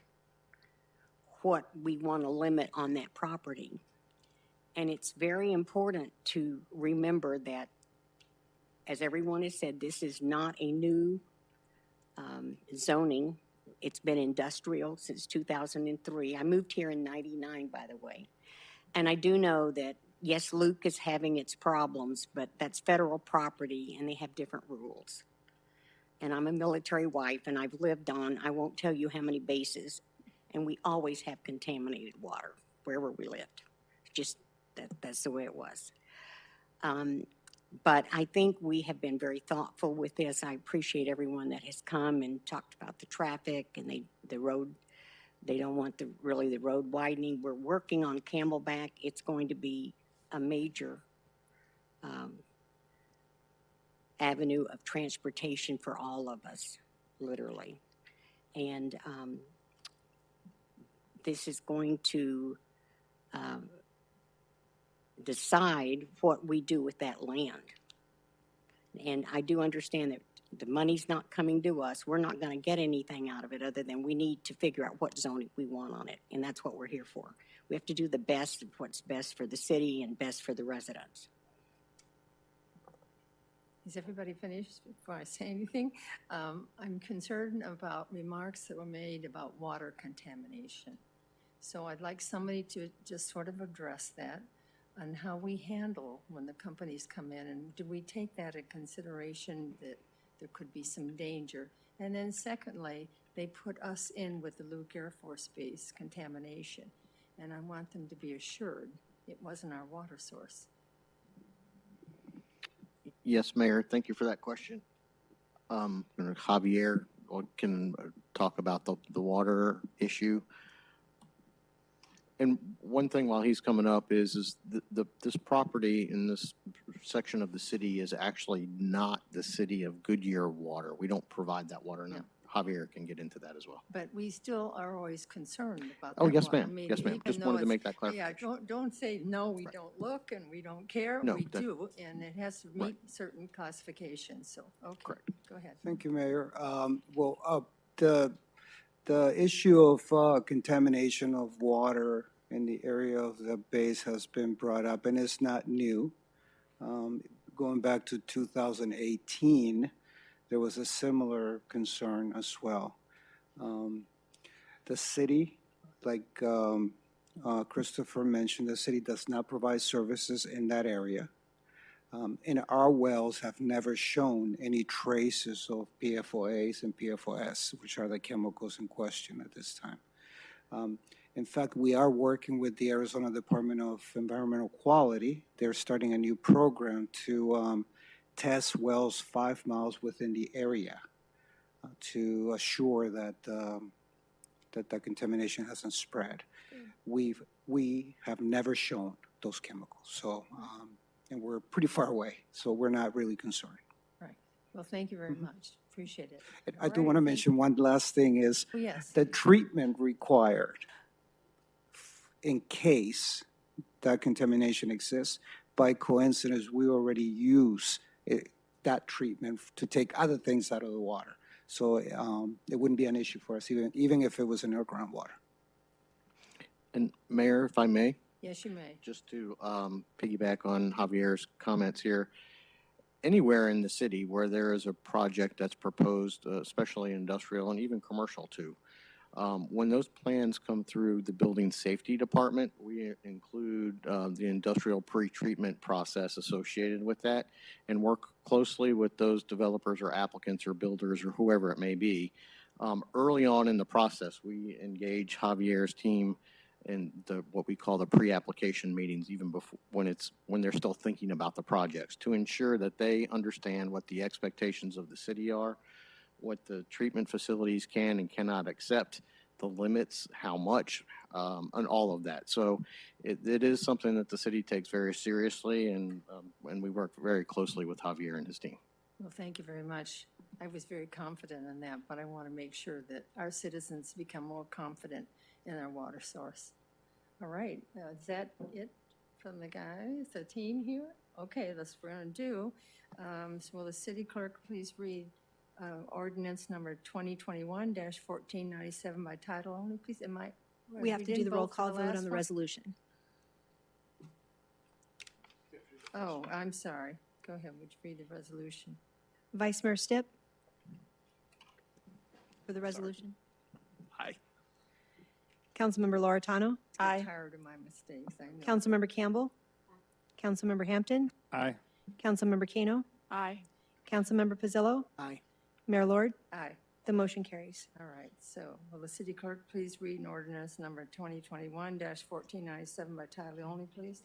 what we want to limit on that property. And it's very important to remember that, as everyone has said, this is not a new zoning. It's been industrial since 2003. I moved here in 99, by the way. And I do know that, yes, Luke is having its problems, but that's federal property and they have different rules. And I'm a military wife and I've lived on, I won't tell you how many bases, and we always have contaminated water wherever we lived. Just that's the way it was. But I think we have been very thoughtful with this. I appreciate everyone that has come and talked about the traffic and the road. They don't want the road widening. We're working on Camelback. It's going to be a major avenue of transportation for all of us, literally. And this is going to decide what we do with that land. And I do understand that the money's not coming to us. We're not going to get anything out of it other than we need to figure out what zoning we want on it. And that's what we're here for. We have to do the best of what's best for the city and best for the residents. Is everybody finished before I say anything? I'm concerned about remarks that were made about water contamination. So I'd like somebody to just sort of address that and how we handle when the companies come in, and do we take that in consideration that there could be some danger? And then secondly, they put us in with the Luke Air Force Base contamination, and I want them to be assured it wasn't our water source. Yes, Mayor, thank you for that question. Javier can talk about the water issue. And one thing while he's coming up is this property in this section of the city is actually not the city of Goodyear water. We don't provide that water now. Javier can get into that as well. But we still are always concerned about that. Oh, yes, water. ma'am. I mean, Yes, ma'am. even Just though wanted to it's- make that clarification. Yeah, don't say, no, we don't look and we don't care. No, We that- do, and it has to meet certain classifications, so, okay. Correct. Go ahead. Thank you, Mayor. The issue of contamination of water in the area of the base has been brought up, and it's not new. Going back to 2018, there was a similar concern as well. The city, like Christopher mentioned, the city does not provide services in that area. And our wells have never shown any traces of PFOAs and PFOS, which are the chemicals in question at this time. In fact, we are working with the Arizona Department of Environmental Quality. They're starting a new program to test wells 5 miles within the area to assure that that the contamination hasn't spread. We have never shown those chemicals, so and we're pretty far away, so we're not really concerned. Right. Well, thank you very much. Appreciate it. And I All do right, want to thank mention one last thing is Oh, yes. the treatment required in case that contamination exists. By coincidence, we already use that treatment to take other things out of the water. So it wouldn't be an issue for us, even if it was in our groundwater. And Mayor, if I may, Yes, you may. just to piggyback on Javier's comments here, anywhere in the city where there is a project that's proposed, especially industrial and even commercial too, when those plans come through the building safety department, we include the industrial pre-treatment process associated with that and work closely with those developers or applicants or builders or whoever it may be. Early on in the process, we engage Javier's team in what we call the pre-application meetings, even before when they're still thinking about the projects, to ensure that they understand what the expectations of the city are, what the treatment facilities can and cannot accept, the limits, how much, and all of that. So it is something that the city takes very seriously, and we work very closely with Javier and his team. Well, thank you very much. I was very confident in that, but I want to make sure that our citizens become more confident in our water source. All right, is that it? from the guys, the team here? Okay, that's what we're gonna do. So will the city clerk please read ordinance number 2021-1497 by title only, please? We have to do didn't the roll vote for call vote on last the one? resolution. Oh, I'm sorry. Go ahead, would you read the resolution? Vice Mayor Stipp? For the resolution. Aye. Councilmember Loretano? I'm tired of my mistakes, I know. Councilmember Campbell? Councilmember Hampton? Aye. Councilmember Kano? Aye. Councilmember Pizzillo? Aye. Mayor Lord? Aye. The motion carries. All right, so will the city clerk please read an ordinance number 2021-1497 by title only, please?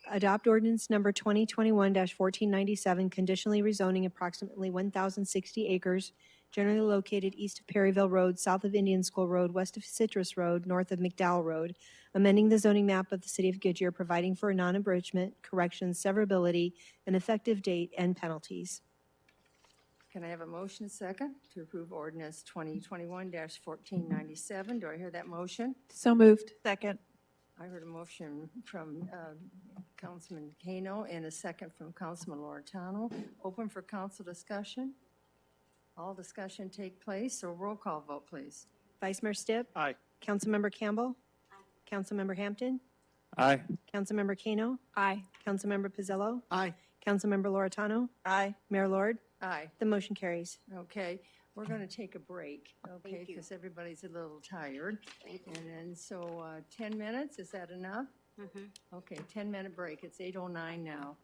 Adopt ordinance number 2021-1497, conditionally rezoning approximately 1,060 acres generally located east of Perryville Road, south of Indian School Road, west of Citrus Road, north of McDowell Road, amending the zoning map of the city of Goodyear, providing for a non-abridgment, corrections, severability, an effective date, and penalties. Can I have a motion second to approve ordinance 2021-1497? Do I hear that motion? So moved. Second. I heard a motion from Councilman Kano and a second from Councilman Loretano. Open for council discussion. All discussion take place, so roll call vote, please. Vice Mayor Stipp? Aye. Councilmember Campbell? Councilmember Hampton? Aye. Councilmember Kano? Aye. Councilmember Pizzillo? Aye. Councilmember Loretano? Aye. Mayor Lord? Aye. The motion carries. Okay, we're going to take a break, okay, Thank you. because everybody's a little tired. Thank you. And then, so 10 minutes, is that enough? Mhm. Okay, 10-minute break. It's 8:09 now.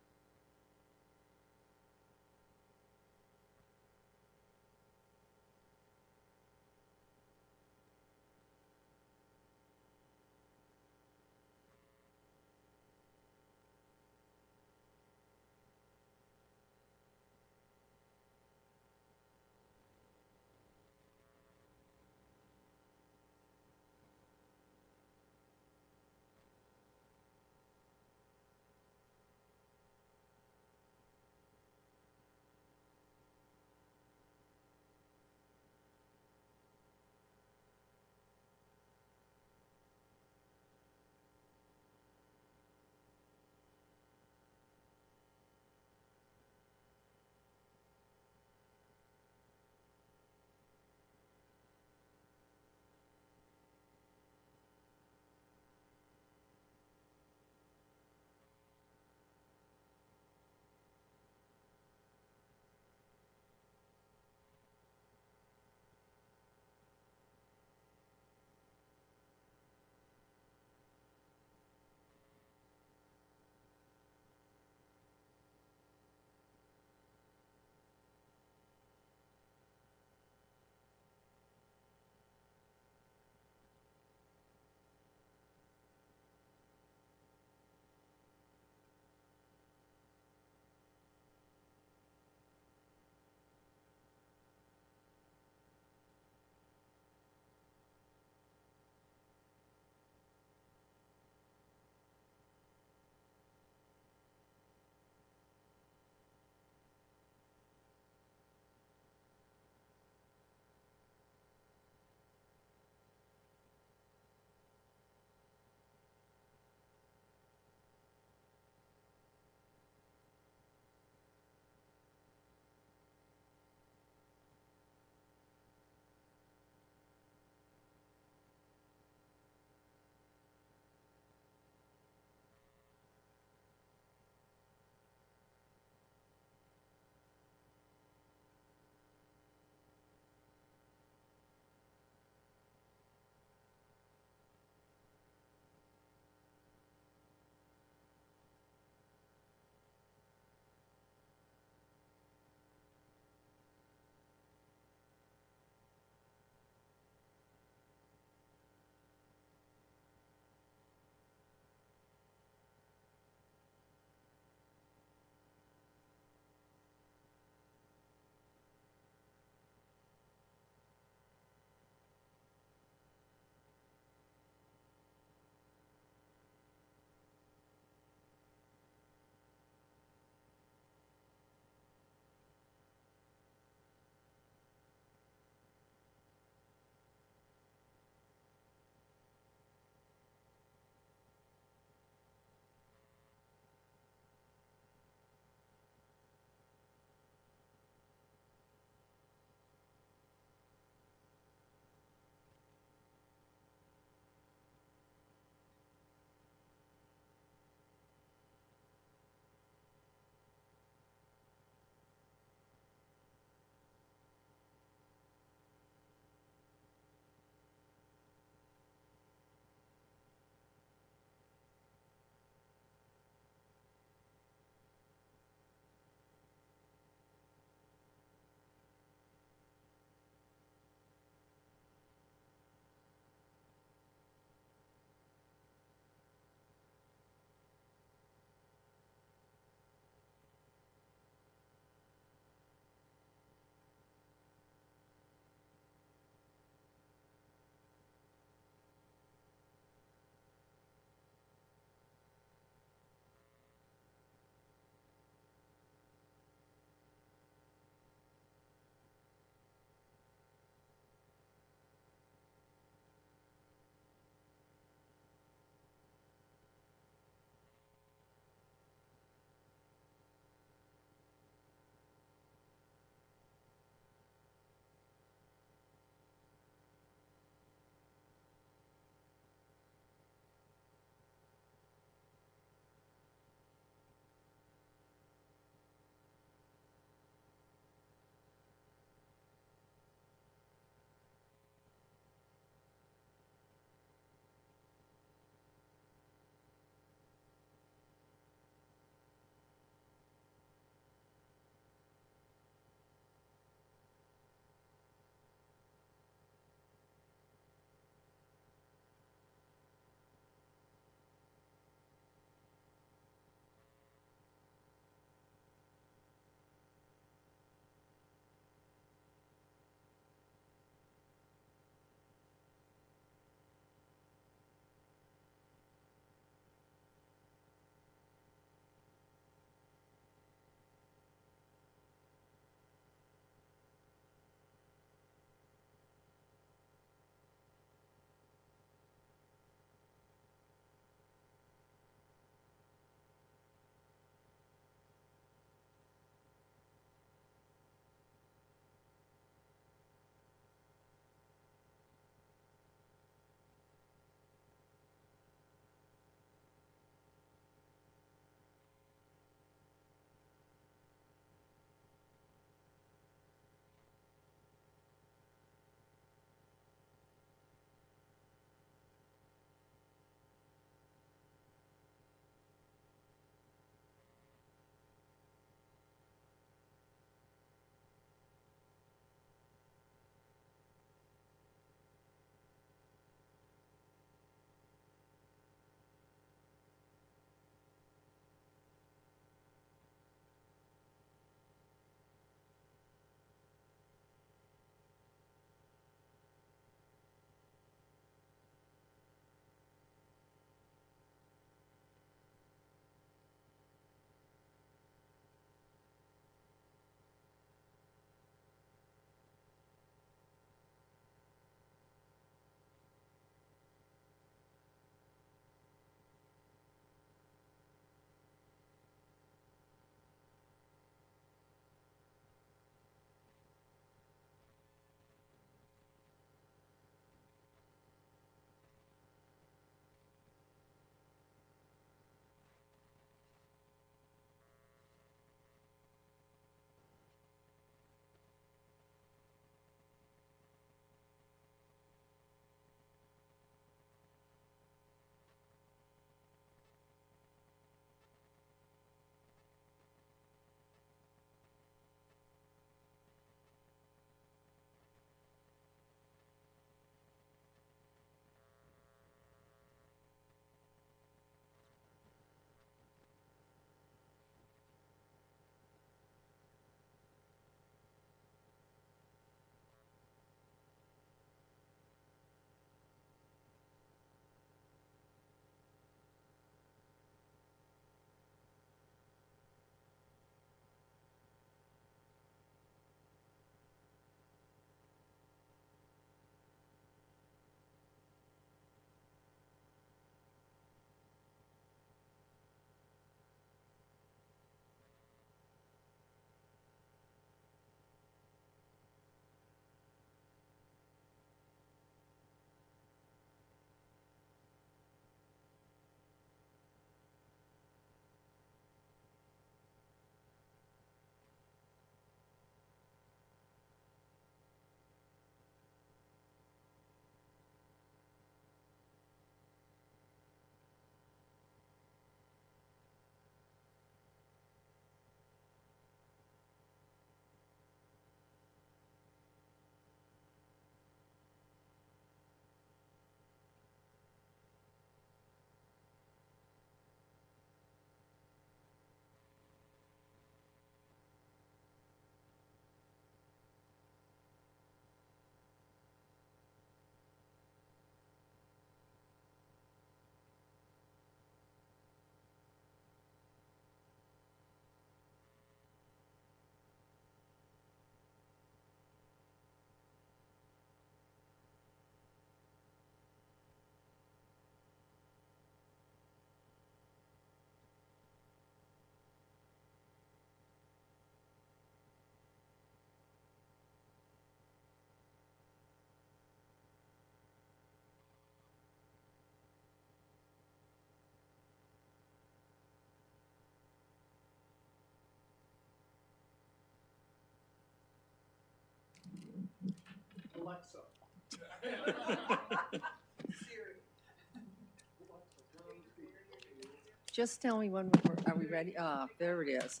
Just tell me when, are we ready? Ah, there it is.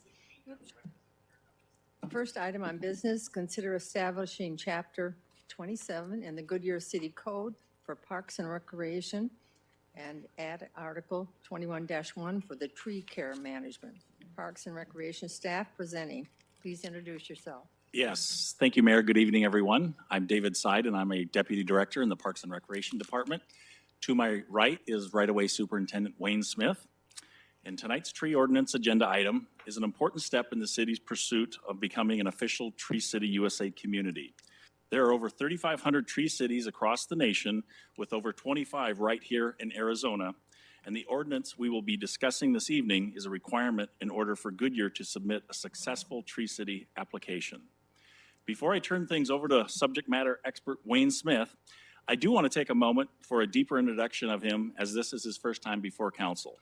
First item on business, consider establishing Chapter 27 in the Goodyear City Code for Parks and Recreation and add Article 21-1 for the tree care management. Parks and Recreation staff presenting. Please introduce yourself. Yes, thank you, Mayor. Good evening, everyone. I'm David Seid, and I'm a Deputy Director in the Parks and Recreation Department. To my right is Right-of-Way Superintendent Wayne Smith. And tonight's tree ordinance agenda item is an important step in the city's pursuit of becoming an official Tree City USA community. There are over 3,500 tree cities across the nation, with over 25 right here in Arizona. And the ordinance we will be discussing this evening is a requirement in order for Goodyear to submit a successful Tree City application. Before I turn things over to subject matter expert Wayne Smith, I do want to take a moment for a deeper introduction of him, as this is his first time before council.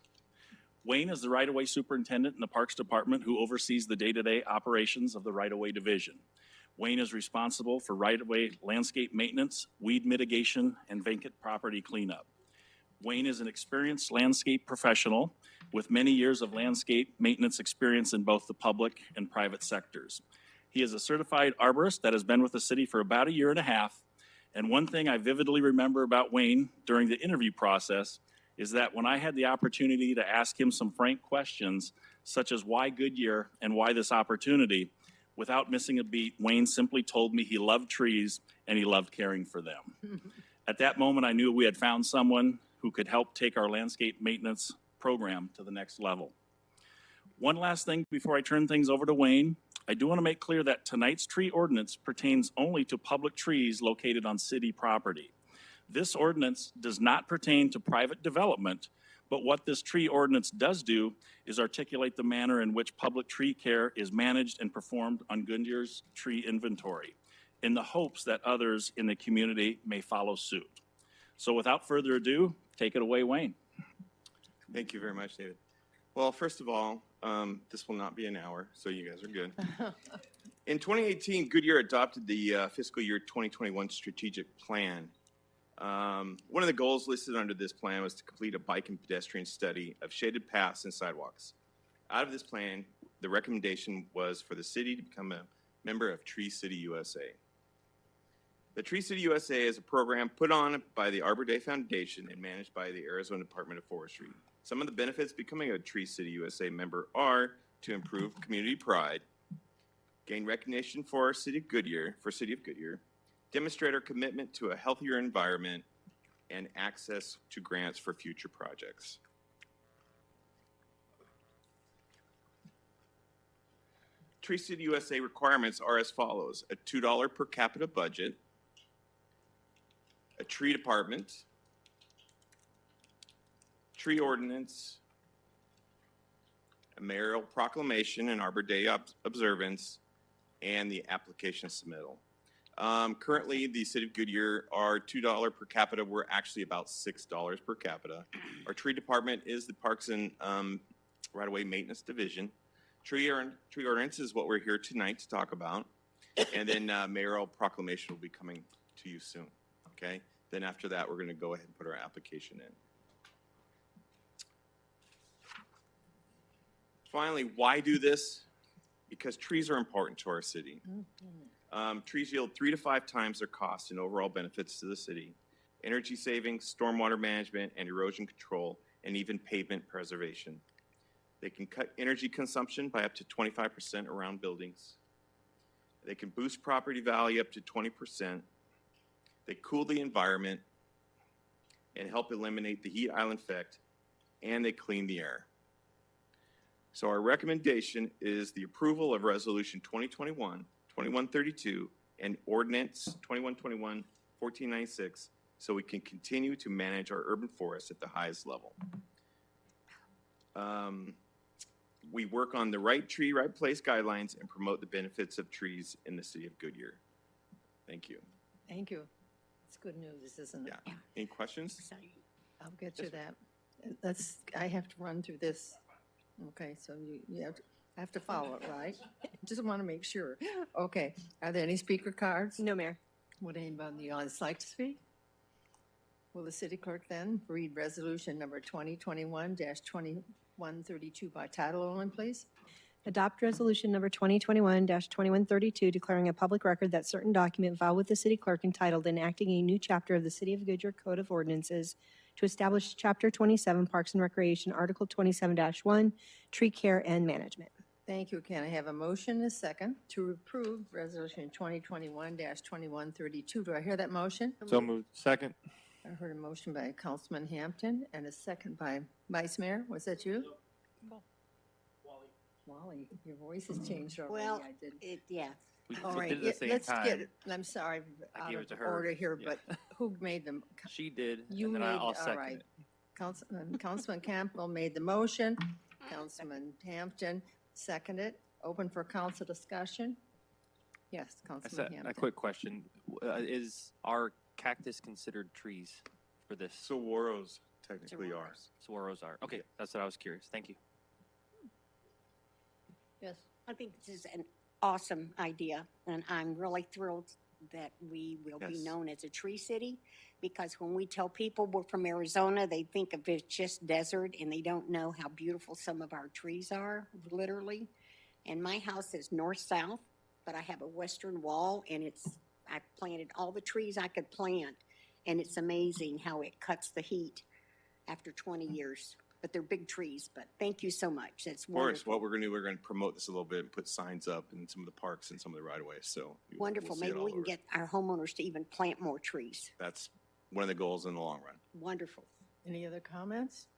Wayne is the right-of-way superintendent in the Parks Department who oversees the day-to-day operations of the right-of-way division. Wayne is responsible for right-of-way landscape maintenance, weed mitigation, and vacant property cleanup. Wayne is an experienced landscape professional with many years of landscape maintenance experience in both the public and private sectors. He is a certified arborist that has been with the city for about a year and a half. And one thing I vividly remember about Wayne during the interview process is that when I had the opportunity to ask him some frank questions, such as why Goodyear and why this opportunity, without missing a beat, Wayne simply told me he loved trees and he loved caring for them. At that moment, I knew we had found someone who could help take our landscape maintenance program to the next level. One last thing before I turn things over to Wayne. I do want to make clear that tonight's tree ordinance pertains only to public trees located on city property. This ordinance does not pertain to private development, but what this tree ordinance does do is articulate the manner in which public tree care is managed and performed on Goodyear's tree inventory, in the hopes that others in the community may follow suit. So without further ado, take it away, Wayne. Thank you very much, David. Well, first of all, this will not be an hour, so you guys are good. In 2018, Goodyear adopted the fiscal year 2021 strategic plan. One of the goals listed under this plan was to complete a bike and pedestrian study of shaded paths and sidewalks. Out of this plan, the recommendation was for the city to become a member of Tree City USA. The Tree City USA is a program put on by the Arbor Day Foundation and managed by the Arizona Department of Forestry. Some of the benefits becoming a Tree City USA member are to improve community pride, gain recognition for our city of Goodyear, demonstrate our commitment to a healthier environment, and access to grants for future projects. Tree City USA requirements are as follows: a $2 per capita budget, a tree department, tree ordinance, a mayoral proclamation and Arbor Day observance, and the application submittal. Currently, the city of Goodyear, our $2 per capita, we're actually about $6 per capita. Our tree department is the Parks and Right-of-Way Maintenance Division. Tree ordinance is what we're here tonight to talk about. And then mayoral proclamation will be coming to you soon, okay? Then after that, we're going to go ahead and put our application in. Finally, why do this? Because trees are important to our city. Trees yield 3 to 5 times their cost in overall benefits to the city: energy savings, stormwater management, and erosion control, and even pavement preservation. They can cut energy consumption by up to 25% around buildings. They can boost property value up to 20%. They cool the environment and help eliminate the heat island effect, and they clean the air. So our recommendation is the approval of Resolution 2021-2132 and Ordinance 2121-1496, so we can continue to manage our urban forests at the highest level. We work on the right tree, right place guidelines and promote the benefits of trees in the city of Goodyear. Thank you. Thank you. It's good news, isn't it? Yeah. Any questions? I'll get to that. I have to run through this. Okay, so you have to follow it, right? Just want to make sure. Okay, are there any speaker cards? No, Mayor. Would anybody in the audience like to speak? Will the city clerk then read resolution number 2021-2132 by title only, please? Adopt resolution number 2021-2132, declaring a public record that certain document filed with the city clerk entitled enacting a new chapter of the City of Goodyear Code of Ordinances to establish Chapter 27 Parks and Recreation, Article 27-1, Tree Care and Management. Thank you. Can I have a motion and a second to approve resolution 2021-2132? Do I hear that motion? So moved. Second. I heard a motion by Councilman Hampton and a second by Vice Mayor. Was that you? Wally, your voice has changed already. Well, I did. yeah. All We right, did it at the same let's time. get, I'm sorry, I out gave of it to her. order here, Yeah. but who made them? She did, You and then made, I'll all second right. it. Councilman Campbell made the motion. Councilman Hampton seconded. Open for council discussion. Yes, Councilman A Hampton. quick question. Is our cactus considered trees for this? Saguaros technically are. Saguaros are. Okay, that's what I was curious. Thank you. Yes. I think this is an awesome idea, and I'm really thrilled that we will be Yes. known as a tree city, because when we tell people we're from Arizona, they think of it just desert, and they don't know how beautiful some of our trees are, literally. And my house is north-south, but I have a western wall, and I planted all the trees I could plant, and it's amazing how it cuts the heat after 20 years. But they're big trees, but thank you so much. That's Of course, wonderful. what we're gonna do, we're gonna promote this a little bit and put signs up in some of the parks and some of the right of ways, so. we'll Wonderful. see it Maybe all we can over. get our homeowners to even plant more trees. That's one of the goals in the long run. Wonderful. Any other comments?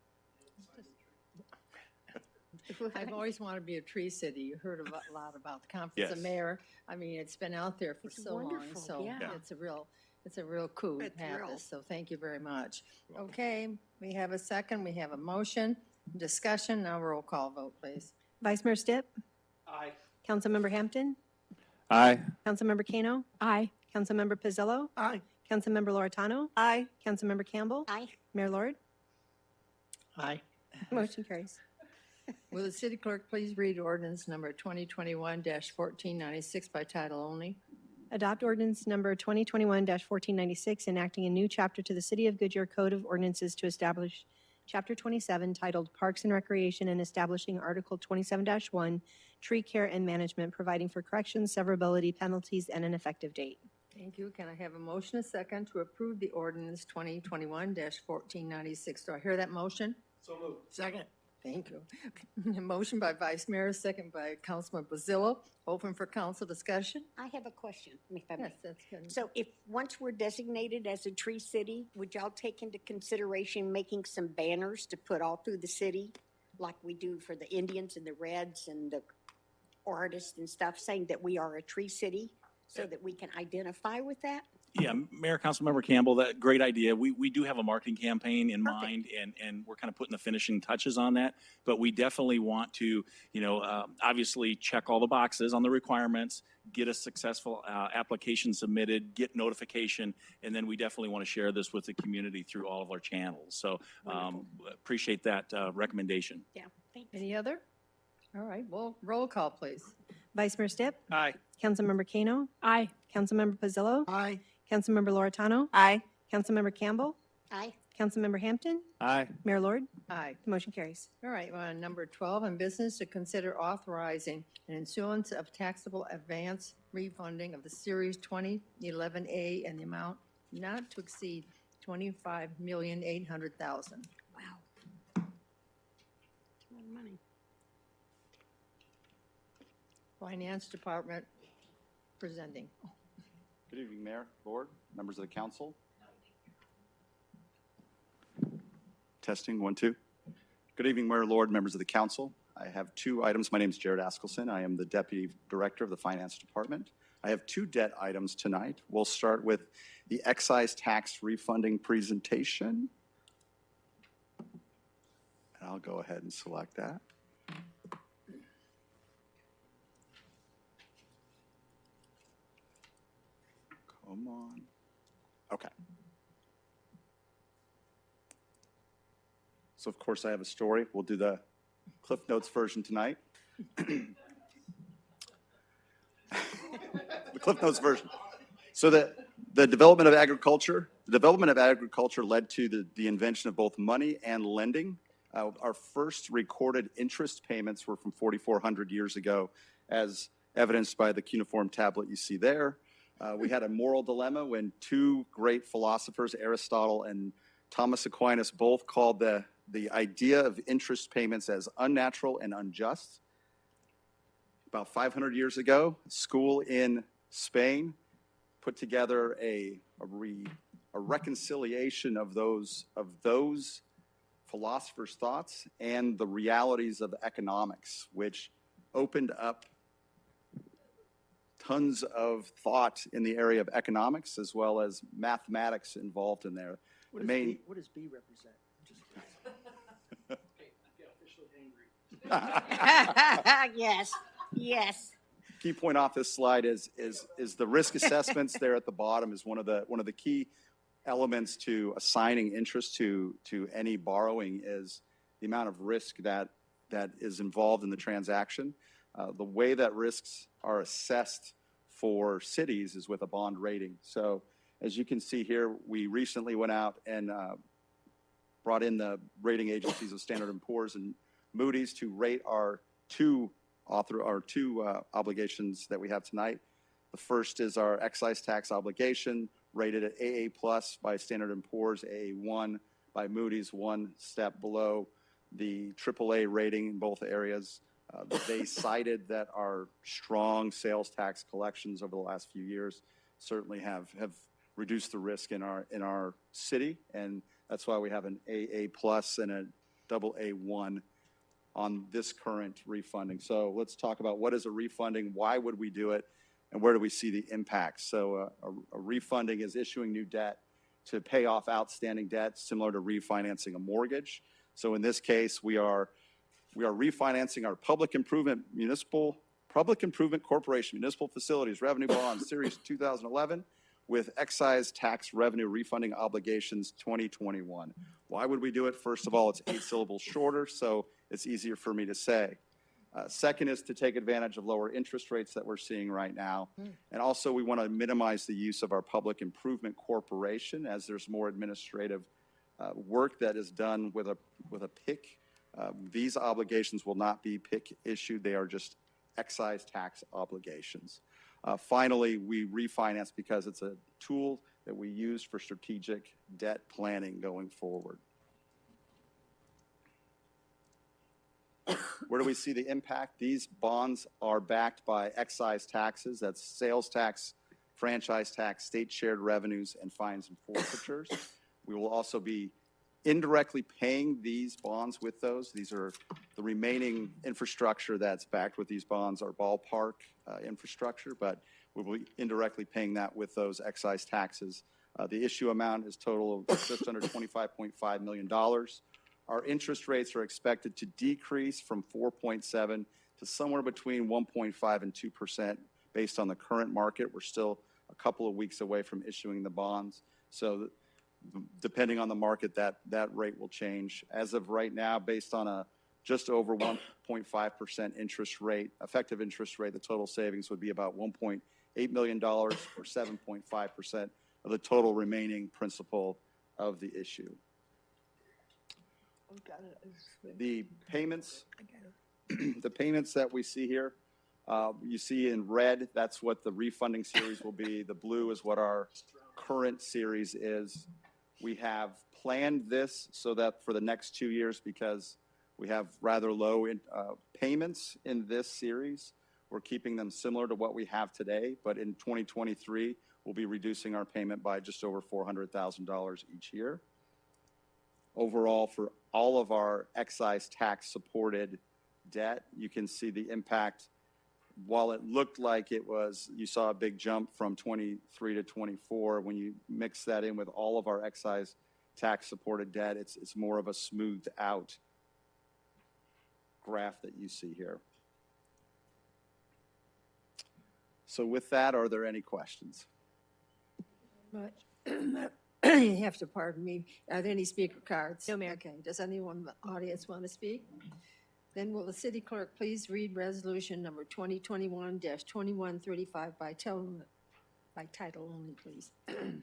I've always wanted to be a tree city. You heard a lot about the conference of Yes. mayor. I mean, it's been out there for It's so long, wonderful, so yeah. it's a real coup to It's have real. this, so thank you very much. Okay, we have a second, we have a motion, discussion, now roll call vote, please. Vice Mayor Stipp? Aye. Councilmember Hampton? Aye. Councilmember Kano? Aye. Councilmember Pizzillo? Aye. Councilmember Loretano? Aye. Councilmember Campbell? Aye. Mayor Lord? Aye. Motion carries. Will the city clerk please read ordinance number 2021-1496 by title only? Adopt ordinance number 2021-1496, enacting a new chapter to the City of Goodyear Code of Ordinances to establish Chapter 27 titled Parks and Recreation and establishing Article 27-1, Tree Care and Management, providing for corrections, severability, penalties, and an effective date. Thank you. Can I have a motion, a second, to approve the ordinance 2021-1496? Do I hear that motion? So moved. Second. Thank you. A motion by Vice Mayor, second by Councilman Basillo. Open for council discussion? I have a question, if I may. Yes, that's good. So once we're designated as a tree city, would y'all take into consideration making some banners to put all through the city? Like we do for the Indians and the Reds and the artists and stuff, saying that we are a tree city so that we can identify with that? Yeah, Mayor, Councilmember Campbell, that great idea. We do have a marketing campaign in mind, and we're kind of putting the finishing touches on that. But we definitely want to, obviously check all the boxes on the requirements, get a successful application submitted, get notification, and then we definitely want to share this with the community through all of our channels. So appreciate that recommendation. Yeah, thanks. Any other? All right, well, roll call, please. Vice Mayor Stipp? Aye. Councilmember Kano? Aye. Councilmember Pizzillo? Aye. Councilmember Loretano? Aye. Councilmember Campbell? Aye. Councilmember Hampton? Aye. Mayor Lord? Aye. The motion carries. All right, we're on number 12, in business to consider authorizing an issuance of taxable advance refunding of the Series 2011A and the amount not to exceed $25,800,000. Wow. That's a lot of money. Finance Department presenting. Good evening, Mayor, Board, members of the council. Testing, 1, 2. Good evening, Mayor, Lord, members of the council. I have two items. My name is Jared Askelson. I am the Deputy Director of the Finance Department. I have two debt items tonight. We'll start with the excise tax refunding presentation. And I'll go ahead and select that. Come on. Okay. So of course I have a story. We'll do the Cliff Notes version tonight. The Cliff Notes version. So The development of agriculture led to the invention of both money and lending. Our first recorded interest payments were from 4,400 years ago, as evidenced by the cuneiform tablet you see there. We had a moral dilemma when two great philosophers, Aristotle and Thomas Aquinas, both called the idea of interest payments as unnatural and unjust. About 500 years ago, a school in Spain put together a reconciliation of those philosophers' thoughts and the realities of economics, which opened up tons of thought in the area of economics as well as mathematics involved in there. What does B represent? Yes, yes. Key point off this slide is the risk assessments there at the bottom is one of the key elements to assigning interest to any borrowing is the amount of risk that is involved in the transaction. The way that risks are assessed for cities is with a bond rating. So as you can see here, we recently went out and brought in the rating agencies of Standard & Poor's and Moody's to rate our two obligations that we have tonight. The first is our excise tax obligation, rated at AA+ by Standard & Poor's, AA1 by Moody's, one step below the AAA rating in both areas. They cited that our strong sales tax collections over the last few years certainly have reduced the risk in our city, and that's why we have an AA+ and a AA1 on this current refunding. So let's talk about what is a refunding, why would we do it, and where do we see the impact. So a refunding is issuing new debt to pay off outstanding debt, similar to refinancing a mortgage. So in this case, we are refinancing our public improvement corporation, municipal facilities, revenue bonds, series 2011, with excise tax revenue refunding obligations 2021. Why would we do it? First of all, it's 8 syllables shorter, so it's easier for me to say. Second is to take advantage of lower interest rates that we're seeing right now. And also we want to minimize the use of our public improvement corporation as there's more administrative work that is done with a PIC. These obligations will not be PIC issued. They are just excise tax obligations. Finally, we refinance because it's a tool that we use for strategic debt planning going forward. Where do we see the impact? These bonds are backed by excise taxes. That's sales tax, franchise tax, state shared revenues, and fines and forfeitures. We will also be indirectly paying these bonds with those. These are the remaining infrastructure that's backed with these bonds, our ballpark infrastructure, but we will be indirectly paying that with those excise taxes. The issue amount is total of just under $25.5 million. Our interest rates are expected to decrease from 4.7 to somewhere between 1.5 and 2% based on the current market. We're still a couple of weeks away from issuing the bonds. So depending on the market, that rate will change. As of right now, based on a just over 1.5% interest rate, effective interest rate, the total savings would be about $1.8 million or 7.5% of the total remaining principal of the issue. The payments that we see here, you see in red, that's what the refunding series will be. The blue is what our current series is. We have planned this so that for the next 2 years, because we have rather low payments in this series, we're keeping them similar to what we have today, but in 2023, we'll be reducing our payment by just over $400,000 each year. Overall, for all of our excise tax supported debt, you can see the impact. While it looked like it was, you saw a big jump from 23 to 24, when you mix that in with all of our excise tax supported debt, it's more of a smoothed out graph that you see here. So with that, are there any questions? But you have to pardon me. Are there any speaker cards? No, ma'am. Okay. Does anyone in the audience want to speak? Then will the city clerk please read resolution number 2021-2135 by title by title only, please.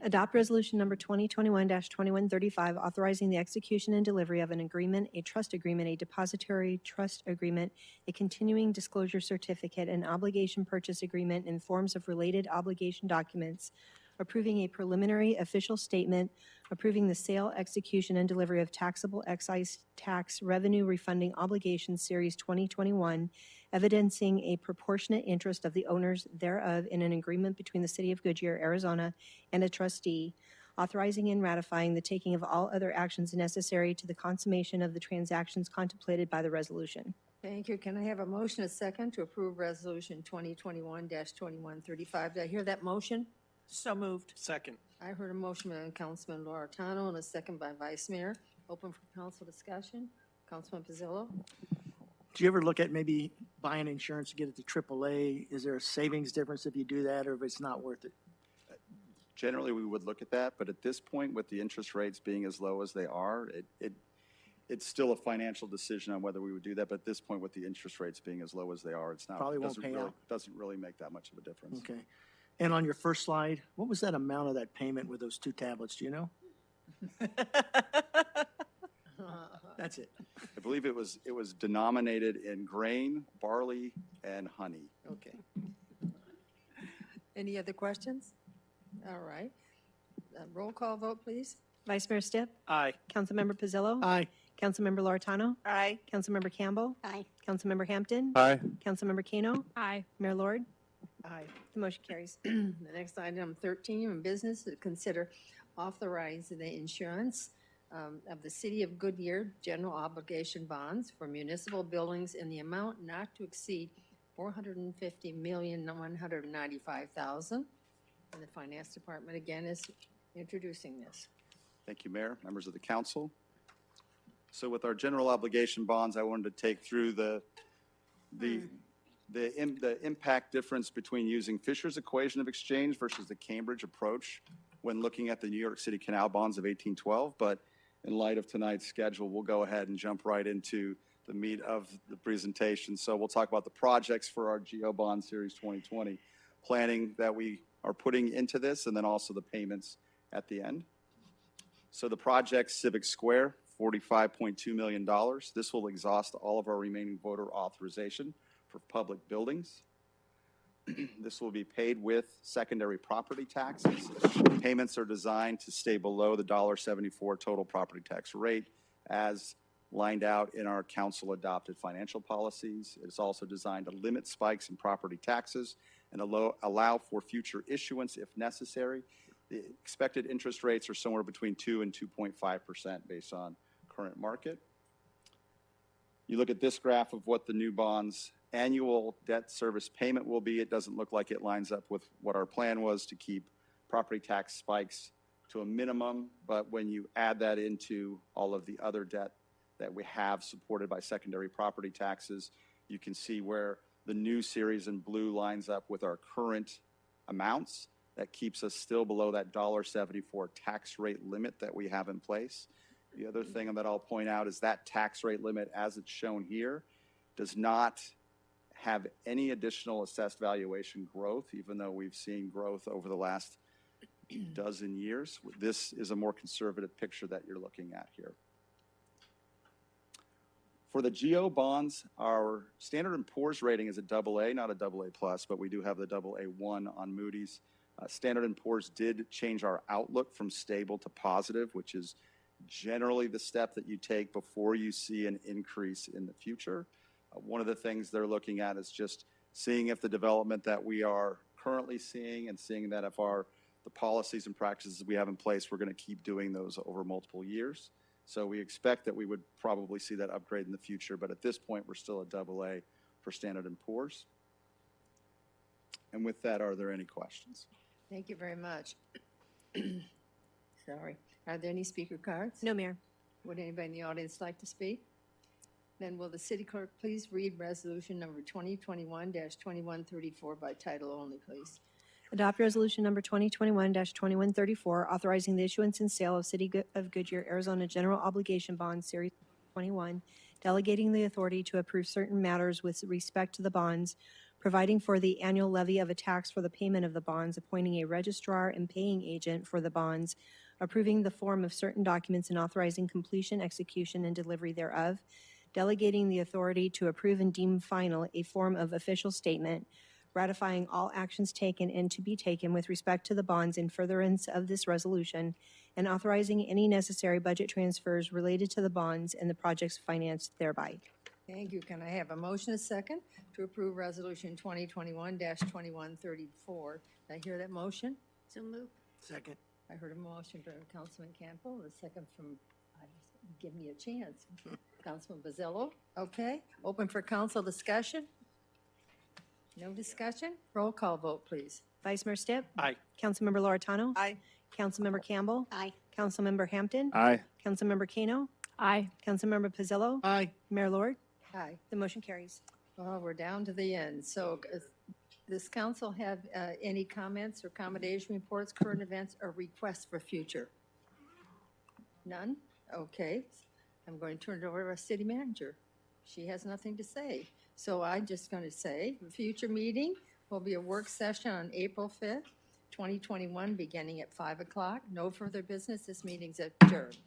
Adopt Resolution Number 2021-2135, authorizing the execution and delivery of an agreement, a trust agreement, a depository trust agreement, a continuing disclosure certificate, an obligation purchase agreement, and forms of related obligation documents, approving a preliminary official statement, approving the sale, execution, and delivery of taxable excise tax revenue refunding obligations, Series 2021, evidencing a proportionate interest of the owners thereof in an agreement between the City of Goodyear, Arizona, and a trustee, authorizing and ratifying the taking of all other actions necessary to the consummation of the transactions contemplated by the resolution. Thank you. Can I have a motion, a second, to approve Resolution 2021-2135? Did I hear that motion? So moved. Second. I heard a motion by Councilman Loretano and a second by Vice Mayor. Open for council discussion. Councilman Pizzillo? Do you ever look at maybe buying insurance to get it to AAA? Is there a savings difference if you do that, or if it's not worth it? Generally, we would look at that, but at this point, with the interest rates being as low as they are, it's still a financial decision on whether we would do that. But at this point, with the interest rates being as low as they are, it's not, Probably won't pay out. doesn't really make that much of a difference. Okay. And on your first slide, what was that amount of that payment with those two tablets? Do you know? That's it. I believe it was denominated in grain, barley, and honey. Okay. Any other questions? All right. Roll call vote, please. Vice Mayor Stipp? Aye. Councilmember Pizzillo? Aye. Councilmember Loretano? Aye. Councilmember Campbell? Aye. Councilmember Hampton? Aye. Councilmember Kano? Aye. Mayor Lord? Aye. The motion carries. The next item, 13, in business, to consider authorizing the insurance of the City of Goodyear general obligation bonds for municipal buildings in the amount not to exceed $450,195,000. And the Finance Department, again, is introducing this. Thank you, Mayor, members of the council. So with our general obligation bonds, I wanted to take through the impact difference between using Fisher's equation of exchange versus the Cambridge approach when looking at the New York City Canal bonds of 1812. But in light of tonight's schedule, we'll go ahead and jump right into the meat of the presentation. So we'll talk about the projects for our GO Bond Series 2020, planning that we are putting into this, and then also the payments at the end. So the project, Civic Square, $45.2 million. This will exhaust all of our remaining voter authorization for public buildings. This will be paid with secondary property taxes. Payments are designed to stay below the $1.74 total property tax rate as lined out in our council-adopted financial policies. It's also designed to limit spikes in property taxes and allow for future issuance if necessary. The expected interest rates are somewhere between 2 and 2.5% based on current market. You look at this graph of what the new bonds annual debt service payment will be. It doesn't look like it lines up with what our plan was to keep property tax spikes to a minimum, but when you add that into all of the other debt that we have supported by secondary property taxes, you can see where the new series in blue lines up with our current amounts. That keeps us still below that $1.74 tax rate limit that we have in place. The other thing that I'll point out is that tax rate limit, as it's shown here, does not have any additional assessed valuation growth, even though we've seen growth over the last dozen years. This is a more conservative picture that you're looking at here. For the GO bonds, our Standard & Poor's rating is a AA, not a AA+, but we do have the AA1 on Moody's. Standard & Poor's did change our outlook from stable to positive, which is generally the step that you take before you see an increase in the future. One of the things they're looking at is just seeing if the development that we are currently seeing and seeing that if the policies and practices we have in place, we're going to keep doing those over multiple years. So we expect that we would probably see that upgrade in the future, but at this point, we're still a AA for Standard & Poor's. And with that, are there any questions? Thank you very much. Sorry. Are there any speaker cards? No, Mayor. Would anybody in the audience like to speak? Then will the city clerk please read resolution number 2021-2134 by title only, please? Adopt Resolution Number 2021-2134, authorizing the issuance and sale of City of Goodyear, Arizona General Obligation Bonds, Series 21, delegating the authority to approve certain matters with respect to the bonds providing for the annual levy of a tax for the payment of the bonds, appointing a registrar and paying agent for the bonds, approving the form of certain documents and authorizing completion, execution, and delivery thereof, delegating the authority to approve and deem final a form of official statement, ratifying all actions taken and to be taken with respect to the bonds in furtherance of this resolution, and authorizing any necessary budget transfers related to the bonds and the projects financed thereby. Thank you. Can I have a motion, a second, to approve Resolution 2021-2134? Did I hear that motion? So move. Second. I heard a motion from Councilman Campbell, a second from, give me a chance, Councilman Bazillo. Okay, open for council discussion? No discussion? Roll call vote, please. Vice Mayor Stipp? Aye. Councilmember Loretano? Aye. Councilmember Campbell? Aye. Councilmember Hampton? Aye. Councilmember Kano? Aye. Councilmember Pizzillo? Aye. Mayor Lord? Aye. The motion carries. Well, we're down to the end. So does council have any comments or accommodation reports, current events, or requests for future? None? Okay. I'm going to turn it over to our city manager. She has nothing to say. So I'm just going to say, the future meeting will be a work session on April 5th, 2021, beginning at 5 o'clock. No further business. This meeting's adjourned.